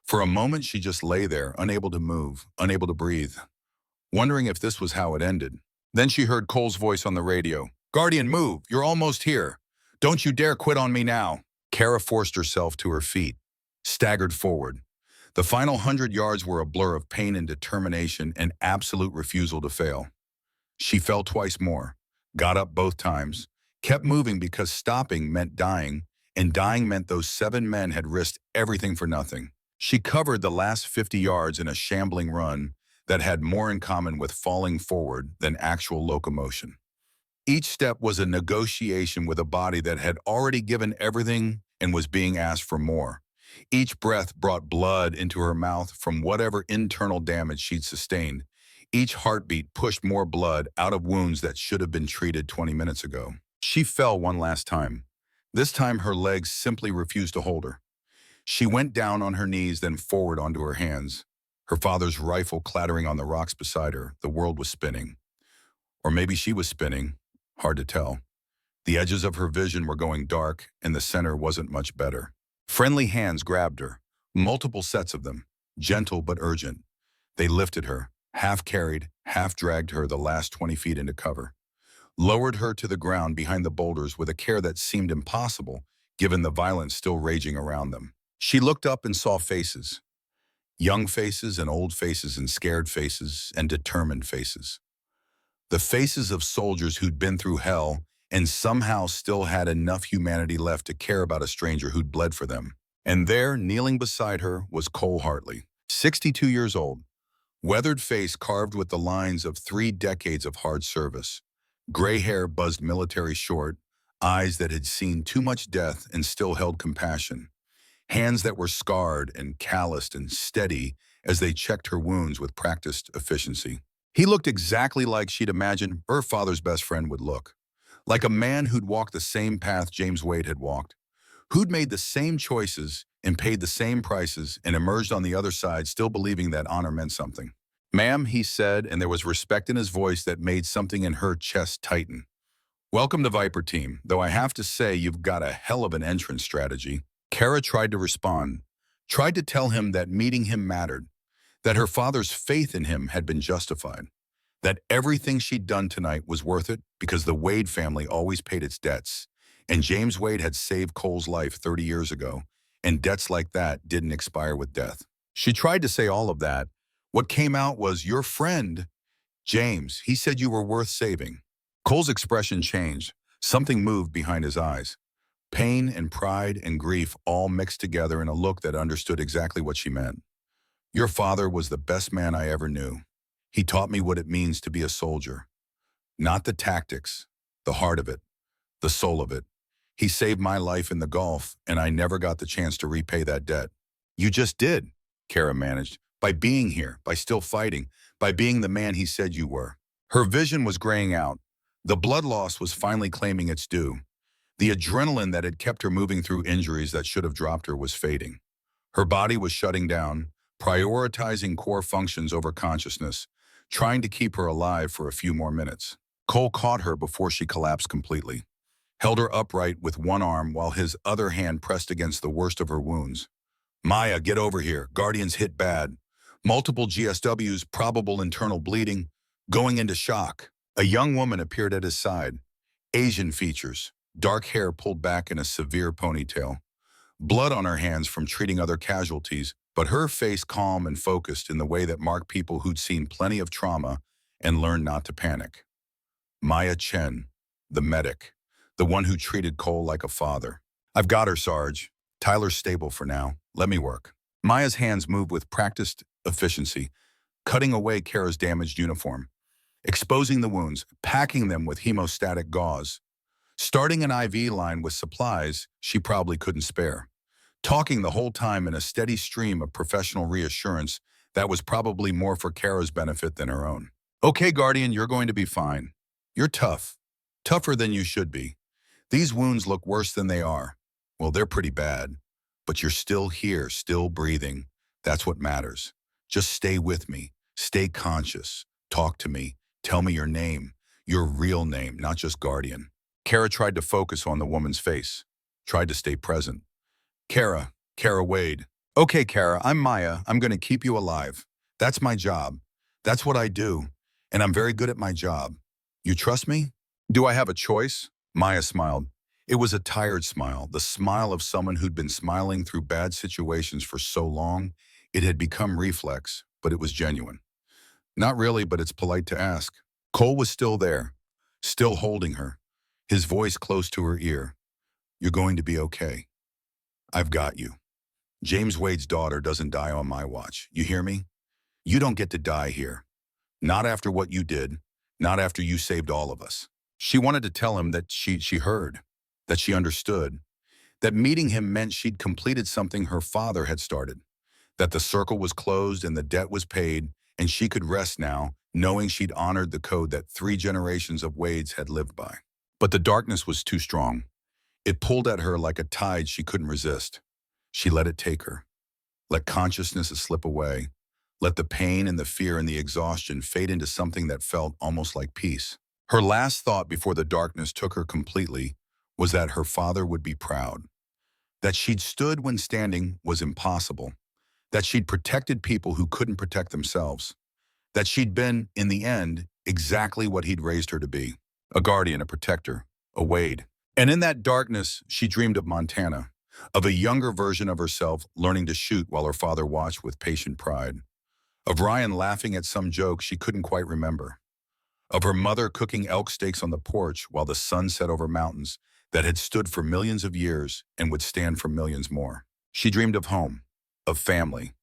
For a moment, she just lay there, unable to move, unable to breathe, wondering if this was how it ended. Then she heard Cole's voice on the radio. "Guardian, move! You're almost here. Don't you dare quit on me now." Kara forced herself to her feet, staggered forward. The final 100 yards were a blur of pain and determination and absolute refusal to fail. She fell twice more, got up both times, kept moving because stopping meant dying, and dying meant those 7 men had risked everything for nothing. She covered the last 50 yards in a shambling run that had more in common with falling forward than actual locomotion. Each step was a negotiation with a body that had already given everything and was being asked for more. Each breath brought blood into her mouth from whatever internal damage she'd sustained. Each heartbeat pushed more blood out of wounds that should have been treated 20 minutes ago. She fell one last time. This time her legs simply refused to hold her. She went down on her knees, then forward onto her hands. Her father's rifle clattering on the rocks beside her. The world was spinning. Or maybe she was spinning. Hard to tell. The edges of her vision were going dark, and the center wasn't much better. Friendly hands grabbed her, multiple sets of them, gentle but urgent. They lifted her, half carried, half dragged her the last 20 feet into cover, lowered her to the ground behind the boulders with a care that seemed impossible, given the violence still raging around them. She looked up and saw faces. Young faces and old faces and scared faces and determined faces. The faces of soldiers who'd been through hell and somehow still had enough humanity left to care about a stranger who'd bled for them. And there, kneeling beside her, was Cole Hartley, 62 years old, weathered face carved with the lines of 3 decades of hard service, gray hair buzzed military short, eyes that had seen too much death and still held compassion, hands that were scarred and calloused and steady as they checked her wounds with practiced efficiency. He looked exactly like she'd imagined her father's best friend would look. Like a man who'd walked the same path James Wade had walked, who'd made the same choices and paid the same prices and emerged on the other side still believing that honor meant something. "Ma'am," he said, and there was respect in his voice that made something in her chest tighten. "Welcome to Viper Team, though I have to say you've got a hell of an entrance strategy." Kara tried to respond, tried to tell him that meeting him mattered, that her father's faith in him had been justified, that everything she'd done tonight was worth it because the Wade family always paid its debts, and James Wade had saved Cole's life 30 years ago, and debts like that didn't expire with death. She tried to say all of that. What came out was, "Your friend, James, he said you were worth saving." Cole's expression changed. Something moved behind his eyes. Pain and pride and grief all mixed together in a look that understood exactly what she meant. "Your father was the best man I ever knew. He taught me what it means to be a soldier. Not the tactics, the heart of it, the soul of it. He saved my life in the Gulf, and I never got the chance to repay that debt." "You just did," Kara managed, "by being here, by still fighting, by being the man he said you were." Her vision was graying out. The blood loss was finally claiming its due. The adrenaline that had kept her moving through injuries that should have dropped her was fading. Her body was shutting down, prioritizing core functions over consciousness, trying to keep her alive for a few more minutes. Cole caught her before she collapsed completely, held her upright with one arm while his other hand pressed against the worst of her wounds. "Maya, get over here. Guardian's hit bad. Multiple GSWs, probable internal bleeding, going into shock." A young woman appeared at his side. Asian features, dark hair pulled back in a severe ponytail. Blood on her hands from treating other casualties, but her face calm and focused in the way that marked people who'd seen plenty of trauma and learned not to panic. Maya Chen, the medic, the one who treated Cole like a father. "I've got her, Sarge. Tyler's stable for now. Let me work." Maya's hands moved with practiced efficiency, cutting away Kara's damaged uniform, exposing the wounds, packing them with hemostatic gauze, starting an IV line with supplies she probably couldn't spare, talking the whole time in a steady stream of professional reassurance that was probably more for Kara's benefit than her own. "Okay, Guardian, you're going to be fine. You're tough. Tougher than you should be. These wounds look worse than they are. Well, they're pretty bad. But you're still here, still breathing. That's what matters. Just stay with me. Stay conscious. Talk to me. Tell me your name. Your real name, not just Guardian." Kara tried to focus on the woman's face. Tried to stay present. Kara Wade. "Okay, Kara, I'm Maya. I'm going to keep you alive. That's my job. That's what I do. And I'm very good at my job. You trust me?" "Do I have a choice?" Maya smiled. It was a tired smile, the smile of someone who'd been smiling through bad situations for so long, it had become reflex, but it was genuine. "Not really, but it's polite to ask." Cole was still there, still holding her, his voice close to her ear. "You're going to be okay. I've got you. James Wade's daughter doesn't die on my watch. You hear me? You don't get to die here. Not after what you did, not after you saved all of us." She wanted to tell him that she heard, that she understood, that meeting him meant she'd completed something her father had started, that the circle was closed and the debt was paid, and she could rest now, knowing she'd honored the code that 3 generations of Wades had lived by. But the darkness was too strong. It pulled at her like a tide she couldn't resist. She let it take her. Let consciousness slip away. Let the pain and the fear and the exhaustion fade into something that felt almost like peace. Her last thought before the darkness took her completely was that her father would be proud. That she'd stood when standing was impossible. That she'd protected people who couldn't protect themselves. That she'd been, in the end, exactly what he'd raised her to be. A guardian, a protector, a Wade. And in that darkness, she dreamed of Montana, of a younger version of herself learning to shoot while her father watched with patient pride. Of Ryan laughing at some joke she couldn't quite remember. Of her mother cooking elk steaks on the porch while the sun set over mountains that had stood for millions of years and would stand for millions more. She dreamed of home, of family,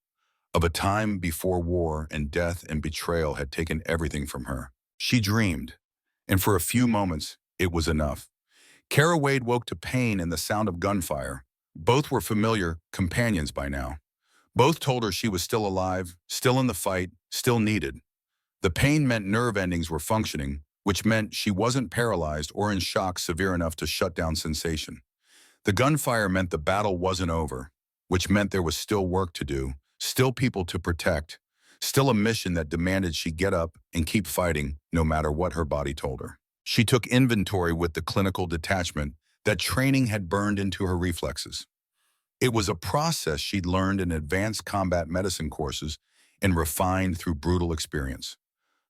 of a time before war and death and betrayal had taken everything from her. She dreamed, and for a few moments, it was enough. Kara Wade woke to pain and the sound of gunfire. Both were familiar companions by now. Both told her she was still alive, still in the fight, still needed. The pain meant nerve endings were functioning, which meant she wasn't paralyzed or in shock severe enough to shut down sensation. The gunfire meant the battle wasn't over, which meant there was still work to do, still people to protect, still a mission that demanded she get up and keep fighting no matter what her body told her. She took inventory with the clinical detachment that training had burned into her reflexes. It was a process she'd learned in advanced combat medicine courses and refined through brutal experience.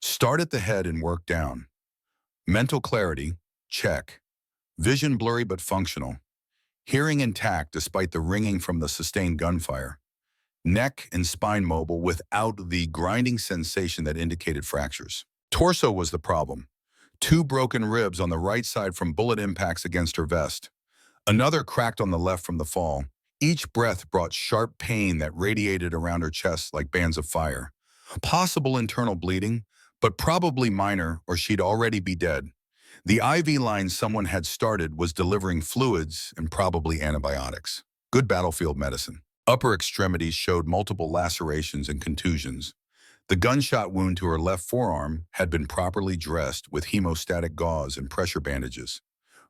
Start at the head and work down. Mental clarity, check. Vision blurry but functional. Hearing intact despite the ringing from the sustained gunfire. Neck and spine mobile without the grinding sensation that indicated fractures. Torso was the problem. 2 broken ribs on the right side from bullet impacts against her vest. Another cracked on the left from the fall. Each breath brought sharp pain that radiated around her chest like bands of fire. Possible internal bleeding, but probably minor or she'd already be dead. The IV line someone had started was delivering fluids and probably antibiotics. Good battlefield medicine. Upper extremities showed multiple lacerations and contusions. The gunshot wound to her left forearm had been properly dressed with hemostatic gauze and pressure bandages.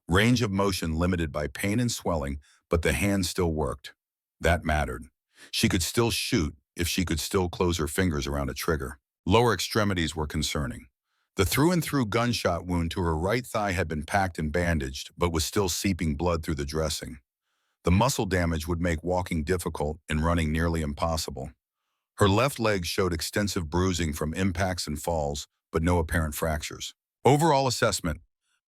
Range of motion limited by pain and swelling, but the hand still worked. That mattered. She could still shoot if she could still close her fingers around a trigger. Lower extremities were concerning. The through-and-through gunshot wound to her right thigh had been packed and bandaged, but was still seeping blood through the dressing. The muscle damage would make walking difficult and running nearly impossible. Her left leg showed extensive bruising from impacts and falls, but no apparent fractures. Overall assessment: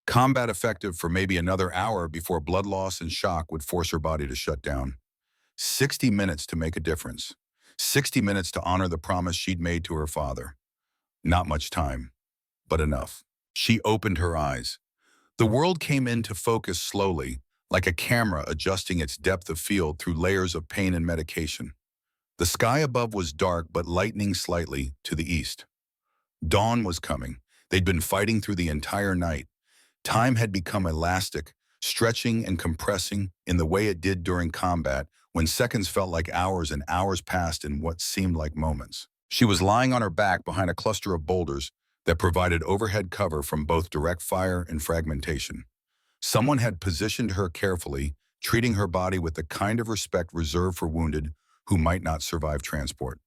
combat effective for maybe another hour before blood loss and shock would force her body to shut down. 60 minutes to make a difference. 60 minutes to honor the promise she'd made to her father. Not much time, but enough. She opened her eyes. The world came into focus slowly, like a camera adjusting its depth of field through layers of pain and medication. The sky above was dark but lightening slightly to the east. Dawn was coming. They'd been fighting through the entire night. Time had become elastic, stretching and compressing in the way it did during combat, when seconds felt like hours and hours passed in what seemed like moments. She was lying on her back behind a cluster of boulders that provided overhead cover from both direct fire and fragmentation. Someone had positioned her carefully, treating her body with the kind of respect reserved for wounded who might not survive transport.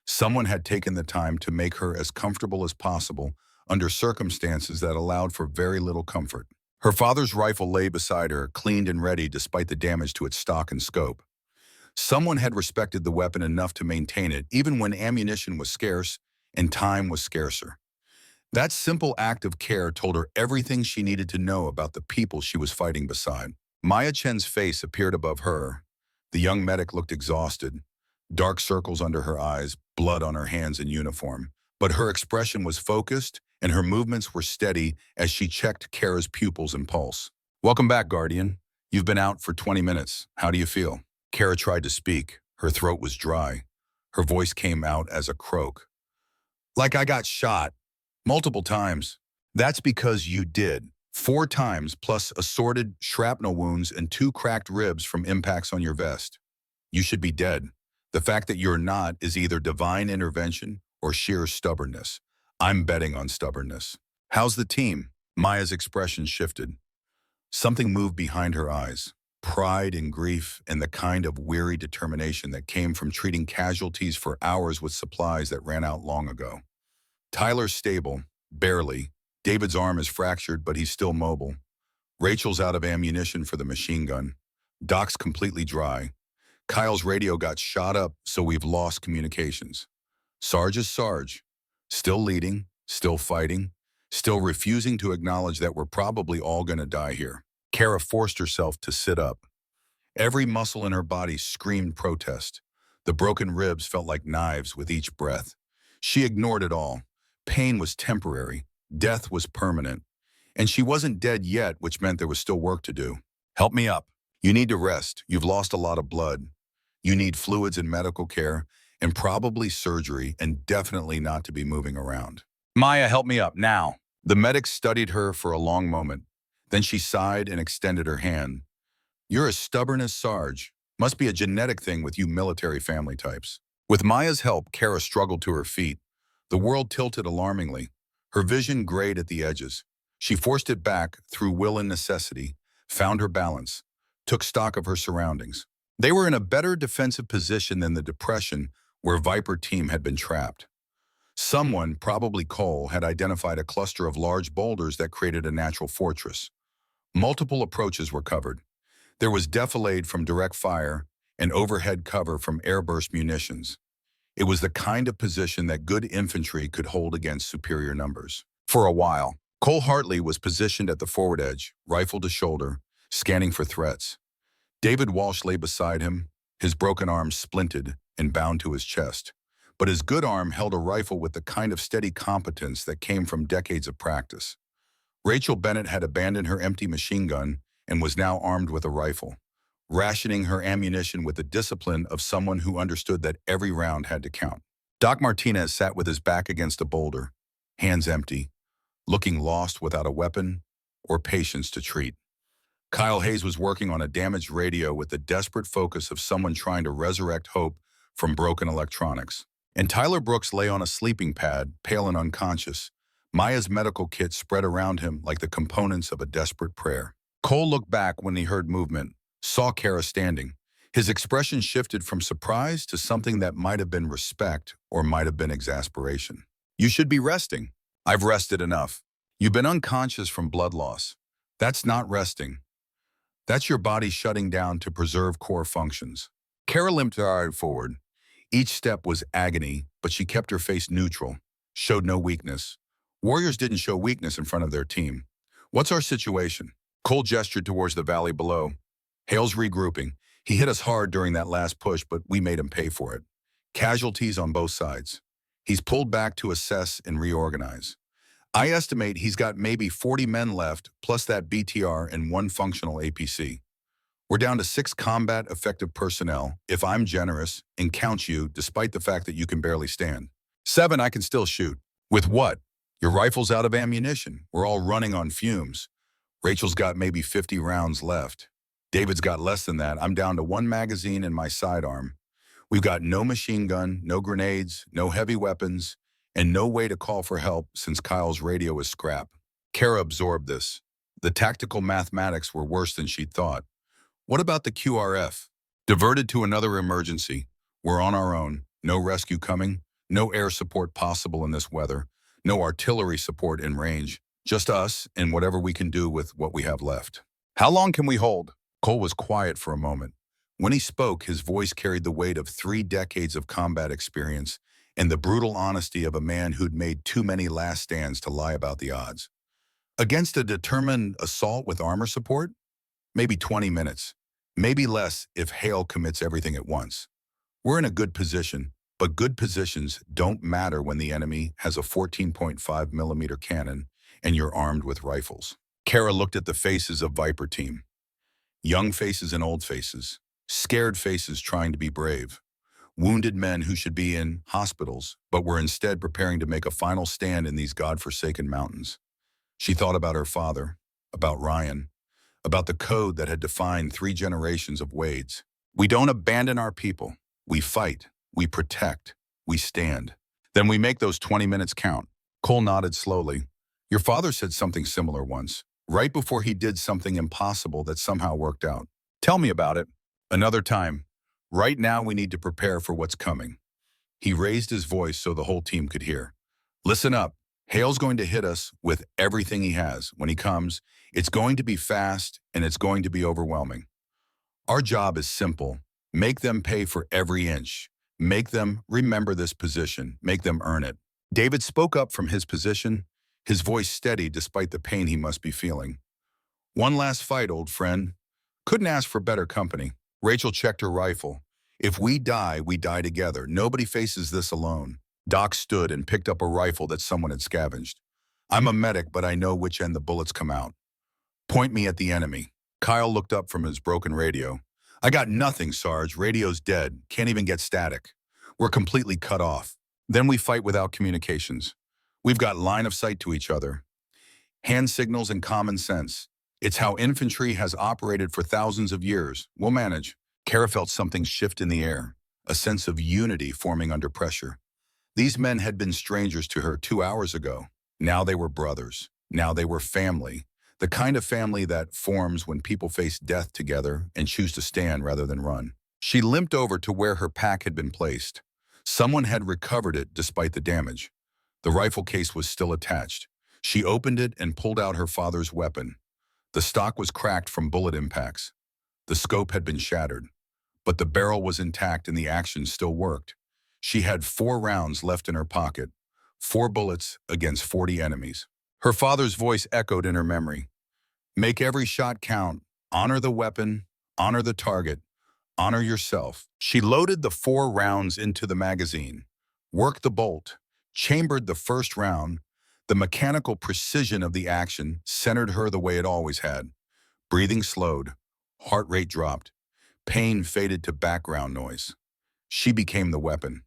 Someone had taken the time to make her as comfortable as possible under circumstances that allowed for very little comfort. Her father's rifle lay beside her, cleaned and ready despite the damage to its stock and scope. Someone had respected the weapon enough to maintain it, even when ammunition was scarce and time was scarcer. That simple act of care told her everything she needed to know about the people she was fighting beside. Maya Chen's face appeared above her. The young medic looked exhausted, dark circles under her eyes, blood on her hands and uniform. But her expression was focused and her movements were steady as she checked Kara's pupils and pulse. "Welcome back, Guardian. You've been out for 20 minutes. How do you feel?" Kara tried to speak. Her throat was dry. Her voice came out as a croak. "Like I got shot. Multiple times." "That's because you did. 4 times plus assorted shrapnel wounds and 2 cracked ribs from impacts on your vest. You should be dead. The fact that you're not is either divine intervention or sheer stubbornness. I'm betting on stubbornness." "How's the team?" Maya's expression shifted. Something moved behind her eyes. Pride and grief and the kind of weary determination that came from treating casualties for hours with supplies that ran out long ago. "Tyler's stable, barely. David's arm is fractured, but he's still mobile. Rachel's out of ammunition for the machine gun. Doc's completely dry. Kyle's radio got shot up, so we've lost communications. Sarge is Sarge. Still leading, still fighting, still refusing to acknowledge that we're probably all gonna die here." Kara forced herself to sit up. Every muscle in her body screamed protest. The broken ribs felt like knives with each breath. She ignored it all. Pain was temporary. Death was permanent. And she wasn't dead yet, which meant there was still work to do. "Help me up. You need to rest. You've lost a lot of blood. You need fluids and medical care, and probably surgery, and definitely not to be moving around." "Maya, help me up, now." The medic studied her for a long moment. Then she sighed and extended her hand. "You're as stubborn as Sarge. Must be a genetic thing with you military family types." With Maya's help, Kara struggled to her feet. The world tilted alarmingly. Her vision grayed at the edges. She forced it back through will and necessity, found her balance, took stock of her surroundings. They were in a better defensive position than the depression where Viper Team had been trapped. Someone, probably Cole, had identified a cluster of large boulders that created a natural fortress. Multiple approaches were covered. There was defilade from direct fire and overhead cover from airburst munitions. It was the kind of position that good infantry could hold against superior numbers. For a while, Cole Hartley was positioned at the forward edge, rifle to shoulder, scanning for threats. David Walsh lay beside him, his broken arm splinted and bound to his chest. But his good arm held a rifle with the kind of steady competence that came from decades of practice. Rachel Bennett had abandoned her empty machine gun and was now armed with a rifle, rationing her ammunition with the discipline of someone who understood that every round had to count. Doc Martinez sat with his back against a boulder, hands empty, looking lost without a weapon or patience to treat. Kyle Hayes was working on a damaged radio with the desperate focus of someone trying to resurrect hope from broken electronics. And Tyler Brooks lay on a sleeping pad, pale and unconscious, Maya's medical kit spread around him like the components of a desperate prayer. Cole looked back when he heard movement, saw Kara standing. His expression shifted from surprise to something that might have been respect or might have been exasperation. "You should be resting." "I've rested enough." "You've been unconscious from blood loss." "That's not resting. That's your body shutting down to preserve core functions." Kara limped forward. Each step was agony, but she kept her face neutral, showed no weakness. Warriors didn't show weakness in front of their team. "What's our situation?" Cole gestured towards the valley below. "Hale's regrouping. He hit us hard during that last push, but we made him pay for it. Casualties on both sides. He's pulled back to assess and reorganize. I estimate he's got maybe 40 men left, plus that BTR and one functional APC. We're down to 6 combat effective personnel, if I'm generous, and count you, despite the fact that you can barely stand. 7 I can still shoot." "With what?" "Your rifle's out of ammunition. We're all running on fumes. Rachel's got maybe 50 rounds left. David's got less than that. I'm down to 1 magazine in my sidearm. We've got no machine gun, no grenades, no heavy weapons, and no way to call for help since Kyle's radio is scrap." Kara absorbed this. The tactical mathematics were worse than she'd thought. "What about the QRF?" "Diverted to another emergency. We're on our own. No rescue coming. No air support possible in this weather. No artillery support in range. Just us and whatever we can do with what we have left." "How long can we hold?" Cole was quiet for a moment. When he spoke, his voice carried the weight of 3 decades of combat experience and the brutal honesty of a man who'd made too many last stands to lie about the odds. "Against a determined assault with armor support? Maybe 20 minutes. Maybe less if Hale commits everything at once. We're in a good position, but good positions don't matter when the enemy has a 14.5 millimeter cannon and you're armed with rifles." Kara looked at the faces of Viper Team. Young faces and old faces. Scared faces trying to be brave. Wounded men who should be in hospitals, but were instead preparing to make a final stand in these godforsaken mountains. She thought about her father, about Ryan, about the code that had defined 3 generations of Wades. "We don't abandon our people. We fight. We protect. We stand. Then we make those 20 minutes count." Cole nodded slowly. "Your father said something similar once, right before he did something impossible that somehow worked out." "Tell me about it." "Another time. Right now we need to prepare for what's coming." He raised his voice so the whole team could hear. "Listen up. Hale's going to hit us with everything he has. When he comes, it's going to be fast and it's going to be overwhelming. Our job is simple. Make them pay for every inch. Make them remember this position. Make them earn it." David spoke up from his position, his voice steady despite the pain he must be feeling. "One last fight, old friend. Couldn't ask for better company." Rachel checked her rifle. "If we die together. Nobody faces this alone." Doc stood and picked up a rifle that someone had scavenged. "I'm a medic, but I know which end the bullets come out. Point me at the enemy." Kyle looked up from his broken radio. "I got nothing, Sarge. Radio's dead. Can't even get static. We're completely cut off. Then we fight without communications. We've got line of sight to each other. Hand signals and common sense. It's how infantry has operated for thousands of years. We'll manage." Kara felt something shift in the air, a sense of unity forming under pressure. These men had been strangers to her 2 hours ago. Now they were brothers. Now they were family. The kind of family that forms when people face death together and choose to stand rather than run. She limped over to where her pack had been placed. Someone had recovered it despite the damage. The rifle case was still attached. She opened it and pulled out her father's weapon. The stock was cracked from bullet impacts. The scope had been shattered. But the barrel was intact and the action still worked. She had 4 rounds left in her pocket, 4 bullets against 40 enemies. Her father's voice echoed in her memory. Make every shot count. Honor the weapon. Honor the target. Honor yourself. She loaded the 4 rounds into the magazine, worked the bolt, chambered the first round. The mechanical precision of the action centered her the way it always had. Breathing slowed, heart rate dropped, pain faded to background noise. She became the weapon.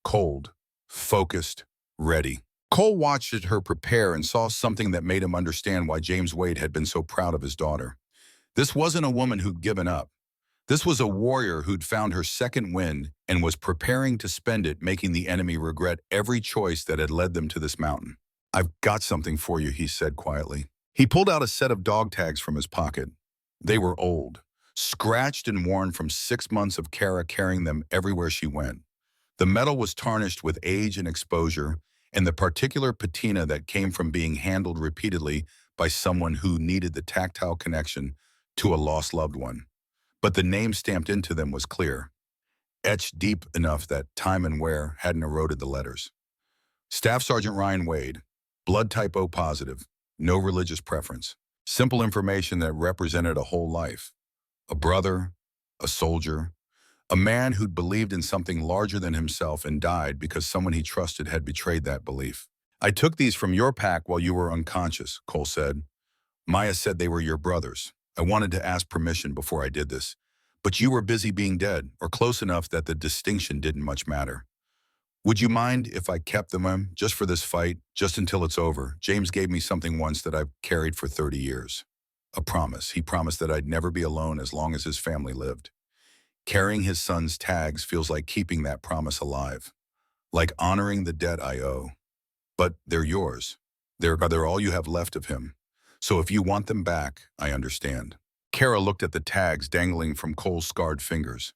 Cold, focused, ready. Cole watched her prepare and saw something that made him understand why James Wade had been so proud of his daughter. This wasn't a woman who'd given up. This was a warrior who'd found her second wind and was preparing to spend it making the enemy regret every choice that had led them to this mountain. I've got something for you, he said quietly. He pulled out a set of dog tags from his pocket. They were old, scratched and worn from 6 months of Kara carrying them everywhere she went. The metal was tarnished with age and exposure, and the particular patina that came from being handled repeatedly by someone who needed the tactile connection to a lost loved one. But the name stamped into them was clear, etched deep enough that time and wear hadn't eroded the letters. Staff Sergeant Ryan Wade, blood type O positive, no religious preference. Simple information that represented a whole life. A brother, a soldier, a man who'd believed in something larger than himself and died because someone he trusted had betrayed that belief. I took these from your pack while you were unconscious, Cole said. Maya said they were your brothers. I wanted to ask permission before I did this, but you were busy being dead, or close enough that the distinction didn't much matter. Would you mind if I kept them just for this fight, just until it's over? James gave me something once that I've carried for 30 years. A promise. He promised that I'd never be alone as long as his family lived. Carrying his son's tags feels like keeping that promise alive, like honoring the debt I owe. But they're yours. They're all you have left of him. So if you want them back, I understand. Kara looked at the tags dangling from Cole's scarred fingers.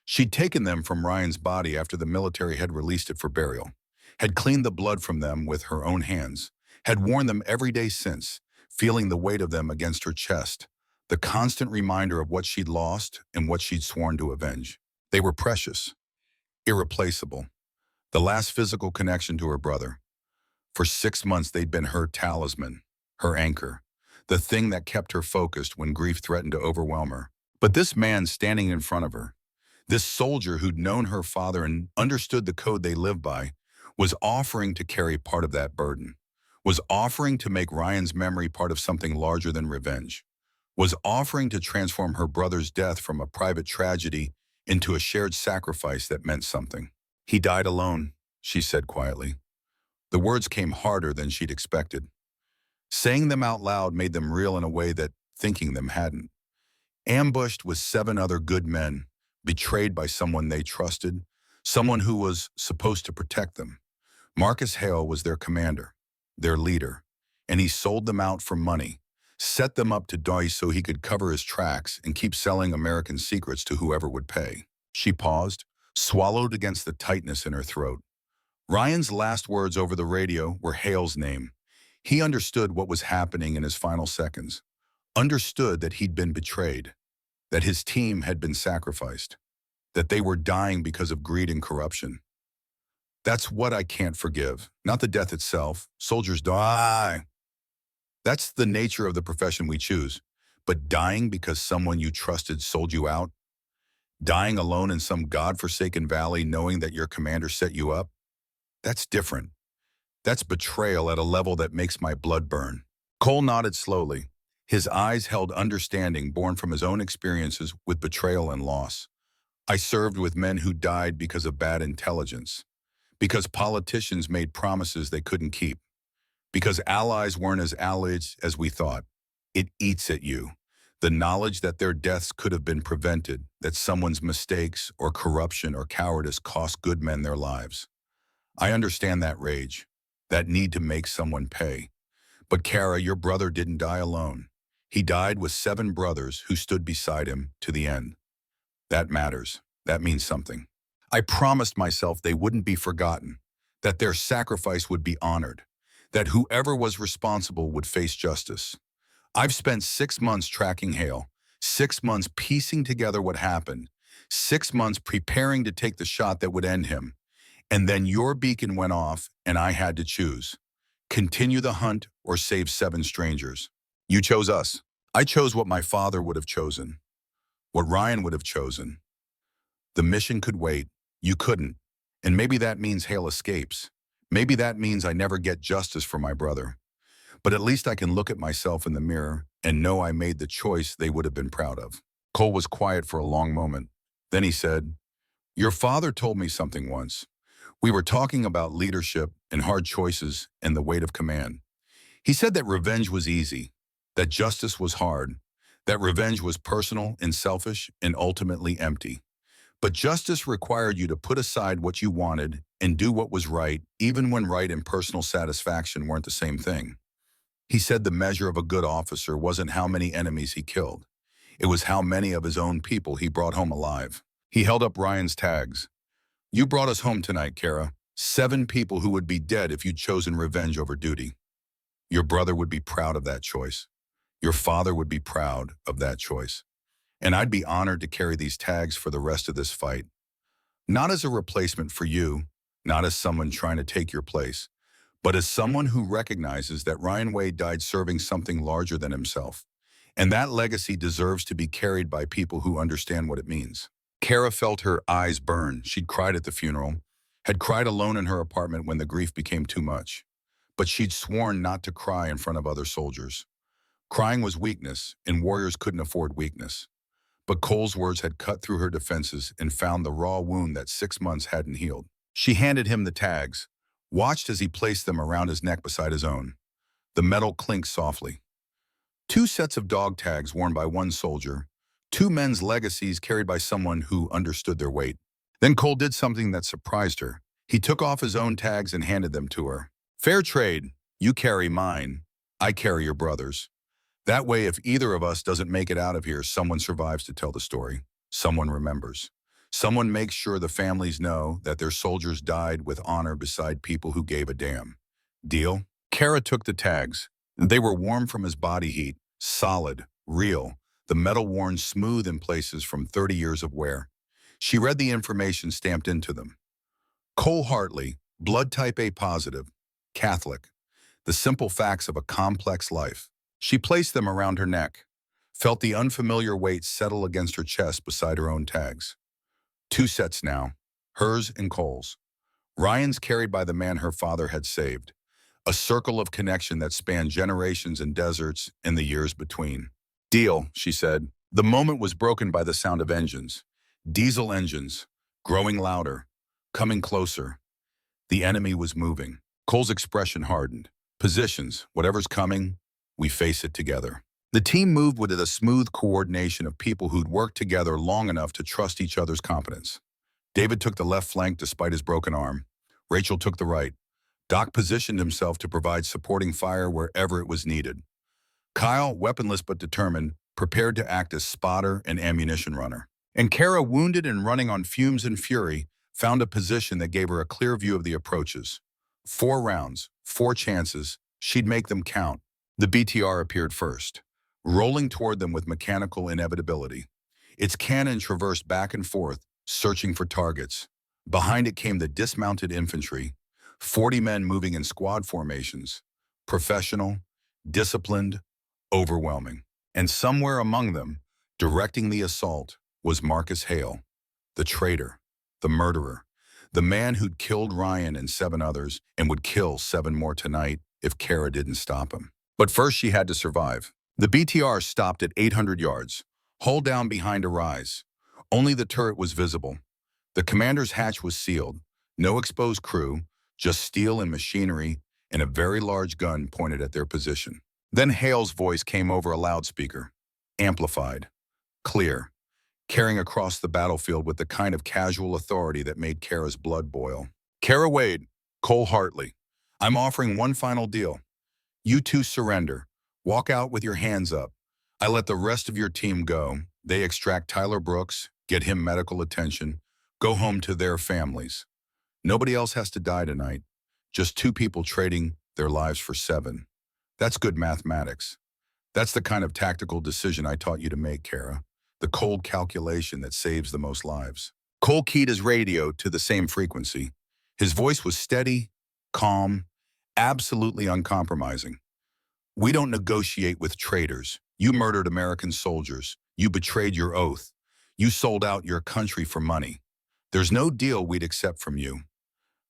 She'd taken them from Ryan's body after the military had released it for burial, had cleaned the blood from them with her own hands, had worn them every day since, feeling the weight of them against her chest, the constant reminder of what she'd lost and what she'd sworn to avenge. They were precious, irreplaceable, the last physical connection to her brother. For 6 months they'd been her talisman, her anchor, the thing that kept her focused when grief threatened to overwhelm her. But this man standing in front of her, this soldier who'd known her father and understood the code they lived by, was offering to carry part of that burden, was offering to make Ryan's memory part of something larger than revenge, was offering to transform her brother's death from a private tragedy into a shared sacrifice that meant something. He died alone, she said quietly. The words came harder than she'd expected. Saying them out loud made them real in a way that thinking them hadn't. Ambushed with 7 other good men, betrayed by someone they trusted, someone who was supposed to protect them. Marcus Hale was their commander, their leader, and he sold them out for money, set them up to die so he could cover his tracks and keep selling American secrets to whoever would pay. She paused, swallowed against the tightness in her throat. Ryan's last words over the radio were Hale's name. He understood what was happening in his final seconds, understood that he'd been betrayed, that his team had been sacrificed, that they were dying because of greed and corruption. That's what I can't forgive, not the death itself. Soldiers die. That's the nature of the profession we choose. But dying because someone you trusted sold you out, dying alone in some godforsaken valley knowing that your commander set you up, that's different. That's betrayal at a level that makes my blood burn. Cole nodded slowly. His eyes held understanding born from his own experiences with betrayal and loss. I served with men who died because of bad intelligence, because politicians made promises they couldn't keep, because allies weren't as allies as we thought. It eats at you. The knowledge that their deaths could have been prevented, that someone's mistakes or corruption or cowardice cost good men their lives. I understand that rage, that need to make someone pay. But Kara, your brother didn't die alone. He died with 7 brothers who stood beside him to the end. That matters. That means something. I promised myself they wouldn't be forgotten, that their sacrifice would be honored, that whoever was responsible would face justice. I've spent 6 months tracking Hale, 6 months piecing together what happened, 6 months preparing to take the shot that would end him. And then your beacon went off and I had to choose. Continue the hunt or save 7 strangers. You chose us. I chose what my father would have chosen, what Ryan would have chosen. The mission could wait. You couldn't. And maybe that means Hale escapes. Maybe that means I never get justice for my brother. But at least I can look at myself in the mirror and know I made the choice they would have been proud of. Cole was quiet for a long moment. Then he said, "Your father told me something once. We were talking about leadership and hard choices and the weight of command. He said that revenge was easy, that justice was hard, that revenge was personal and selfish and ultimately empty. But justice required you to put aside what you wanted and do what was right, even when right and personal satisfaction weren't the same thing. He said the measure of a good officer wasn't how many enemies he killed. It was how many of his own people he brought home alive." He held up Ryan's tags. "You brought us home tonight, Kara. 7 people who would be dead if you'd chosen revenge over duty. Your brother would be proud of that choice. Your father would be proud of that choice. And I'd be honored to carry these tags for the rest of this fight. Not as a replacement for you, not as someone trying to take your place, but as someone who recognizes that Ryan Wade died serving something larger than himself. And that legacy deserves to be carried by people who understand what it means." Kara felt her eyes burn. She'd cried at the funeral, had cried alone in her apartment when the grief became too much. But she'd sworn not to cry in front of other soldiers. Crying was weakness, and warriors couldn't afford weakness. But Cole's words had cut through her defenses and found the raw wound that 6 months hadn't healed. She handed him the tags, watched as he placed them around his neck beside his own. The metal clinked softly. 2 sets of dog tags worn by one soldier, 2 men's legacies carried by someone who understood their weight. Then Cole did something that surprised her. He took off his own tags and handed them to her. "Fair trade. You carry mine. I carry your brother's. That way, if either of us doesn't make it out of here, someone survives to tell the story. Someone remembers. Someone makes sure the families know that their soldiers died with honor beside people who gave a damn. Deal?" Kara took the tags. They were warm from his body heat, solid, real, the metal worn smooth in places from 30 years of wear. She read the information stamped into them. Cole Hartley, blood type A positive, Catholic. The simple facts of a complex life. She placed them around her neck, felt the unfamiliar weight settle against her chest beside her own tags. 2 sets now, hers and Cole's. Ryan's carried by the man her father had saved. A circle of connection that spanned generations and deserts and the years between. "Deal," she said. The moment was broken by the sound of engines. Diesel engines, growing louder, coming closer. The enemy was moving. Cole's expression hardened. "Positions, whatever's coming, we face it together." The team moved with a smooth coordination of people who'd worked together long enough to trust each other's competence. David took the left flank despite his broken arm. Rachel took the right. Doc positioned himself to provide supporting fire wherever it was needed. Kyle, weaponless but determined, prepared to act as spotter and ammunition runner. And Kara, wounded and running on fumes and fury, found a position that gave her a clear view of the approaches. 4 rounds, 4 chances, she'd make them count. The BTR appeared first, rolling toward them with mechanical inevitability. Its cannon traversed back and forth, searching for targets. Behind it came the dismounted infantry, 40 men moving in squad formations, professional, disciplined, overwhelming. And somewhere among them, directing the assault, was Marcus Hale, the traitor, the murderer, the man who'd killed Ryan and 7 others and would kill 7 more tonight if Kara didn't stop him. But first she had to survive. The BTR stopped at 800 yards, hull down behind a rise. Only the turret was visible. The commander's hatch was sealed. No exposed crew, just steel and machinery, and a very large gun pointed at their position. Then Hale's voice came over a loudspeaker, amplified, clear, carrying across the battlefield with the kind of casual authority that made Kara's blood boil. "Kara Wade, Cole Hartley, I'm offering one final deal. You 2 surrender. Walk out with your hands up. I let the rest of your team go. They extract Tyler Brooks, get him medical attention, go home to their families. Nobody else has to die tonight. Just 2 people trading their lives for 7. That's good mathematics. That's the kind of tactical decision I taught you to make, Kara. the cold calculation that saves the most lives. Cole keyed his radio to the same frequency. His voice was steady, calm, absolutely uncompromising. We don't negotiate with traitors. You murdered American soldiers. You betrayed your oath. You sold out your country for money. There's no deal we'd accept from you.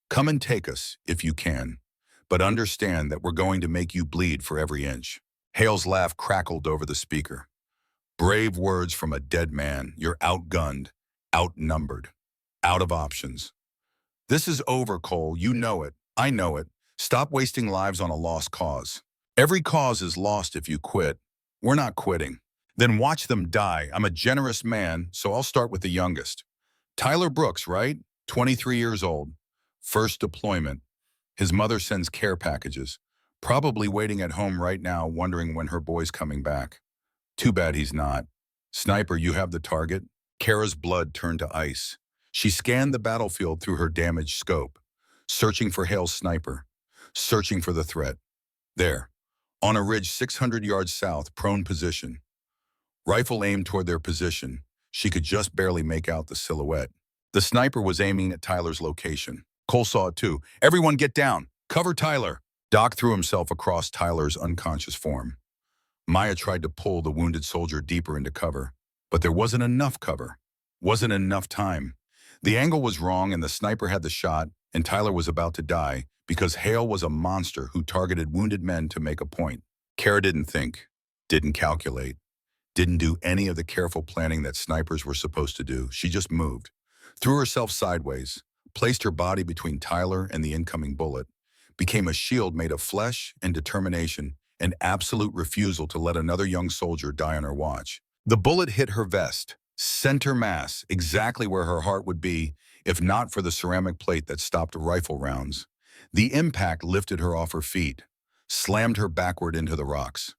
Come and take us, if you can. But understand that we're going to make you bleed for every inch. Hale's laugh crackled over the speaker. Brave words from a dead man. You're outgunned, outnumbered, out of options. This is over, Cole. You know it. I know it. Stop wasting lives on a lost cause. Every cause is lost if you quit. We're not quitting. Then watch them die. I'm a generous man, so I'll start with the youngest. Tyler Brooks, right? 23 years old. First deployment. His mother sends care packages. Probably waiting at home right now, wondering when her boy's coming back. Too bad he's not. Sniper, you have the target? Kara's blood turned to ice. She scanned the battlefield through her damaged scope, searching for Hale's sniper, searching for the threat. There, on a ridge 600 yards south, prone position. Rifle aimed toward their position. She could just barely make out the silhouette. The sniper was aiming at Tyler's location. Cole saw it too. Everyone get down. Cover Tyler. Doc threw himself across Tyler's unconscious form. Maya tried to pull the wounded soldier deeper into cover, but there wasn't enough cover. Wasn't enough time. The angle was wrong and the sniper had the shot, and Tyler was about to die because Hale was a monster who targeted wounded men to make a point. Kara didn't think, didn't calculate, didn't do any of the careful planning that snipers were supposed to do. She just moved, threw herself sideways, placed her body between Tyler and the incoming bullet, became a shield made of flesh and determination, an absolute refusal to let another young soldier die on her watch. The bullet hit her vest, center mass, exactly where her heart would be if not for the ceramic plate that stopped rifle rounds. The impact lifted her off her feet, slammed her backward into the rocks,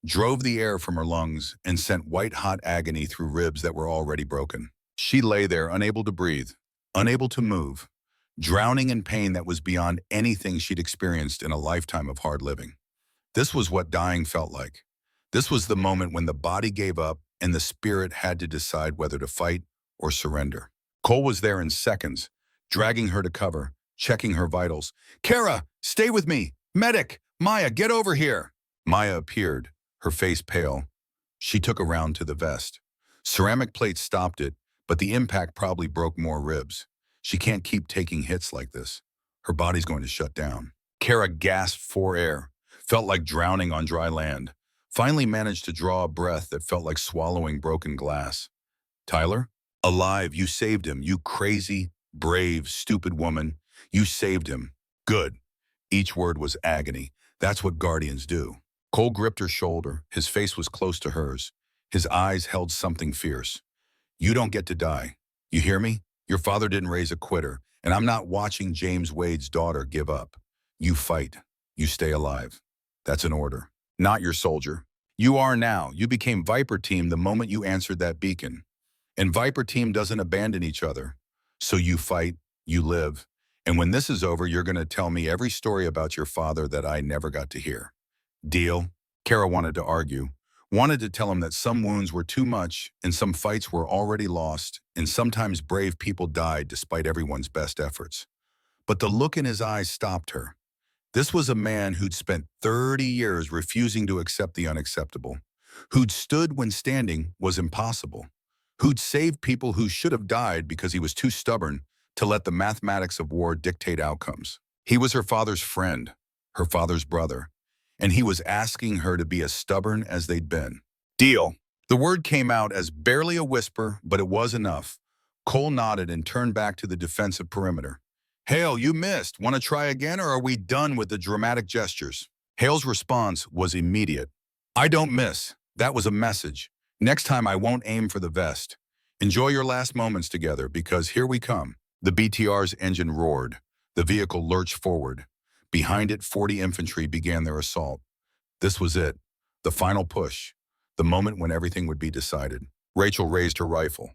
drove the air from her lungs, and sent white-hot agony through ribs that were already broken. She lay there, unable to breathe, unable to move, drowning in pain that was beyond anything she'd experienced in a lifetime of hard living. This was what dying felt like. This was the moment when the body gave up and the spirit had to decide whether to fight or surrender. Cole was there in seconds, dragging her to cover, checking her vitals. Kara, stay with me! Medic! Maya, get over here! Maya appeared, her face pale. She took a round to the vest. Ceramic plate stopped it, but the impact probably broke more ribs. She can't keep taking hits like this. Her body's going to shut down. Kara gasped for air, felt like drowning on dry land, finally managed to draw a breath that felt like swallowing broken glass. Tyler? Alive, you saved him, you crazy, brave, stupid woman. You saved him. Good. Each word was agony. That's what guardians do. Cole gripped her shoulder. His face was close to hers. His eyes held something fierce. You don't get to die. You hear me? Your father didn't raise a quitter, and I'm not watching James Wade's daughter give up. You fight. You stay alive. That's an order. Not your soldier. You are now. You became Viper Team the moment you answered that beacon. And Viper Team doesn't abandon each other. So you fight, you live, and when this is over, you're going to tell me every story about your father that I never got to hear. Deal? Kara wanted to argue, wanted to tell him that some wounds were too much and some fights were already lost, and sometimes brave people died despite everyone's best efforts. But the look in his eyes stopped her. This was a man who'd spent 30 years refusing to accept the unacceptable, who'd stood when standing was impossible, who'd saved people who should have died because he was too stubborn to let the mathematics of war dictate outcomes. He was her father's friend, her father's brother, and he was asking her to be as stubborn as they'd been. Deal. The word came out as barely a whisper, but it was enough. Cole nodded and turned back to the defensive perimeter. Hale, you missed. Want to try again, or are we done with the dramatic gestures? Hale's response was immediate. I don't miss. That was a message. Next time I won't aim for the vest. Enjoy your last moments together, because here we come. The BTR's engine roared. The vehicle lurched forward. Behind it, 40 infantry began their assault. This was it. The final push. The moment when everything would be decided. Rachel raised her rifle.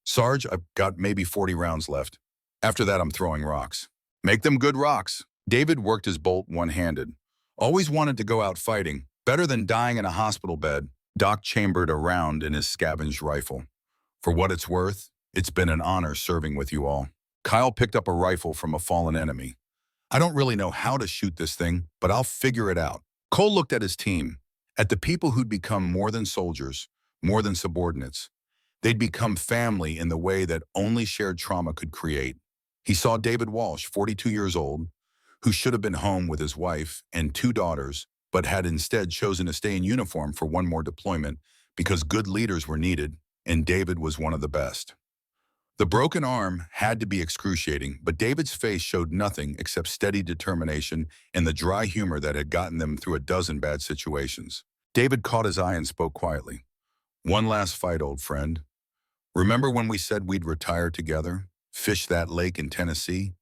Sarge, I've got maybe 40 rounds left. After that, I'm throwing rocks. Make them good rocks. David worked his bolt one-handed. Always wanted to go out fighting. Better than dying in a hospital bed. Doc chambered a round in his scavenged rifle. For what it's worth, it's been an honor serving with you all. Kyle picked up a rifle from a fallen enemy. I don't really know how to shoot this thing, but I'll figure it out. Cole looked at his team, at the people who'd become more than soldiers, more than subordinates. They'd become family in the way that only shared trauma could create. He saw David Walsh, 42 years old, who should have been home with his wife and two daughters, but had instead chosen to stay in uniform for one more deployment because good leaders were needed, and David was one of the best. The broken arm had to be excruciating, but David's face showed nothing except steady determination and the dry humor that had gotten them through a dozen bad situations. David caught his eye and spoke quietly. One last fight, old friend. Remember when we said we'd retire together, fish that lake in Tennessee,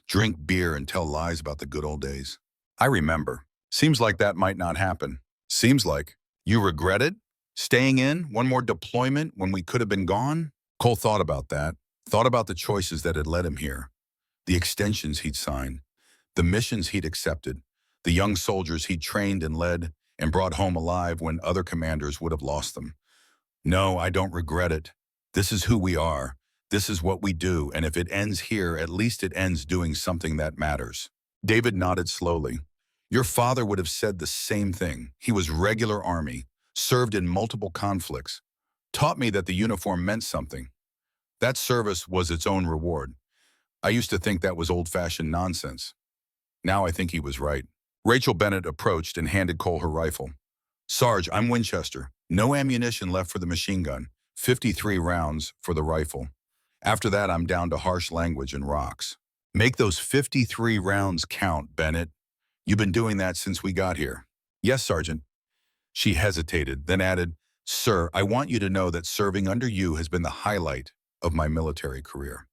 drink beer and tell lies about the good old days? I remember. Seems like that might not happen. Seems like. You regret it? Staying in one more deployment when we could have been gone? Cole thought about that. Thought about the choices that had led him here, the extensions he'd signed, the missions he'd accepted, the young soldiers he'd trained and led and brought home alive when other commanders would have lost them. No, I don't regret it. This is who we are. This is what we do, and if it ends here, at least it ends doing something that matters. David nodded slowly. Your father would have said the same thing. He was regular Army, served in multiple conflicts, taught me that the uniform meant something. That service was its own reward. I used to think that was old-fashioned nonsense. Now I think he was right. Rachel Bennett approached and handed Cole her rifle. Sarge, I'm Winchester. No ammunition left for the machine gun. 53 rounds for the rifle. After that, I'm down to harsh language and rocks. Make those 53 rounds count, Bennett. You've been doing that since we got here. Yes, Sergeant. She hesitated, then added, Sir, I want you to know that serving under you has been the highlight of my military career.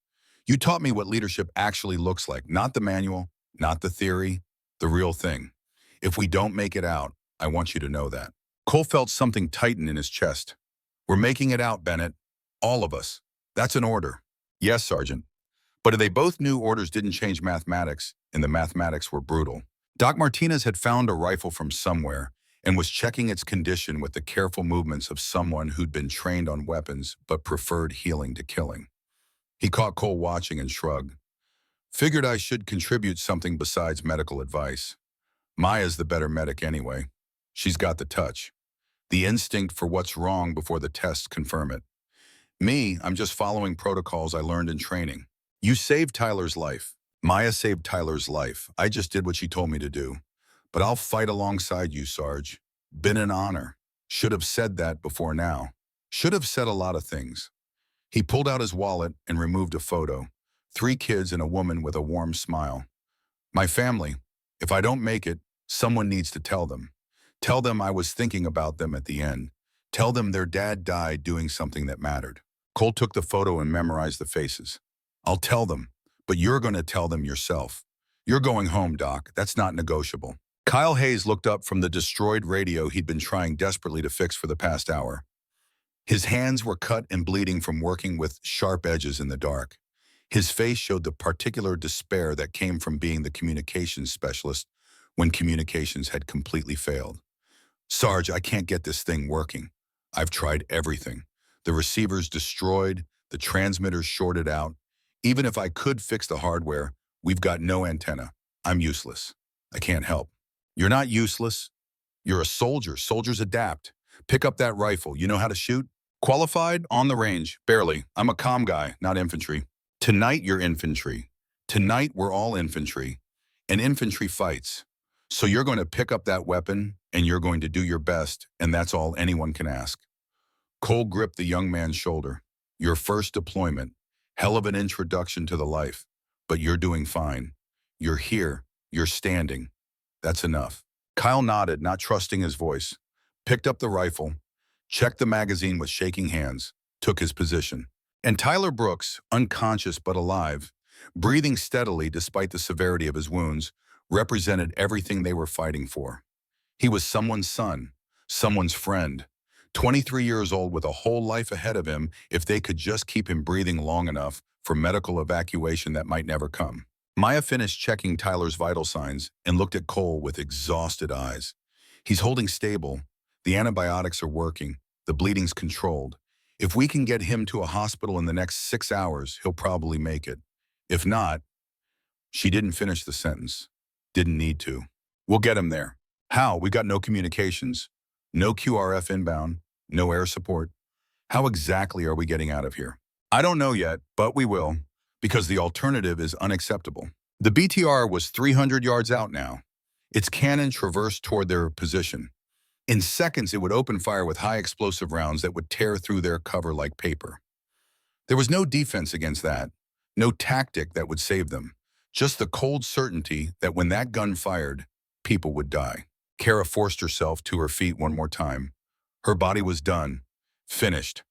You taught me what leadership actually looks like, not the manual, not the theory, the real thing. If we don't make it out, I want you to know that. Cole felt something tighten in his chest. We're making it out, Bennett. All of us. That's an order. Yes, Sergeant. But they both knew orders didn't change mathematics, and the mathematics were brutal. Doc Martinez had found a rifle from somewhere and was checking its condition with the careful movements of someone who'd been trained on weapons but preferred healing to killing. He caught Cole watching and shrugged. Figured I should contribute something besides medical advice. Maya's the better medic anyway. She's got the touch. The instinct for what's wrong before the tests confirm it. Me, I'm just following protocols I learned in training. You saved Tyler's life. Maya saved Tyler's life. I just did what she told me to do. But I'll fight alongside you, Sarge. Been an honor. Should have said that before now. Should have said a lot of things. He pulled out his wallet and removed a photo. 3 kids and a woman with a warm smile. My family. If I don't make it, someone needs to tell them. Tell them I was thinking about them at the end. Tell them their dad died doing something that mattered. Cole took the photo and memorized the faces. I'll tell them, but you're going to tell them yourself. You're going home, Doc. That's not negotiable. Kyle Hayes looked up from the destroyed radio he'd been trying desperately to fix for the past hour. His hands were cut and bleeding from working with sharp edges in the dark. His face showed the particular despair that came from being the communications specialist when communications had completely failed. Sarge, I can't get this thing working. I've tried everything. The receiver's destroyed, the transmitter's shorted out. Even if I could fix the hardware, we've got no antenna. I'm useless. I can't help. You're not useless. You're a soldier. Soldiers adapt. Pick up that rifle. You know how to shoot? Qualified? On the range. Barely. I'm a comm guy, not infantry. Tonight, you're infantry. Tonight, we're all infantry. And infantry fights. So you're going to pick up that weapon, and you're going to do your best, and that's all anyone can ask. Cole gripped the young man's shoulder. Your first deployment. Hell of an introduction to the life. But you're doing fine. You're here. You're standing. That's enough. Kyle nodded, not trusting his voice. Picked up the rifle, checked the magazine with shaking hands, took his position. And Tyler Brooks, unconscious but alive, breathing steadily despite the severity of his wounds, represented everything they were fighting for. He was someone's son, someone's friend, 23 years old with a whole life ahead of him if they could just keep him breathing long enough for medical evacuation that might never come. Maya finished checking Tyler's vital signs and looked at Cole with exhausted eyes. He's holding stable. The antibiotics are working. The bleeding's controlled. If we can get him to a hospital in the next 6 hours, he'll probably make it. If not, she didn't finish the sentence. Didn't need to. We'll get him there. How? We got no communications, no QRF inbound, no air support. How exactly are we getting out of here? I don't know yet, but we will, because the alternative is unacceptable. The BTR was 300 yards out now. Its cannon traversed toward their position. In seconds, it would open fire with high explosive rounds that would tear through their cover like paper. There was no defense against that, no tactic that would save them, just the cold certainty that when that gun fired, people would die. Kara forced herself to her feet one more time. Her body was done, finished,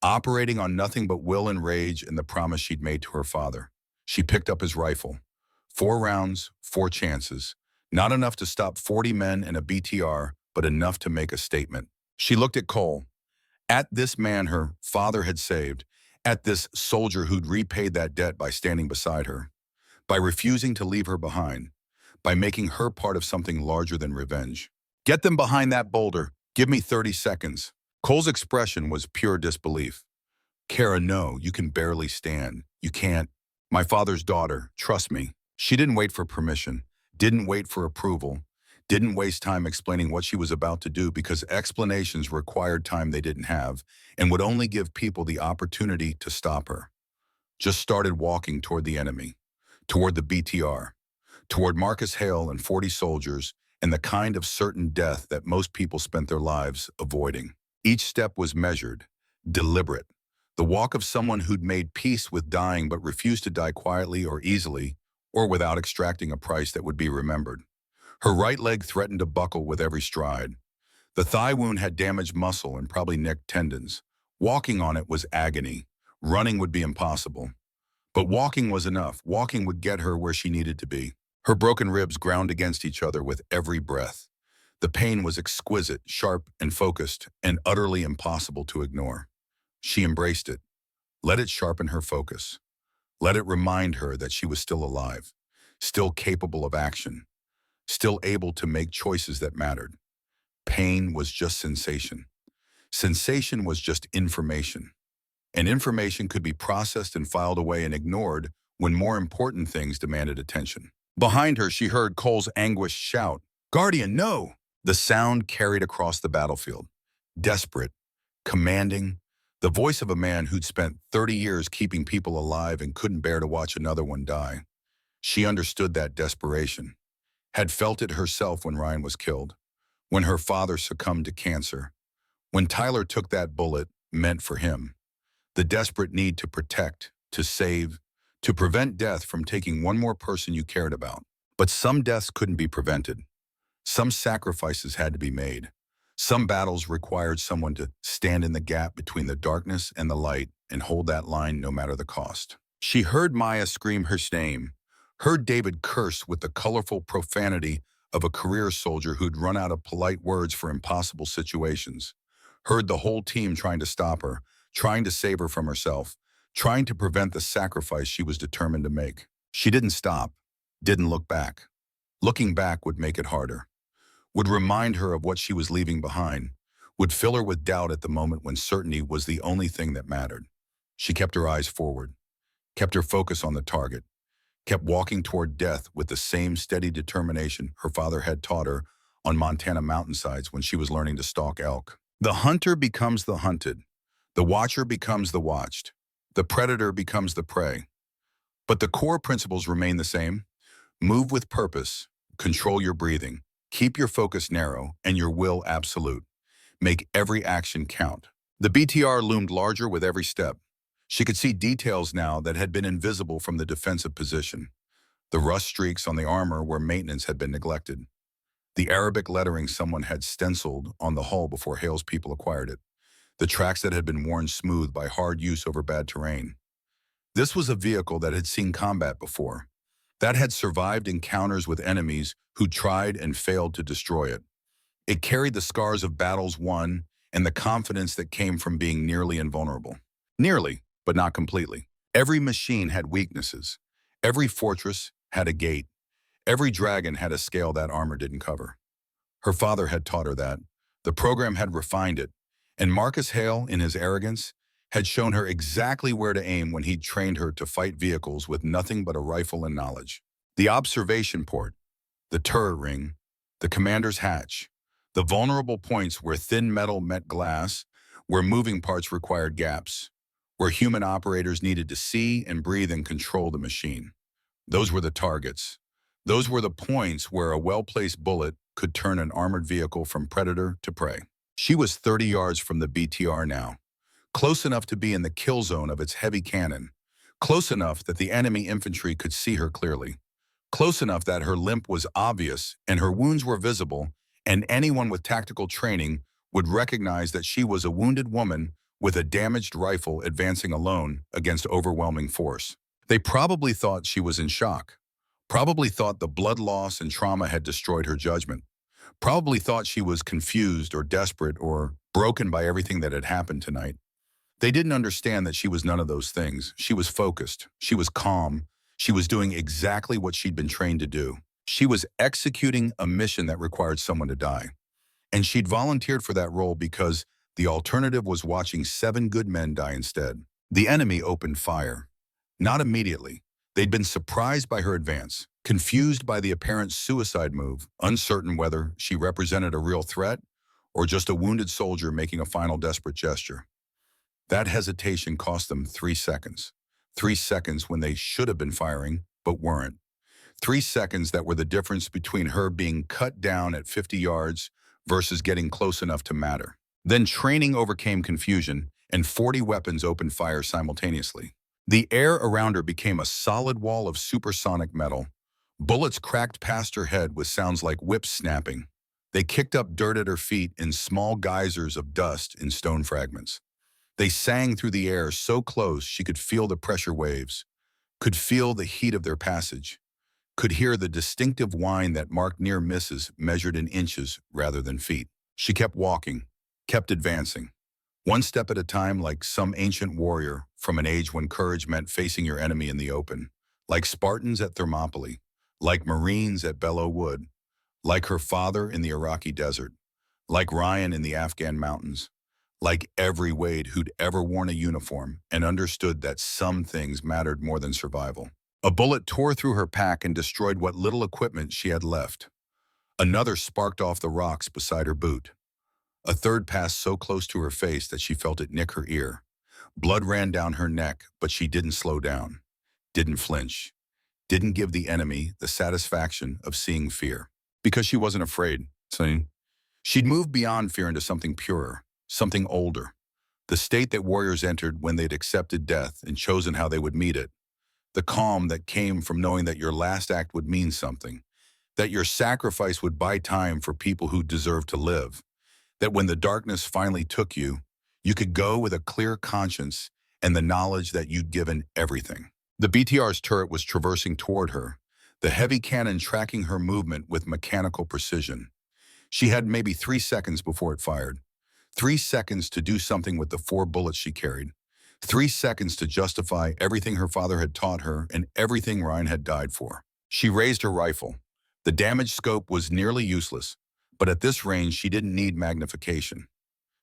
operating on nothing but will and rage and the promise she'd made to her father. She picked up his rifle. 4 rounds, 4 chances. Not enough to stop 40 men and a BTR, but enough to make a statement. She looked at Cole, at this man her father had saved, at this soldier who'd repaid that debt by standing beside her, by refusing to leave her behind, by making her part of something larger than revenge. Get them behind that boulder. Give me 30 seconds. Cole's expression was pure disbelief. Kara, no, you can barely stand. You can't. My father's daughter, trust me. She didn't wait for permission, didn't wait for approval, didn't waste time explaining what she was about to do because explanations required time they didn't have and would only give people the opportunity to stop her. Just started walking toward the enemy, toward the BTR, toward Marcus Hale and 40 soldiers and the kind of certain death that most people spent their lives avoiding. Each step was measured, deliberate, the walk of someone who'd made peace with dying but refused to die quietly or easily or without extracting a price that would be remembered. Her right leg threatened to buckle with every stride. The thigh wound had damaged muscle and probably nicked tendons. Walking on it was agony. Running would be impossible. But walking was enough. Walking would get her where she needed to be. Her broken ribs ground against each other with every breath. The pain was exquisite, sharp and focused, and utterly impossible to ignore. She embraced it. Let it sharpen her focus. Let it remind her that she was still alive, still capable of action, still able to make choices that mattered. Pain was just sensation. Sensation was just information. And information could be processed and filed away and ignored when more important things demanded attention. Behind her, she heard Cole's anguished shout, "Guardian, no!" The sound carried across the battlefield. Desperate, commanding, the voice of a man who'd spent 30 years keeping people alive and couldn't bear to watch another one die. She understood that desperation, had felt it herself when Ryan was killed, when her father succumbed to cancer, when Tyler took that bullet meant for him. The desperate need to protect, to save, to prevent death from taking one more person you cared about. But some deaths couldn't be prevented. Some sacrifices had to be made. Some battles required someone to stand in the gap between the darkness and the light and hold that line no matter the cost. She heard Maya scream her name, heard David curse with the colorful profanity of a career soldier who'd run out of polite words for impossible situations, heard the whole team trying to stop her, trying to save her from herself, trying to prevent the sacrifice she was determined to make. She didn't stop, didn't look back. Looking back would make it harder, would remind her of what she was leaving behind, would fill her with doubt at the moment when certainty was the only thing that mattered. She kept her eyes forward, kept her focus on the target, kept walking toward death with the same steady determination her father had taught her on Montana mountainsides when she was learning to stalk elk. The hunter becomes the hunted. The watcher becomes the watched. The predator becomes the prey. But the core principles remain the same. Move with purpose, control your breathing, keep your focus narrow, and your will absolute. Make every action count. The BTR loomed larger with every step. She could see details now that had been invisible from the defensive position. The rust streaks on the armor where maintenance had been neglected. The Arabic lettering someone had stenciled on the hull before Hale's people acquired it. The tracks that had been worn smooth by hard use over bad terrain. This was a vehicle that had seen combat before, that had survived encounters with enemies who tried and failed to destroy it. It carried the scars of battles won and the confidence that came from being nearly invulnerable. Nearly, but not completely. Every machine had weaknesses. Every fortress had a gate. Every dragon had a scale that armor didn't cover. Her father had taught her that. The program had refined it, and Marcus Hale, in his arrogance, had shown her exactly where to aim when he'd trained her to fight vehicles with nothing but a rifle and knowledge. The observation port, the turret ring, the commander's hatch, the vulnerable points where thin metal met glass, where moving parts required gaps, where human operators needed to see and breathe and control the machine. Those were the targets. Those were the points where a well-placed bullet could turn an armored vehicle from predator to prey. She was 30 yards from the BTR now, close enough to be in the kill zone of its heavy cannon, close enough that the enemy infantry could see her clearly, close enough that her limp was obvious and her wounds were visible, and anyone with tactical training would recognize that she was a wounded woman with a damaged rifle advancing alone against overwhelming force. They probably thought she was in shock, probably thought the blood loss and trauma had destroyed her judgment, probably thought she was confused or desperate or broken by everything that had happened tonight. They didn't understand that she was none of those things. She was focused. She was calm. She was doing exactly what she'd been trained to do. She was executing a mission that required someone to die. And she'd volunteered for that role because the alternative was watching 7 good men die instead. The enemy opened fire. Not immediately. They'd been surprised by her advance, confused by the apparent suicide move, uncertain whether she represented a real threat or just a wounded soldier making a final desperate gesture. That hesitation cost them 3 seconds. 3 seconds when they should have been firing, but weren't. 3 seconds that were the difference between her being cut down at 50 yards versus getting close enough to matter. Then training overcame confusion, and 40 weapons opened fire simultaneously. The air around her became a solid wall of supersonic metal. Bullets cracked past her head with sounds like whips snapping. They kicked up dirt at her feet in small geysers of dust and stone fragments. They sang through the air so close she could feel the pressure waves, could feel the heat of their passage, could hear the distinctive whine that marked near misses measured in inches rather than feet. She kept walking, kept advancing, one step at a time, like some ancient warrior from an age when courage meant facing your enemy in the open, like Spartans at Thermopylae, like Marines at Belleau Wood, like her father in the Iraqi desert, like Ryan in the Afghan mountains, like every Wade who'd ever worn a uniform and understood that some things mattered more than survival. A bullet tore through her pack and destroyed what little equipment she had left. Another sparked off the rocks beside her boot. A third passed so close to her face that she felt it nick her ear. Blood ran down her neck, but she didn't slow down, didn't flinch, didn't give the enemy the satisfaction of seeing fear. Because she wasn't afraid, she'd moved beyond fear into something purer, something older, the state that warriors entered when they'd accepted death and chosen how they would meet it, the calm that came from knowing that your last act would mean something, that your sacrifice would buy time for people who deserved to live, that when the darkness finally took you, you could go with a clear conscience and the knowledge that you'd given everything. The BTR's turret was traversing toward her, the heavy cannon tracking her movement with mechanical precision. She had maybe 3 seconds before it fired. 3 seconds to do something with the 4 bullets she carried. 3 seconds to justify everything her father had taught her and everything Ryan had died for. She raised her rifle. The damage scope was nearly useless, but at this range she didn't need magnification.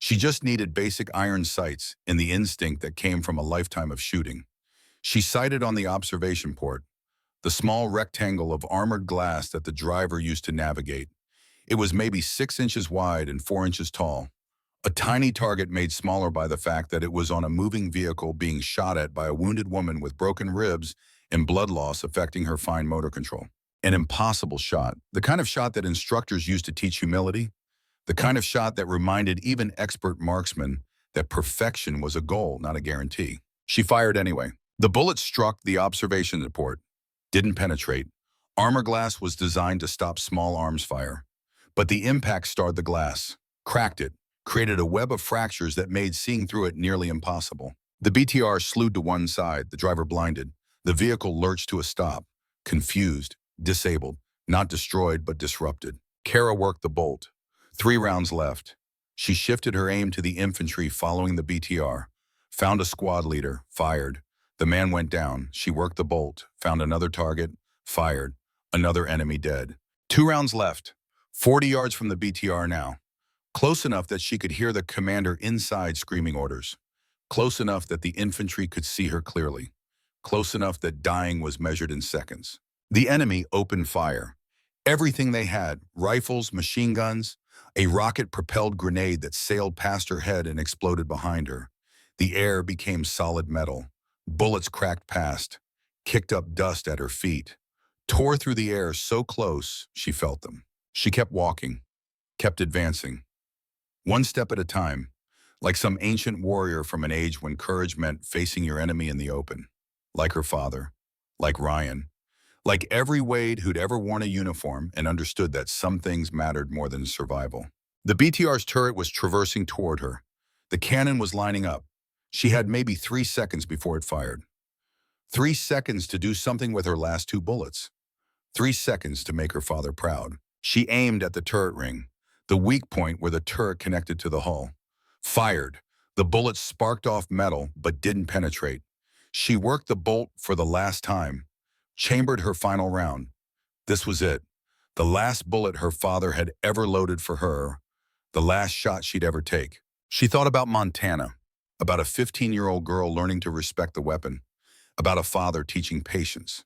She just needed basic iron sights and the instinct that came from a lifetime of shooting. She sighted on the observation port, the small rectangle of armored glass that the driver used to navigate. It was maybe 6 inches wide and 4 inches tall. A tiny target made smaller by the fact that it was on a moving vehicle being shot at by a wounded woman with broken ribs and blood loss affecting her fine motor control. An impossible shot, the kind of shot that instructors used to teach humility, the kind of shot that reminded even expert marksmen that perfection was a goal, not a guarantee. She fired anyway. The bullet struck the observation port, didn't penetrate. Armor glass was designed to stop small arms fire. But the impact starred the glass, cracked it, created a web of fractures that made seeing through it nearly impossible. The BTR slewed to one side, the driver blinded. The vehicle lurched to a stop, confused, disabled, not destroyed but disrupted. Kara worked the bolt. 3 rounds left. She shifted her aim to the infantry following the BTR, found a squad leader, fired. The man went down. She worked the bolt, found another target, fired. Another enemy dead. 2 rounds left. 40 yards from the BTR now. Close enough that she could hear the commander inside screaming orders. Close enough that the infantry could see her clearly. Close enough that dying was measured in seconds. The enemy opened fire. Everything they had, rifles, machine guns, a rocket-propelled grenade that sailed past her head and exploded behind her. The air became solid metal. Bullets cracked past, kicked up dust at her feet, tore through the air so close she felt them. She kept walking, kept advancing, one step at a time, like some ancient warrior from an age when courage meant facing your enemy in the open. Like her father, like Ryan, like every Wade who'd ever worn a uniform and understood that some things mattered more than survival. The BTR's turret was traversing toward her. The cannon was lining up. She had maybe 3 seconds before it fired. 3 seconds to do something with her last 2 bullets. 3 seconds to make her father proud. She aimed at the turret ring, the weak point where the turret connected to the hull. Fired. The bullet sparked off metal but didn't penetrate. She worked the bolt for the last time, chambered her final round. This was it. The last bullet her father had ever loaded for her, the last shot she'd ever take. She thought about Montana, about a 15-year-old girl learning to respect the weapon, about a father teaching patience,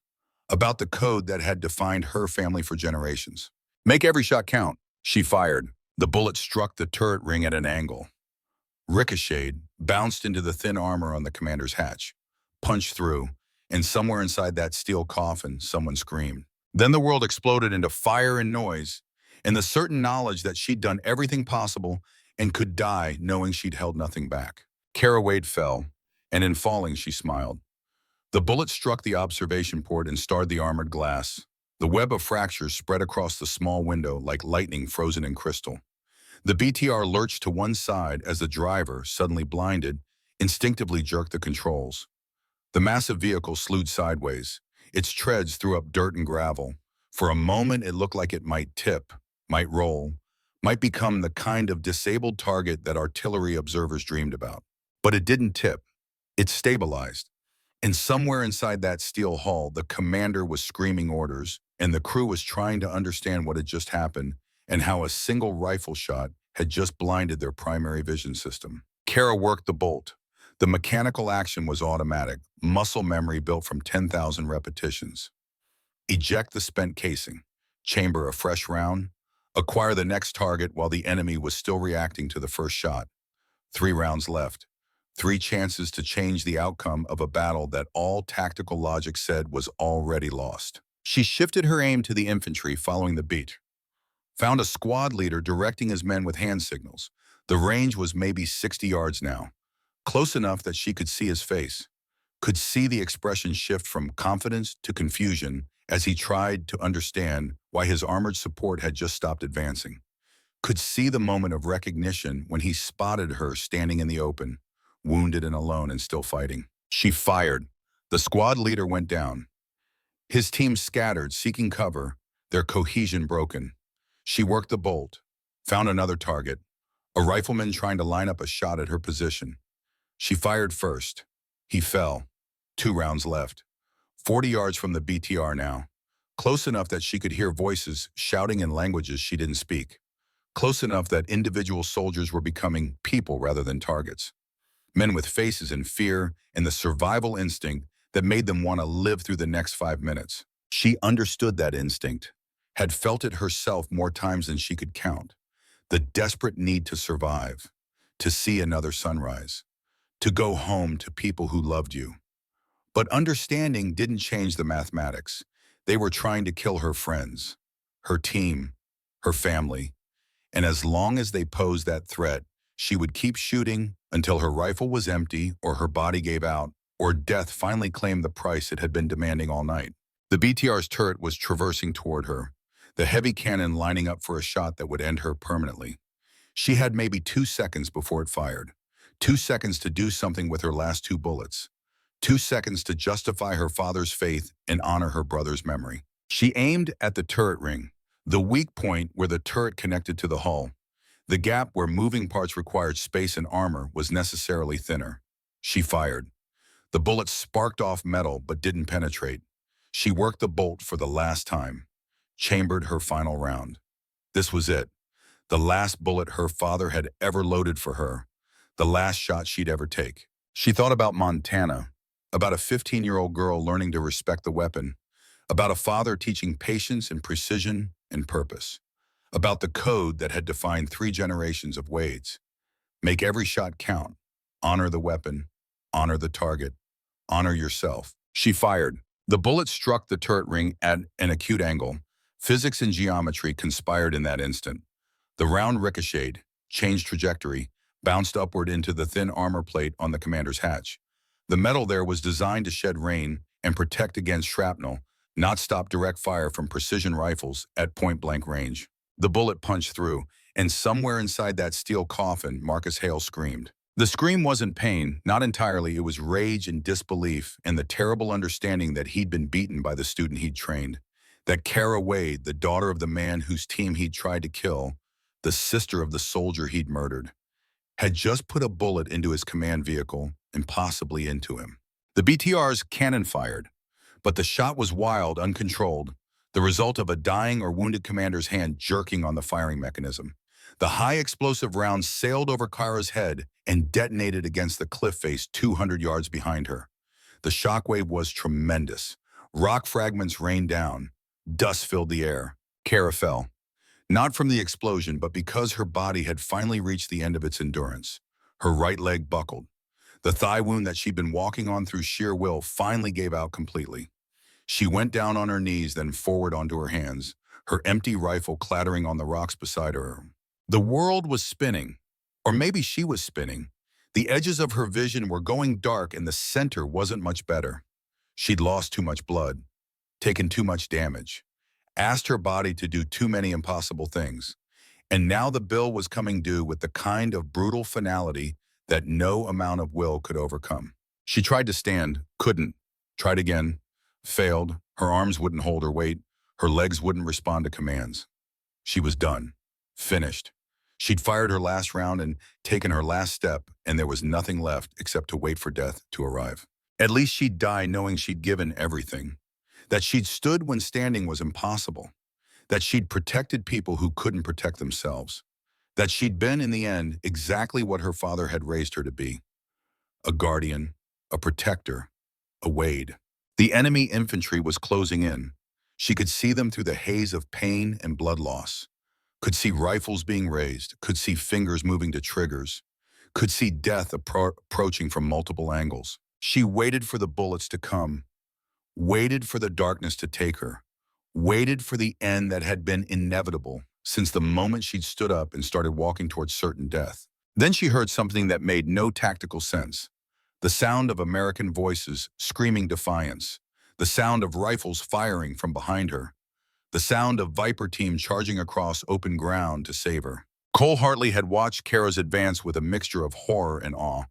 about the code that had defined her family for generations. Make every shot count. She fired. The bullet struck the turret ring at an angle, ricocheted, bounced into the thin armor on the commander's hatch, punched through, and somewhere inside that steel coffin, someone screamed. Then the world exploded into fire and noise, and the certain knowledge that she'd done everything possible and could die knowing she'd held nothing back. Kara Wade fell, and in falling she smiled. The bullet struck the observation port and starred the armored glass. The web of fractures spread across the small window like lightning frozen in crystal. The BTR lurched to one side as the driver, suddenly blinded, instinctively jerked the controls. The massive vehicle slewed sideways. Its treads threw up dirt and gravel. For a moment, it looked like it might tip, might roll, might become the kind of disabled target that artillery observers dreamed about. But it didn't tip. It stabilized. And somewhere inside that steel hull, the commander was screaming orders, and the crew was trying to understand what had just happened and how a single rifle shot had just blinded their primary vision system. Kara worked the bolt. The mechanical action was automatic, muscle memory built from 10,000 repetitions. Eject the spent casing, chamber a fresh round, acquire the next target while the enemy was still reacting to the first shot. 3 rounds left. 3 chances to change the outcome of a battle that all tactical logic said was already lost. She shifted her aim to the infantry following the beat. Found a squad leader directing his men with hand signals. The range was maybe 60 yards now. Close enough that she could see his face, could see the expression shift from confidence to confusion as he tried to understand why his armored support had just stopped advancing. Could see the moment of recognition when he spotted her standing in the open, wounded and alone and still fighting. She fired. The squad leader went down. His team scattered, seeking cover, their cohesion broken. She worked the bolt, found another target, a rifleman trying to line up a shot at her position. She fired first. He fell. 2 rounds left. 40 yards from the BTR now. Close enough that she could hear voices shouting in languages she didn't speak. Close enough that individual soldiers were becoming people rather than targets. Men with faces in fear and the survival instinct that made them want to live through the next 5 minutes. She understood that instinct, had felt it herself more times than she could count. The desperate need to survive, to see another sunrise, to go home to people who loved you. But understanding didn't change the mathematics. They were trying to kill her friends, her team, her family. And as long as they posed that threat, she would keep shooting until her rifle was empty or her body gave out, or death finally claimed the price it had been demanding all night. The BTR's turret was traversing toward her, the heavy cannon lining up for a shot that would end her permanently. She had maybe 2 seconds before it fired. 2 seconds to do something with her last 2 bullets. 2 seconds to justify her father's faith and honor her brother's memory. She aimed at the turret ring, the weak point where the turret connected to the hull. The gap where moving parts required space and armor was necessarily thinner. She fired. The bullet sparked off metal but didn't penetrate. She worked the bolt for the last time, chambered her final round. This was it. The last bullet her father had ever loaded for her. The last shot she'd ever take. She thought about Montana, about a 15-year-old girl learning to respect the weapon, about a father teaching patience and precision and purpose, about the code that had defined 3 generations of Wades. Make every shot count. Honor the weapon. Honor the target. Honor yourself. She fired. The bullet struck the turret ring at an acute angle. Physics and geometry conspired in that instant. The round ricocheted, changed trajectory, bounced upward into the thin armor plate on the commander's hatch. The metal there was designed to shed rain and protect against shrapnel, not stop direct fire from precision rifles at point-blank range. The bullet punched through, and somewhere inside that steel coffin, Marcus Hale screamed. The scream wasn't pain, not entirely. It was rage and disbelief and the terrible understanding that he'd been beaten by the student he'd trained. That Kara Wade, the daughter of the man whose team he'd tried to kill, the sister of the soldier he'd murdered, had just put a bullet into his command vehicle and possibly into him. The BTR's cannon fired, but the shot was wild, uncontrolled, the result of a dying or wounded commander's hand jerking on the firing mechanism. The high explosive round sailed over Kara's head and detonated against the cliff face 200 yards behind her. The shockwave was tremendous. Rock fragments rained down. Dust filled the air. Kara fell. Not from the explosion, but because her body had finally reached the end of its endurance. Her right leg buckled. The thigh wound that she'd been walking on through sheer will finally gave out completely. She went down on her knees, then forward onto her hands, her empty rifle clattering on the rocks beside her. The world was spinning, or maybe she was spinning. The edges of her vision were going dark and the center wasn't much better. She'd lost too much blood, taken too much damage, asked her body to do too many impossible things. And now the bill was coming due with the kind of brutal finality that no amount of will could overcome. She tried to stand, couldn't. Tried again, failed. Her arms wouldn't hold her weight. Her legs wouldn't respond to commands. She was done, finished. She'd fired her last round and taken her last step, and there was nothing left except to wait for death to arrive. At least she'd die knowing she'd given everything. That she'd stood when standing was impossible. That she'd protected people who couldn't protect themselves. That she'd been, in the end, exactly what her father had raised her to be. A guardian, a protector, a Wade. The enemy infantry was closing in. She could see them through the haze of pain and blood loss. Could see rifles being raised, could see fingers moving to triggers, could see death approaching from multiple angles. She waited for the bullets to come, waited for the darkness to take her, waited for the end that had been inevitable since the moment she'd stood up and started walking towards certain death. Then she heard something that made no tactical sense. The sound of American voices screaming defiance, the sound of rifles firing from behind her, the sound of Viper team charging across open ground to save her. Cole Hartley had watched Kara's advance with a mixture of horror and awe.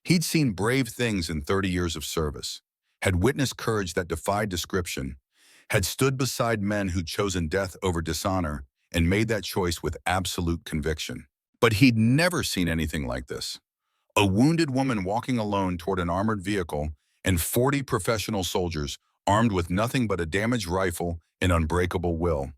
He'd seen brave things in 30 years of service, had witnessed courage that defied description, had stood beside men who'd chosen death over dishonor and made that choice with absolute conviction. But he'd never seen anything like this. A wounded woman walking alone toward an armored vehicle and 40 professional soldiers armed with nothing but a damaged rifle and unbreakable will.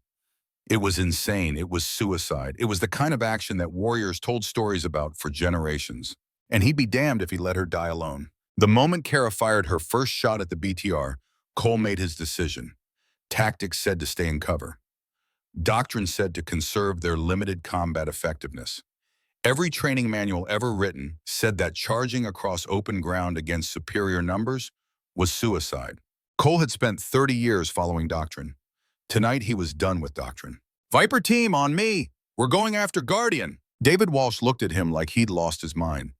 It was insane. It was suicide. It was the kind of action that warriors told stories about for generations. And he'd be damned if he let her die alone. The moment Kara fired her first shot at the BTR, Cole made his decision. Tactics said to stay in cover. Doctrine said to conserve their limited combat effectiveness. Every training manual ever written said that charging across open ground against superior numbers was suicide. Cole had spent 30 years following doctrine. Tonight he was done with doctrine. "Viper team, on me! We're going after Guardian!" David Walsh looked at him like he'd lost his mind.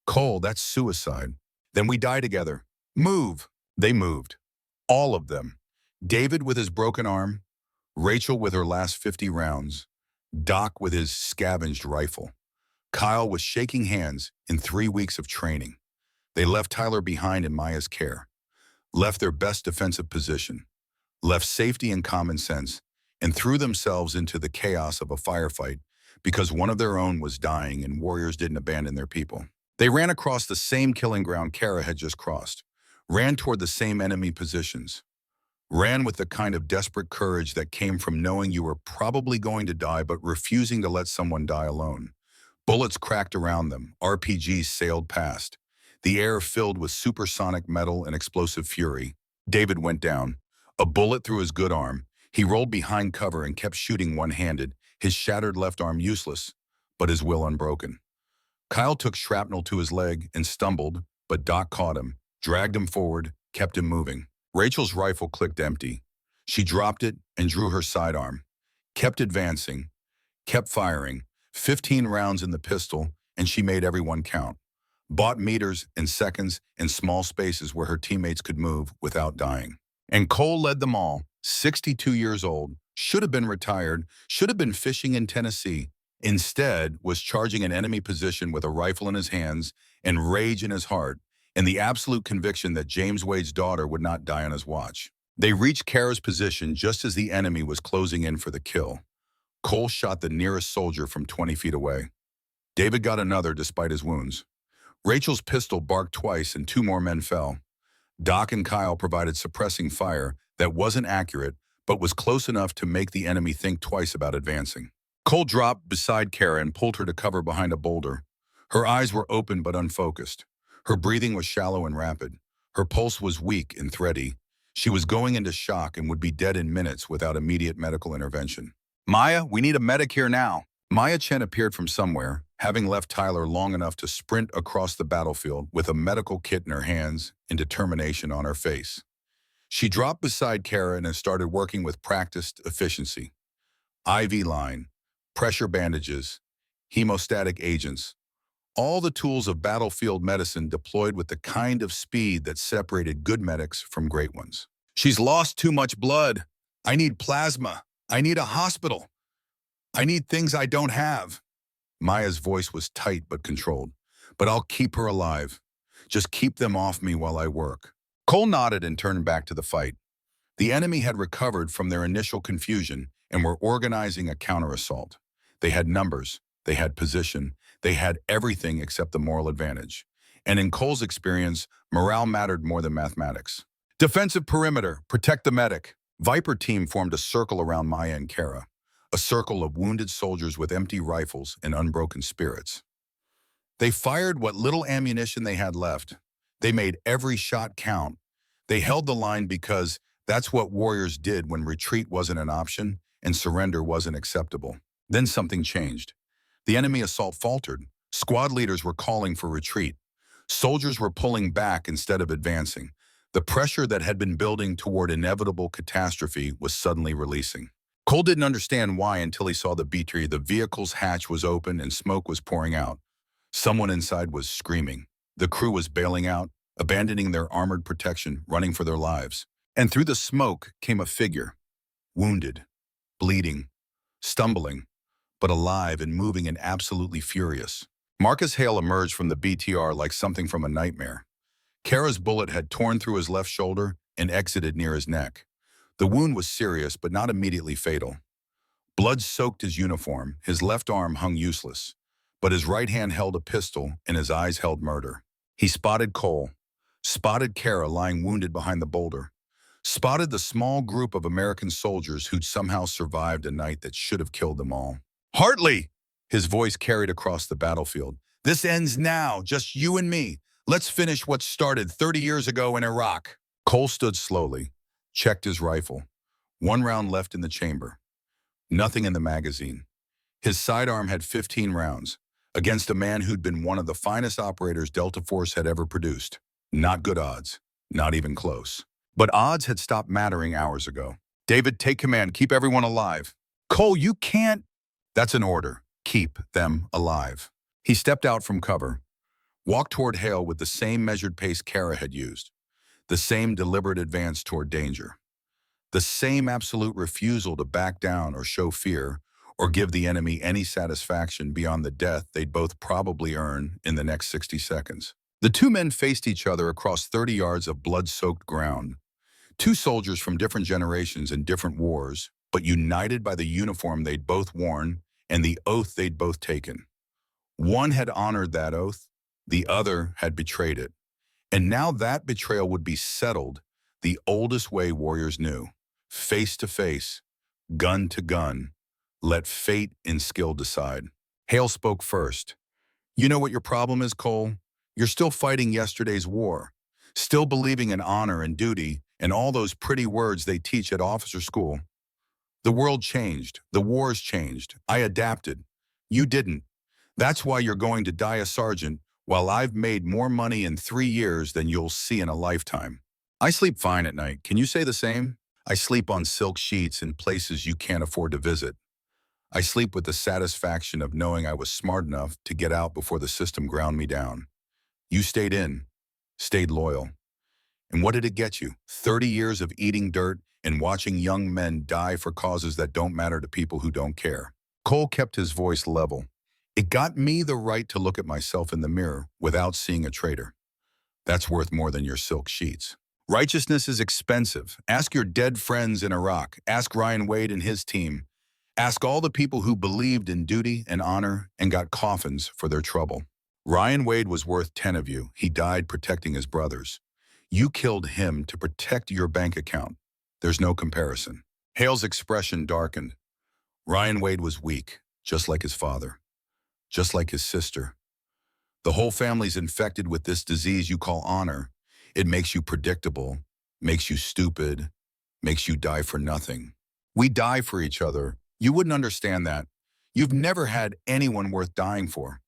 "Cole, that's suicide." "Then we die together. Move." They moved. All of them. David with his broken arm, Rachel with her last 50 rounds, Doc with his scavenged rifle. Kyle with shaking hands in 3 weeks of training. They left Tyler behind in Maya's care, left their best defensive position, left safety and common sense, and threw themselves into the chaos of a firefight because one of their own was dying and warriors didn't abandon their people. They ran across the same killing ground Kara had just crossed, ran toward the same enemy positions, Ran with the kind of desperate courage that came from knowing you were probably going to die but refusing to let someone die alone. Bullets cracked around them, RPGs sailed past. The air filled with supersonic metal and explosive fury. David went down. A bullet through his good arm. He rolled behind cover and kept shooting one-handed, his shattered left arm useless, but his will unbroken. Kyle took shrapnel to his leg and stumbled, but Doc caught him, dragged him forward, kept him moving. Rachel's rifle clicked empty. She dropped it and drew her sidearm, kept advancing, kept firing, 15 rounds in the pistol, and she made everyone count. Bought meters and seconds in small spaces where her teammates could move without dying. And Cole led them all, 62 years old, should have been retired, should have been fishing in Tennessee. Instead, was charging an enemy position with a rifle in his hands and rage in his heart, and the absolute conviction that James Wade's daughter would not die on his watch. They reached Kara's position just as the enemy was closing in for the kill. Cole shot the nearest soldier from 20 feet away. David got another despite his wounds. Rachel's pistol barked twice and 2 more men fell. Doc and Kyle provided suppressing fire that wasn't accurate but was close enough to make the enemy think twice about advancing. Cole dropped beside Kara and pulled her to cover behind a boulder. Her eyes were open but unfocused. Her breathing was shallow and rapid. Her pulse was weak and thready. She was going into shock and would be dead in minutes without immediate medical intervention. "Maya, we need a medic here now." Maya Chen appeared from somewhere, having left Tyler long enough to sprint across the battlefield with a medical kit in her hands and determination on her face. She dropped beside Kara and started working with practiced efficiency. IV line, pressure bandages, hemostatic agents, all the tools of battlefield medicine deployed with the kind of speed that separated good medics from great ones. "She's lost too much blood. I need plasma. I need a hospital. I need things I don't have." Maya's voice was tight but controlled. "But I'll keep her alive. Just keep them off me while I work." Cole nodded and turned back to the fight. The enemy had recovered from their initial confusion and were organizing a counter-assault. They had numbers, they had position, they had everything except the moral advantage. And in Cole's experience, morale mattered more than mathematics. "Defensive perimeter, protect the medic." Viper team formed a circle around Maya and Kara, a circle of wounded soldiers with empty rifles and unbroken spirits. They fired what little ammunition they had left. They made every shot count. They held the line because that's what warriors did when retreat wasn't an option and surrender wasn't acceptable. Then something changed. The enemy assault faltered. Squad leaders were calling for retreat. Soldiers were pulling back instead of advancing. The pressure that had been building toward inevitable catastrophe was suddenly releasing. Cole didn't understand why until he saw the beatry. The vehicle's hatch was open and smoke was pouring out. Someone inside was screaming. The crew was bailing out, abandoning their armored protection, running for their lives. And through the smoke came a figure, wounded, bleeding, stumbling, but alive and moving and absolutely furious. Marcus Hale emerged from the BTR like something from a nightmare. Kara's bullet had torn through his left shoulder and exited near his neck. The wound was serious, but not immediately fatal. Blood soaked his uniform, his left arm hung useless, but his right hand held a pistol and his eyes held murder. He spotted Cole, spotted Kara lying wounded behind the boulder, spotted the small group of American soldiers who'd somehow survived a night that should have killed them all. "Hartley!" His voice carried across the battlefield. "This ends now, just you and me. Let's finish what started 30 years ago in Iraq." Cole stood slowly, checked his rifle. 1 round left in the chamber. Nothing in the magazine. His sidearm had 15 rounds, against a man who'd been one of the finest operators Delta Force had ever produced. Not good odds, not even close. But odds had stopped mattering hours ago. "David, take command, keep everyone alive." "Cole, you can't." "That's an order. Keep them alive." He stepped out from cover, walked toward Hale with the same measured pace Kara had used, the same deliberate advance toward danger, the same absolute refusal to back down or show fear or give the enemy any satisfaction beyond the death they'd both probably earn in the next 60 seconds. The 2 men faced each other across 30 yards of blood-soaked ground. 2 soldiers from different generations and different wars, but united by the uniform they'd both worn and the oath they'd both taken. One had honored that oath, the other had betrayed it. And now that betrayal would be settled, The oldest way warriors knew. Face to face, gun to gun. Let fate and skill decide. Hale spoke first. You know what your problem is, Cole? You're still fighting yesterday's war. Still believing in honor and duty and all those pretty words they teach at officer school. The world changed. The wars changed. I adapted. You didn't. That's why you're going to die a sergeant while I've made more money in 3 years than you'll see in a lifetime. I sleep fine at night. Can you say the same? I sleep on silk sheets in places you can't afford to visit. I sleep with the satisfaction of knowing I was smart enough to get out before the system ground me down. You stayed in, stayed loyal. And what did it get you? 30 years of eating dirt and watching young men die for causes that don't matter to people who don't care. Cole kept his voice level. It got me the right to look at myself in the mirror without seeing a traitor. That's worth more than your silk sheets. Righteousness is expensive. Ask your dead friends in Iraq. Ask Ryan Wade and his team. Ask all the people who believed in duty and honor and got coffins for their trouble. Ryan Wade was worth 10 of you. He died protecting his brothers. You killed him to protect your bank account. There's no comparison. Hale's expression darkened. Ryan Wade was weak, just like his father, just like his sister. The whole family's infected with this disease you call honor. It makes you predictable, makes you stupid, makes you die for nothing. We die for each other. You wouldn't understand that. You've never had anyone worth dying for.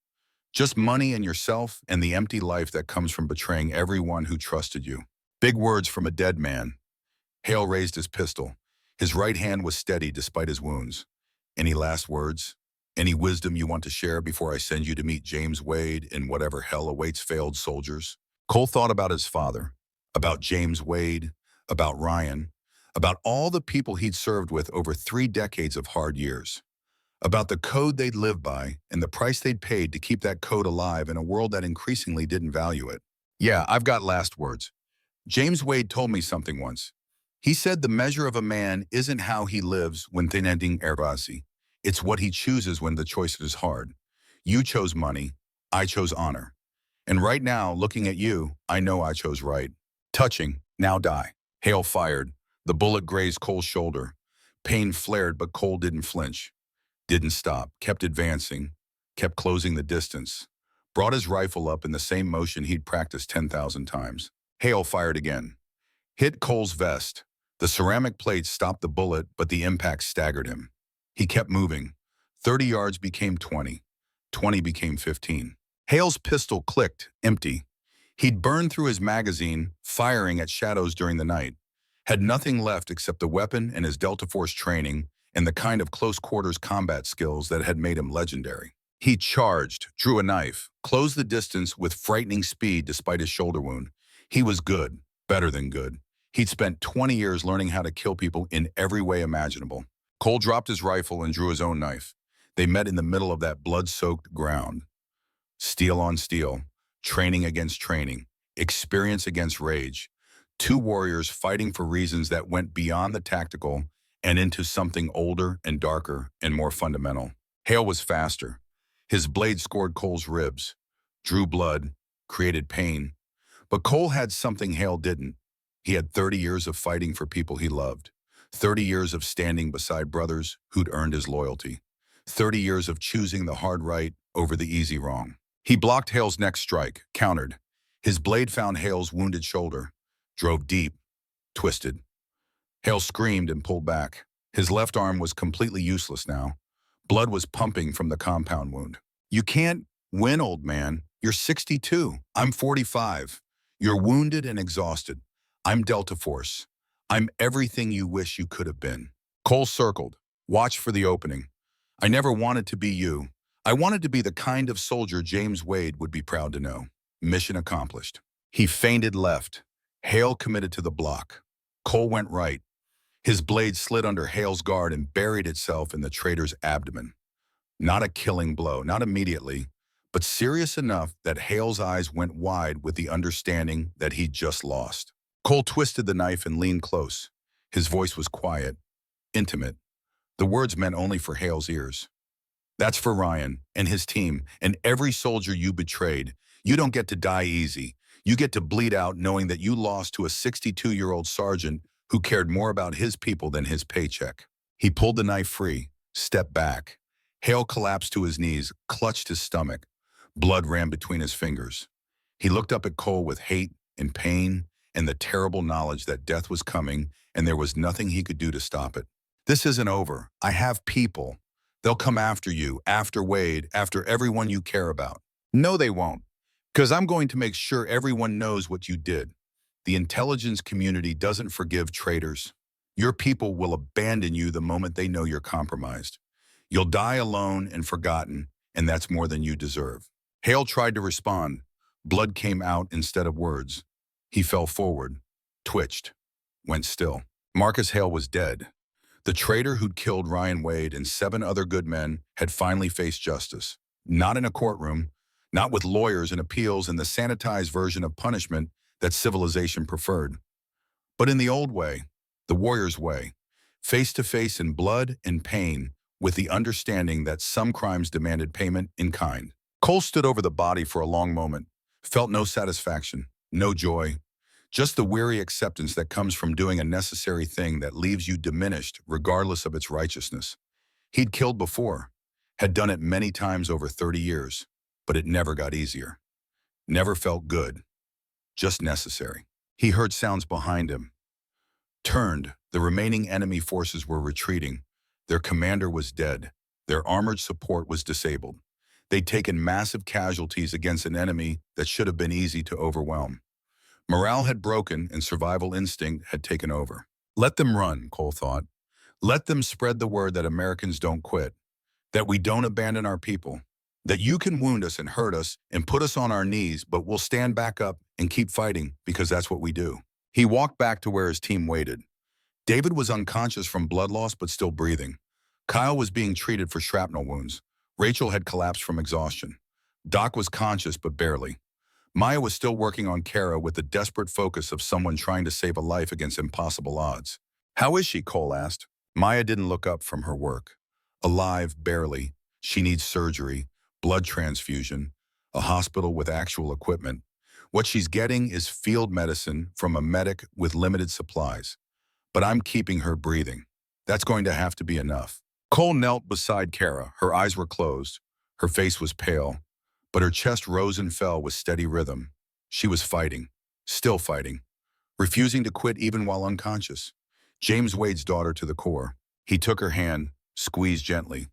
Just money and yourself and the empty life that comes from betraying everyone who trusted you. Big words from a dead man. Hale raised his pistol. His right hand was steady despite his wounds. Any last words? Any wisdom you want to share before I send you to meet James Wade in whatever hell awaits failed soldiers? Cole thought about his father, about James Wade, about Ryan, about all the people he'd served with over 3 decades of hard years, about the code they'd lived by and the price they'd paid to keep that code alive in a world that increasingly didn't value it. Yeah, I've got last words. James Wade told me something once. He said the measure of a man isn't how he lives when tinending ervasi. It's what he chooses when the choice is hard. You chose money. I chose honor. And right now, looking at you, I know I chose right. Touching, now die. Hale fired. The bullet grazed Cole's shoulder. Pain flared, but Cole didn't flinch. Didn't stop, kept advancing, kept closing the distance. Brought his rifle up in the same motion he'd practiced 10,000 times. Hale fired again. Hit Cole's vest. The ceramic plate stopped the bullet, but the impact staggered him. He kept moving. 30 yards became 20. 20 became 15. Hale's pistol clicked, empty. He'd burned through his magazine, firing at shadows during the night. Had nothing left except the weapon and his Delta Force training and the kind of close-quarters combat skills that had made him legendary. He charged, drew a knife, closed the distance with frightening speed despite his shoulder wound. He was good, better than good. He'd spent 20 years learning how to kill people in every way imaginable. Cole dropped his rifle and drew his own knife. They met in the middle of that blood-soaked ground. Steel on steel, training against training, experience against rage. 2 warriors fighting for reasons that went beyond the tactical and into something older and darker and more fundamental. Hale was faster. His blade scored Cole's ribs, drew blood, created pain. But Cole had something Hale didn't. He had 30 years of fighting for people he loved. 30 years of standing beside brothers who'd earned his loyalty. 30 years of choosing the hard right over the easy wrong. He blocked Hale's next strike, countered. His blade found Hale's wounded shoulder, drove deep, twisted. Hale screamed and pulled back. His left arm was completely useless now. Blood was pumping from the compound wound. You can't win, old man. You're 62. I'm 45. You're wounded and exhausted. I'm Delta Force. I'm everything you wish you could have been. Cole circled, watched for the opening. I never wanted to be you. I wanted to be the kind of soldier James Wade would be proud to know. Mission accomplished. He feinted left. Hale committed to the block. Cole went right. His blade slid under Hale's guard and buried itself in the traitor's abdomen. Not a killing blow, not immediately, but serious enough that Hale's eyes went wide with the understanding that he'd just lost. Cole twisted the knife and leaned close. His voice was quiet, intimate. The words meant only for Hale's ears. That's for Ryan and his team and every soldier you betrayed. You don't get to die easy. You get to bleed out knowing that you lost to a 62-year-old sergeant who cared more about his people than his paycheck. He pulled the knife free, stepped back. Hale collapsed to his knees, clutched his stomach. Blood ran between his fingers. He looked up at Cole with hate and pain and the terrible knowledge that death was coming and there was nothing he could do to stop it. This isn't over. I have people. They'll come after you, after Wade, after everyone you care about. No, they won't, because I'm going to make sure everyone knows what you did. The intelligence community doesn't forgive traitors. Your people will abandon you the moment they know you're compromised. You'll die alone and forgotten, and that's more than you deserve. Hale tried to respond. Blood came out instead of words. He fell forward, twitched, went still. Marcus Hale was dead. The traitor who'd killed Ryan Wade and 7 other good men had finally faced justice. Not in a courtroom, not with lawyers and appeals and the sanitized version of punishment that civilization preferred, but in the old way, the warrior's way, face to face in blood and pain, with the understanding that some crimes demanded payment in kind. Cole stood over the body for a long moment, felt no satisfaction, no joy, just the weary acceptance that comes from doing a necessary thing that leaves you diminished regardless of its righteousness. He'd killed before, had done it many times over 30 years, but it never got easier. Never felt good, just necessary. He heard sounds behind him. Turned, the remaining enemy forces were retreating. Their commander was dead. Their armored support was disabled. They'd taken massive casualties against an enemy that should have been easy to overwhelm. Morale had broken and survival instinct had taken over. Let them run, Cole thought. Let them spread the word that Americans don't quit, that we don't abandon our people, that you can wound us and hurt us and put us on our knees, but we'll stand back up and keep fighting because that's what we do. He walked back to where his team waited. David was unconscious from blood loss but still breathing. Kyle was being treated for shrapnel wounds. Rachel had collapsed from exhaustion. Doc was conscious but barely. Maya was still working on Kara with the desperate focus of someone trying to save a life against impossible odds. "How is she?" Cole asked. Maya didn't look up from her work. "Alive, barely. She needs surgery, blood transfusion, a hospital with actual equipment. What she's getting is field medicine from a medic with limited supplies. But I'm keeping her breathing. That's going to have to be enough." Cole knelt beside Kara. Her eyes were closed. Her face was pale, but her chest rose and fell with steady rhythm. She was fighting, still fighting, refusing to quit even while unconscious. James Wade's daughter to the core. He took her hand, squeezed gently.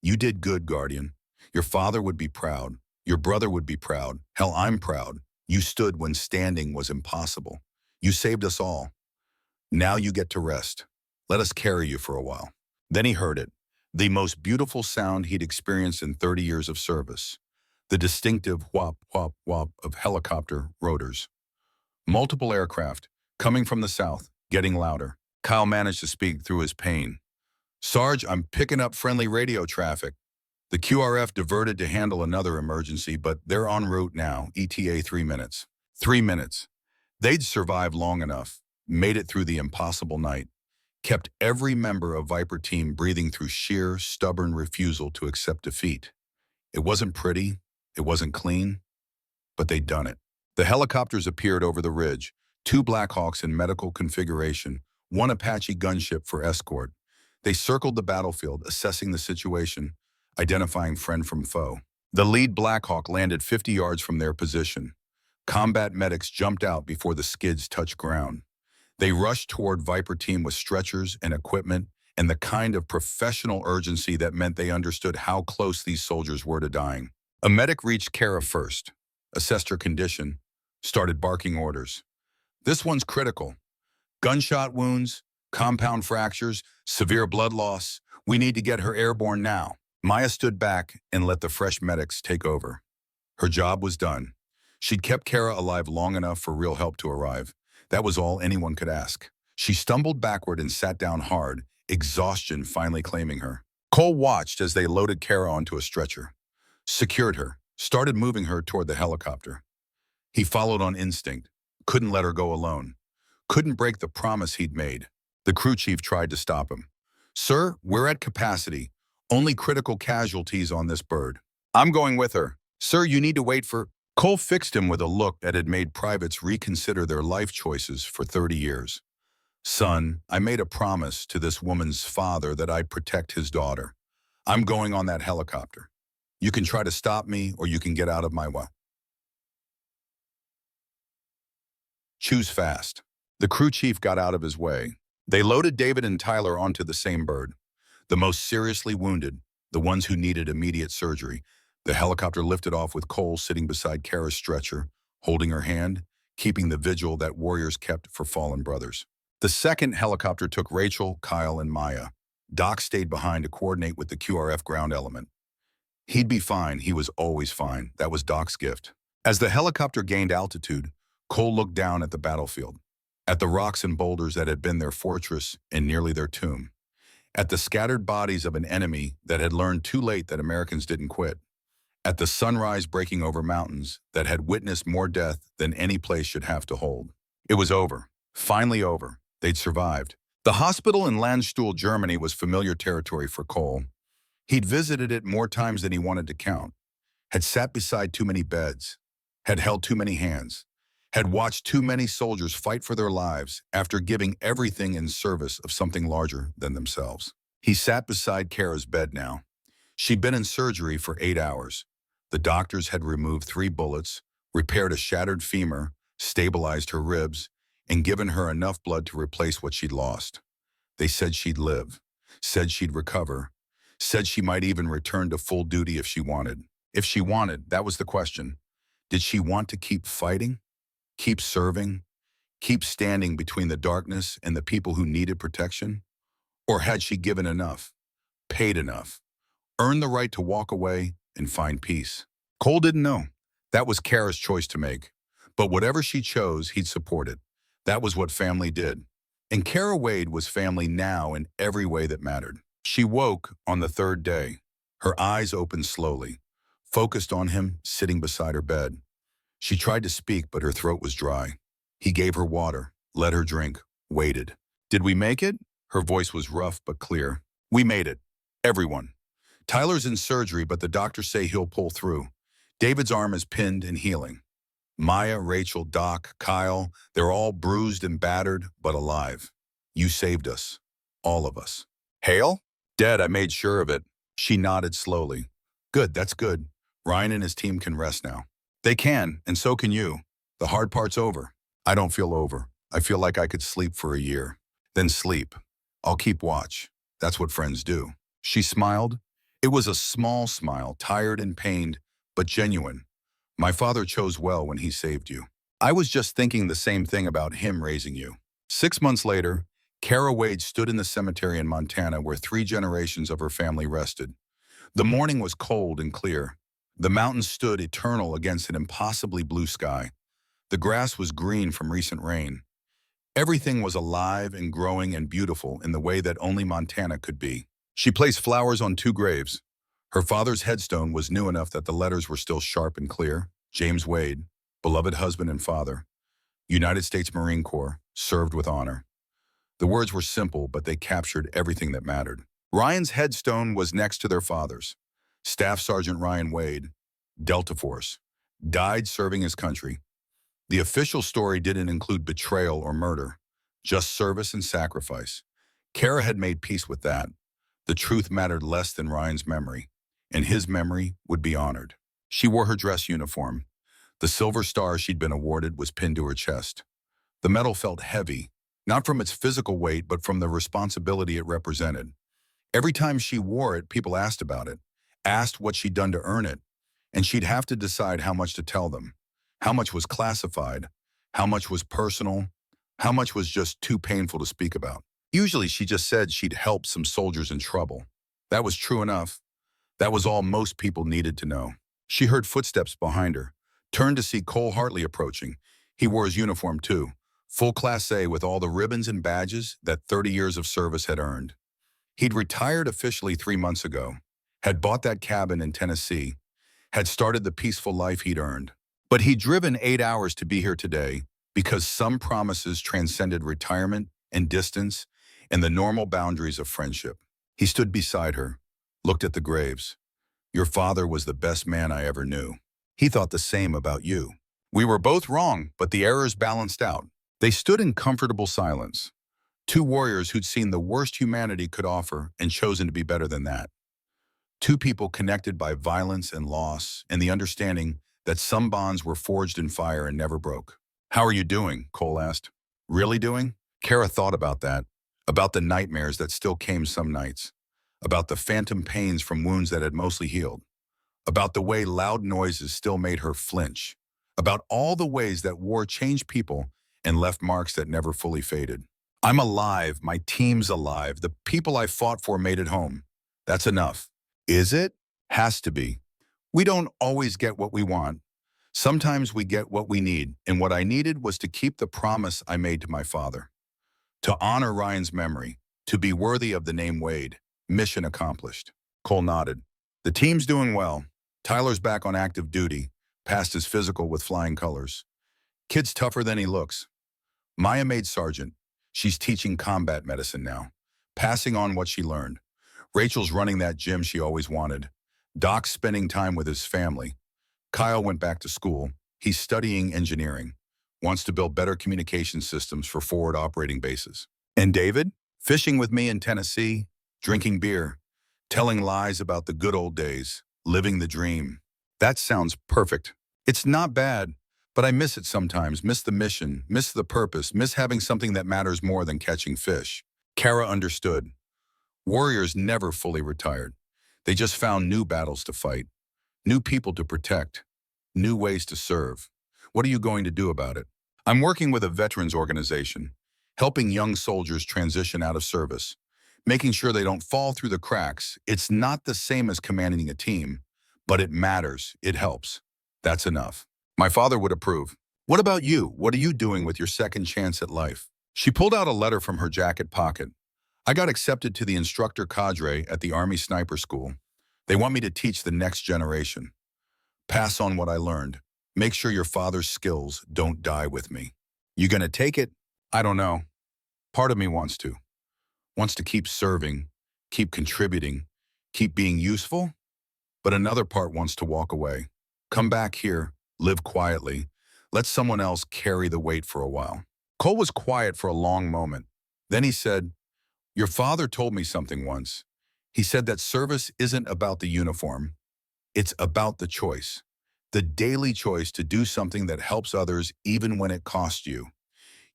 "You did good, Guardian. Your father would be proud. Your brother would be proud. Hell, I'm proud. You stood when standing was impossible. You saved us all. Now you get to rest. Let us carry you for a while." Then he heard it, the most beautiful sound he'd experienced in 30 years of service. The distinctive whop, whop, whop of helicopter rotors. Multiple aircraft, coming from the south, getting louder. Kyle managed to speak through his pain. "Sarge, I'm picking up friendly radio traffic. The QRF diverted to handle another emergency, but they're en route now, ETA 3 minutes. 3 minutes. They'd survived long enough, made it through the impossible night, kept every member of Viper team breathing through sheer, stubborn refusal to accept defeat. It wasn't pretty, it wasn't clean, but they'd done it. The helicopters appeared over the ridge, 2 Blackhawks in medical configuration, 1 Apache gunship for escort. They circled the battlefield, assessing the situation, identifying friend from foe. The lead Blackhawk landed 50 yards from their position. Combat medics jumped out before the skids touched ground. They rushed toward Viper team with stretchers and equipment and the kind of professional urgency that meant they understood how close these soldiers were to dying. A medic reached Kara first, assessed her condition, started barking orders. "This one's critical. Gunshot wounds, compound fractures, severe blood loss. We need to get her airborne now." Maya stood back and let the fresh medics take over. Her job was done. She'd kept Kara alive long enough for real help to arrive. That was all anyone could ask. She stumbled backward and sat down hard, exhaustion finally claiming her. Cole watched as they loaded Kara onto a stretcher, secured her, started moving her toward the helicopter. He followed on instinct, couldn't let her go alone, couldn't break the promise he'd made. The crew chief tried to stop him. "Sir, we're at capacity. Only critical casualties on this bird." "I'm going with her." "Sir, you need to wait for..." Cole fixed him with a look that had made privates reconsider their life choices for 30 years. Son, I made a promise to this woman's father that I'd protect his daughter. I'm going on that helicopter. You can try to stop me or you can get out of my way. Choose fast. The crew chief got out of his way. They loaded David and Tyler onto the same bird. The most seriously wounded, the ones who needed immediate surgery. The helicopter lifted off with Cole sitting beside Kara's stretcher, holding her hand, keeping the vigil that warriors kept for fallen brothers. The second helicopter took Rachel, Kyle, and Maya. Doc stayed behind to coordinate with the QRF ground element. He'd be fine. He was always fine. That was Doc's gift. As the helicopter gained altitude, Cole looked down at the battlefield, at the rocks and boulders that had been their fortress and nearly their tomb, at the scattered bodies of an enemy that had learned too late that Americans didn't quit, at the sunrise breaking over mountains that had witnessed more death than any place should have to hold. It was over. Finally over. They'd survived. The hospital in Landstuhl, Germany was familiar territory for Cole. He'd visited it more times than he wanted to count, had sat beside too many beds, had held too many hands, had watched too many soldiers fight for their lives after giving everything in service of something larger than themselves. He sat beside Kara's bed now. She'd been in surgery for 8 hours. The doctors had removed 3 bullets, repaired a shattered femur, stabilized her ribs, and given her enough blood to replace what she'd lost. They said she'd live, said she'd recover, said she might even return to full duty if she wanted. If she wanted, that was the question. Did she want to keep fighting? Keep serving? Keep standing between the darkness and the people who needed protection? Or had she given enough, paid enough, earned the right to walk away and find peace? Cole didn't know. That was Kara's choice to make. But whatever she chose, he'd support it. That was what family did. And Kara Wade was family now in every way that mattered. She woke on the 3rd day, her eyes opened slowly, focused on him sitting beside her bed. She tried to speak, but her throat was dry. He gave her water, let her drink, waited. Did we make it? Her voice was rough but clear. We made it. Everyone. Tyler's in surgery, but the doctors say he'll pull through. David's arm is pinned and healing. Maya, Rachel, Doc, Kyle, they're all bruised and battered, but alive. You saved us. All of us. Hale? Dead, I made sure of it. She nodded slowly. Good, that's good. Ryan and his team can rest now. They can, and so can you. The hard part's over. I don't feel over. I feel like I could sleep for a year. Then sleep. I'll keep watch. That's what friends do. She smiled. It was a small smile, tired and pained, but genuine. My father chose well when he saved you. I was just thinking the same thing about him raising you. 6 months later, Kara Wade stood in the cemetery in Montana where 3 generations of her family rested. The morning was cold and clear. The mountains stood eternal against an impossibly blue sky. The grass was green from recent rain. Everything was alive and growing and beautiful in the way that only Montana could be. She placed flowers on 2 graves. Her father's headstone was new enough that the letters were still sharp and clear. James Wade, beloved husband and father, United States Marine Corps, served with honor. The words were simple, but they captured everything that mattered. Ryan's headstone was next to their father's. Staff Sergeant Ryan Wade, Delta Force, died serving his country. The official story didn't include betrayal or murder, just service and sacrifice. Kara had made peace with that. The truth mattered less than Ryan's memory, and his memory would be honored. She wore her dress uniform. The silver star she'd been awarded was pinned to her chest. The medal felt heavy, not from its physical weight, but from the responsibility it represented. Every time she wore it, people asked about it, asked what she'd done to earn it, and she'd have to decide how much to tell them, how much was classified, how much was personal, how much was just too painful to speak about. Usually she just said she'd helped some soldiers in trouble. That was true enough. That was all most people needed to know. She heard footsteps behind her, turned to see Cole Hartley approaching. He wore his uniform too, full Class A with all the ribbons and badges that 30 years of service had earned. He'd retired officially 3 months ago, had bought that cabin in Tennessee, had started the peaceful life he'd earned. But he'd driven 8 hours to be here today because some promises transcended retirement and distance and the normal boundaries of friendship. He stood beside her, looked at the graves. Your father was the best man I ever knew. He thought the same about you. We were both wrong, but the errors balanced out. They stood in comfortable silence. Two warriors who'd seen the worst humanity could offer and chosen to be better than that. Two people connected by violence and loss and the understanding that some bonds were forged in fire and never broke. How are you doing? Cole asked. Really doing? Kara thought about that, about the nightmares that still came some nights, about the phantom pains from wounds that had mostly healed, about the way loud noises still made her flinch, about all the ways that war changed people and left marks that never fully faded. I'm alive, my team's alive, the people I fought for made it home. That's enough. Is it? Has to be. We don't always get what we want. Sometimes we get what we need, and what I needed was to keep the promise I made to my father. To honor Ryan's memory, to be worthy of the name Wade. Mission accomplished. Cole nodded. The team's doing well. Tyler's back on active duty, passed his physical with flying colors. Kid's tougher than he looks. Maya made sergeant. She's teaching combat medicine now, passing on what she learned. Rachel's running that gym she always wanted. Doc's spending time with his family. Kyle went back to school. He's studying engineering. Wants to build better communication systems for forward operating bases. And David? Fishing with me in Tennessee, drinking beer, telling lies about the good old days, living the dream. That sounds perfect. It's not bad, but I miss it sometimes, miss the mission, miss the purpose, miss having something that matters more than catching fish. Kara understood. Warriors never fully retired. They just found new battles to fight, new people to protect, new ways to serve. What are you going to do about it? I'm working with a veterans organization, helping young soldiers transition out of service, making sure they don't fall through the cracks. It's not the same as commanding a team, but it matters. It helps. That's enough. My father would approve. What about you? What are you doing with your second chance at life? She pulled out a letter from her jacket pocket. I got accepted to the instructor cadre at the Army Sniper School. They want me to teach the next generation. Pass on what I learned. Make sure your father's skills don't die with me. You gonna take it? I don't know. Part of me wants to. Wants to keep serving, keep contributing, keep being useful. But another part wants to walk away. Come back here, live quietly. Let someone else carry the weight for a while. Cole was quiet for a long moment. Then he said, your father told me something once. He said that service isn't about the uniform. It's about the choice. The daily choice to do something that helps others even when it costs you.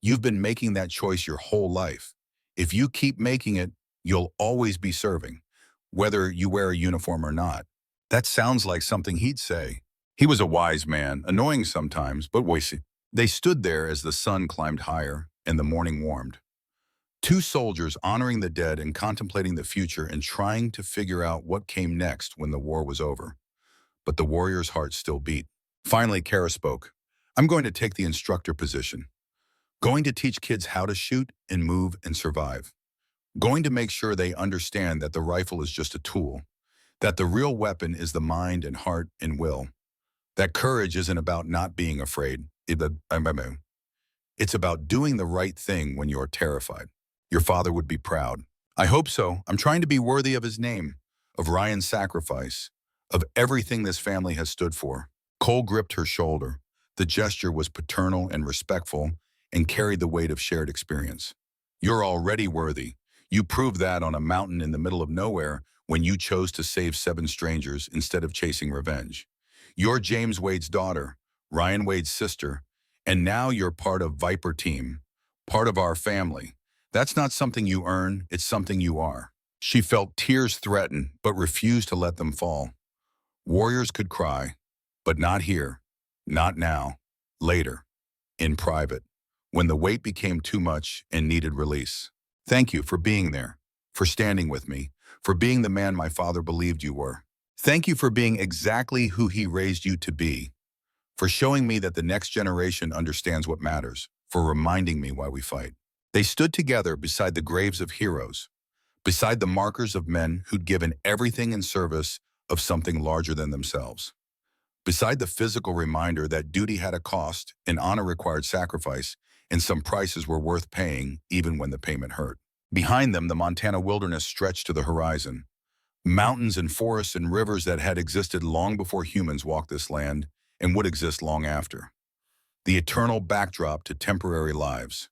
You've been making that choice your whole life. If you keep making it, you'll always be serving, whether you wear a uniform or not. That sounds like something he'd say. He was a wise man, annoying sometimes, but voicey. They stood there as the sun climbed higher and the morning warmed. Two soldiers honoring the dead and contemplating the future and trying to figure out what came next when the war was over. But the warrior's heart still beat. Finally, Kara spoke. I'm going to take the instructor position. Going to teach kids how to shoot and move and survive. Going to make sure they understand that the rifle is just a tool, that the real weapon is the mind and heart and will, that courage isn't about not being afraid. It's about doing the right thing when you're terrified. Your father would be proud. I hope so. I'm trying to be worthy of his name, of Ryan's sacrifice, of everything this family has stood for. Cole gripped her shoulder. The gesture was paternal and respectful and carried the weight of shared experience. You're already worthy. You proved that on a mountain in the middle of nowhere when you chose to save 7 strangers instead of chasing revenge. You're James Wade's daughter, Ryan Wade's sister, and now you're part of Viper Team, part of our family. That's not something you earn, it's something you are. She felt tears threaten, but refused to let them fall. Warriors could cry, but not here, not now, later, in private, when the weight became too much and needed release. Thank you for being there, for standing with me, for being the man my father believed you were. Thank you for being exactly who he raised you to be, for showing me that the next generation understands what matters, for reminding me why we fight. They stood together beside the graves of heroes, beside the markers of men who'd given everything in service of something larger than themselves, beside the physical reminder that duty had a cost and honor required sacrifice, and some prices were worth paying even when the payment hurt. Behind them, the Montana wilderness stretched to the horizon. Mountains and forests and rivers that had existed long before humans walked this land, and would exist long after. The eternal backdrop to temporary lives.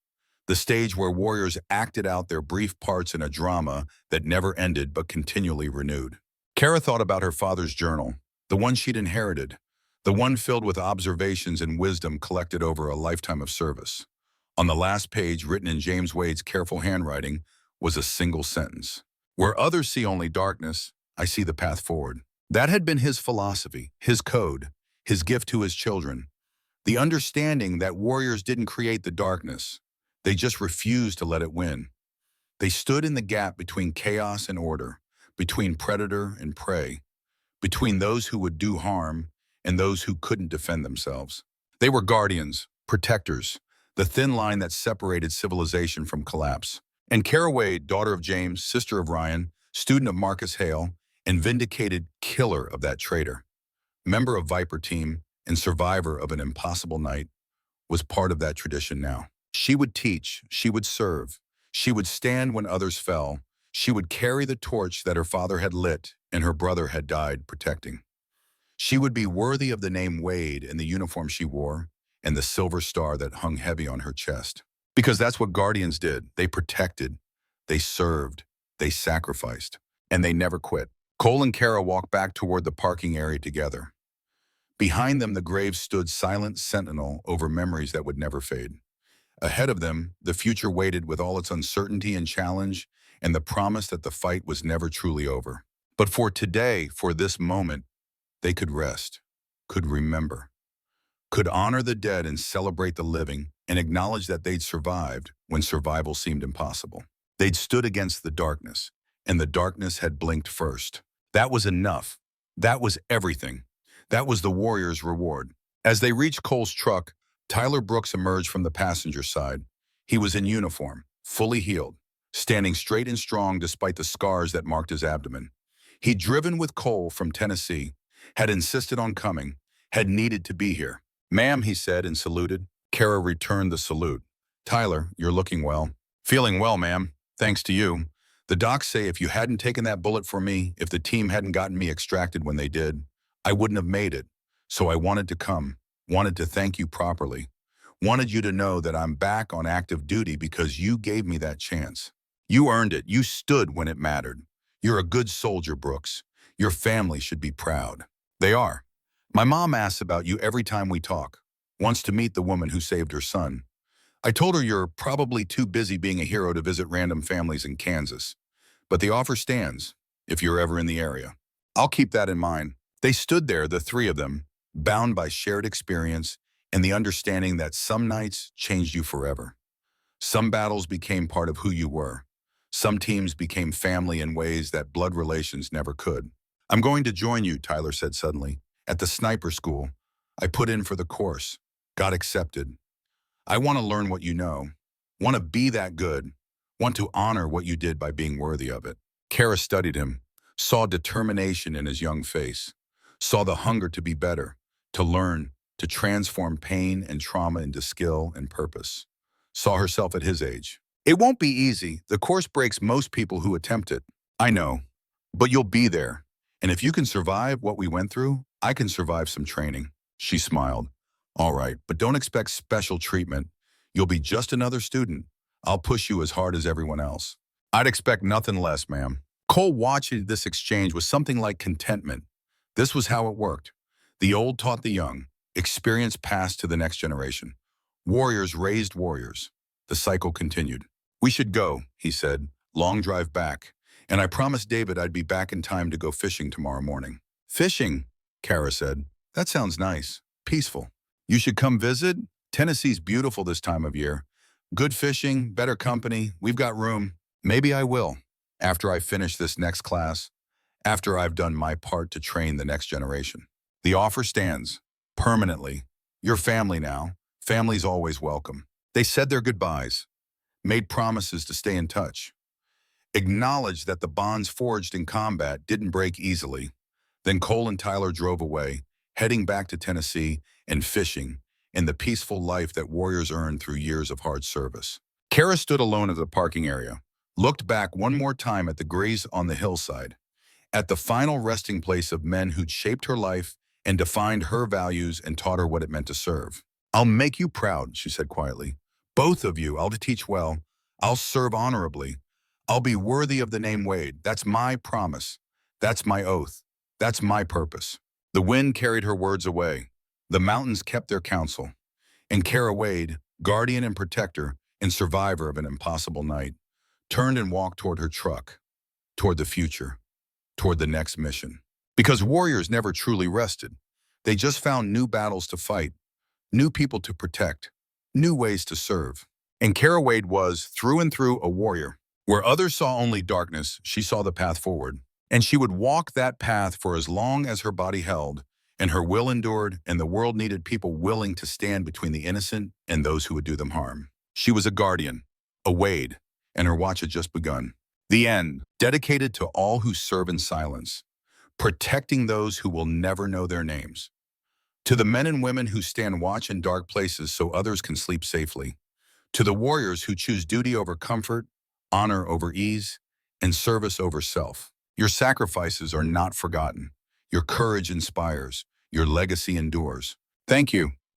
The stage where warriors acted out their brief parts in a drama that never ended but continually renewed. Kara thought about her father's journal, the one she'd inherited, the one filled with observations and wisdom collected over a lifetime of service. On the last page, written in James Wade's careful handwriting, was a single sentence. Where others see only darkness, I see the path forward. That had been his philosophy, his code, his gift to his children. The understanding that warriors didn't create the darkness. They just refused to let it win. They stood in the gap between chaos and order, between predator and prey, between those who would do harm and those who couldn't defend themselves. They were guardians, protectors, the thin line that separated civilization from collapse. And Kara Wade, daughter of James, sister of Ryan, student of Marcus Hale, and vindicated killer of that traitor, member of Viper Team and survivor of an impossible night, was part of that tradition now. She would teach, she would serve, she would stand when others fell, she would carry the torch that her father had lit and her brother had died protecting. She would be worthy of the name Wade in the uniform she wore and the silver star that hung heavy on her chest. Because that's what guardians did. They protected, they served, they sacrificed, and they never quit. Cole and Kara walked back toward the parking area together. Behind them, the grave stood silent sentinel over memories that would never fade. Ahead of them, the future waited with all its uncertainty and challenge and the promise that the fight was never truly over. But for today, for this moment, they could rest, could remember, could honor the dead and celebrate the living and acknowledge that they'd survived when survival seemed impossible. They'd stood against the darkness, and the darkness had blinked first. That was enough. That was everything. That was the warrior's reward. As they reached Cole's truck, Tyler Brooks emerged from the passenger side. He was in uniform, fully healed, standing straight and strong despite the scars that marked his abdomen. He'd driven with Cole from Tennessee, had insisted on coming, had needed to be here. "Ma'am," he said and saluted. Kara returned the salute. "Tyler, you're looking well." "Feeling well, ma'am. Thanks to you. The docs say if you hadn't taken that bullet for me, if the team hadn't gotten me extracted when they did, I wouldn't have made it. So I wanted to come, wanted to thank you properly, wanted you to know that I'm back on active duty because you gave me that chance. You earned it. You stood when it mattered. You're a good soldier, Brooks. Your family should be proud." "They are. My mom asks about you every time we talk, wants to meet the woman who saved her son. I told her you're probably too busy being a hero to visit random families in Kansas, but the offer stands if you're ever in the area." "I'll keep that in mind." They stood there, the three of them, bound by shared experience and the understanding that some nights changed you forever. Some battles became part of who you were. Some teams became family in ways that blood relations never could. "I'm going to join you," Tyler said suddenly, "at the sniper school. I put in for the course, got accepted. I want to learn what you know, want to be that good, want to honor what you did by being worthy of it." Kara studied him, saw determination in his young face, saw the hunger to be better, to learn, to transform pain and trauma into skill and purpose. Saw herself at his age. "It won't be easy. The course breaks most people who attempt it. I know, but you'll be there. And if you can survive what we went through, I can survive some training." She smiled. "All right, but don't expect special treatment. You'll be just another student. I'll push you as hard as everyone else." "I'd expect nothing less, ma'am." Cole watching this exchange with something like contentment. This was how it worked. The old taught the young. Experience passed to the next generation. Warriors raised warriors. The cycle continued. "We should go," he said. "Long drive back. And I promised David I'd be back in time to go fishing tomorrow morning." "Fishing?" Kara said. "That sounds nice. Peaceful. You should come visit. Tennessee's beautiful this time of year. Good fishing, better company. We've got room." "Maybe I will, after I finish this next class, after I've done my part to train the next generation." "The offer stands. Permanently. You're family now. Family's always welcome." They said their goodbyes, made promises to stay in touch, acknowledged that the bonds forged in combat didn't break easily. Then Cole and Tyler drove away, heading back to Tennessee and fishing in the peaceful life that warriors earned through years of hard service. Kara stood alone at the parking area, looked back one more time at the graves on the hillside, at the final resting place of men who'd shaped her life and defined her values and taught her what it meant to serve. "I'll make you proud," she said quietly. "Both of you, I'll teach well. I'll serve honorably. I'll be worthy of the name Wade. That's my promise. That's my oath. That's my purpose." The wind carried her words away. The mountains kept their counsel. And Kara Wade, guardian and protector and survivor of an impossible night, turned and walked toward her truck, toward the future, toward the next mission. Because warriors never truly rested. They just found new battles to fight, new people to protect, new ways to serve. And Kara Wade was, through and through, a warrior. Where others saw only darkness, she saw the path forward. And she would walk that path for as long as her body held, and her will endured, and the world needed people willing to stand between the innocent and those who would do them harm. She was a guardian, a Wade, and her watch had just begun. The end, dedicated to all who serve in silence, protecting those who will never know their names. To the men and women who stand watch in dark places so others can sleep safely. To the warriors who choose duty over comfort, honor over ease, and service over self. Your sacrifices are not forgotten. Your courage inspires. Your legacy endures. Thank you.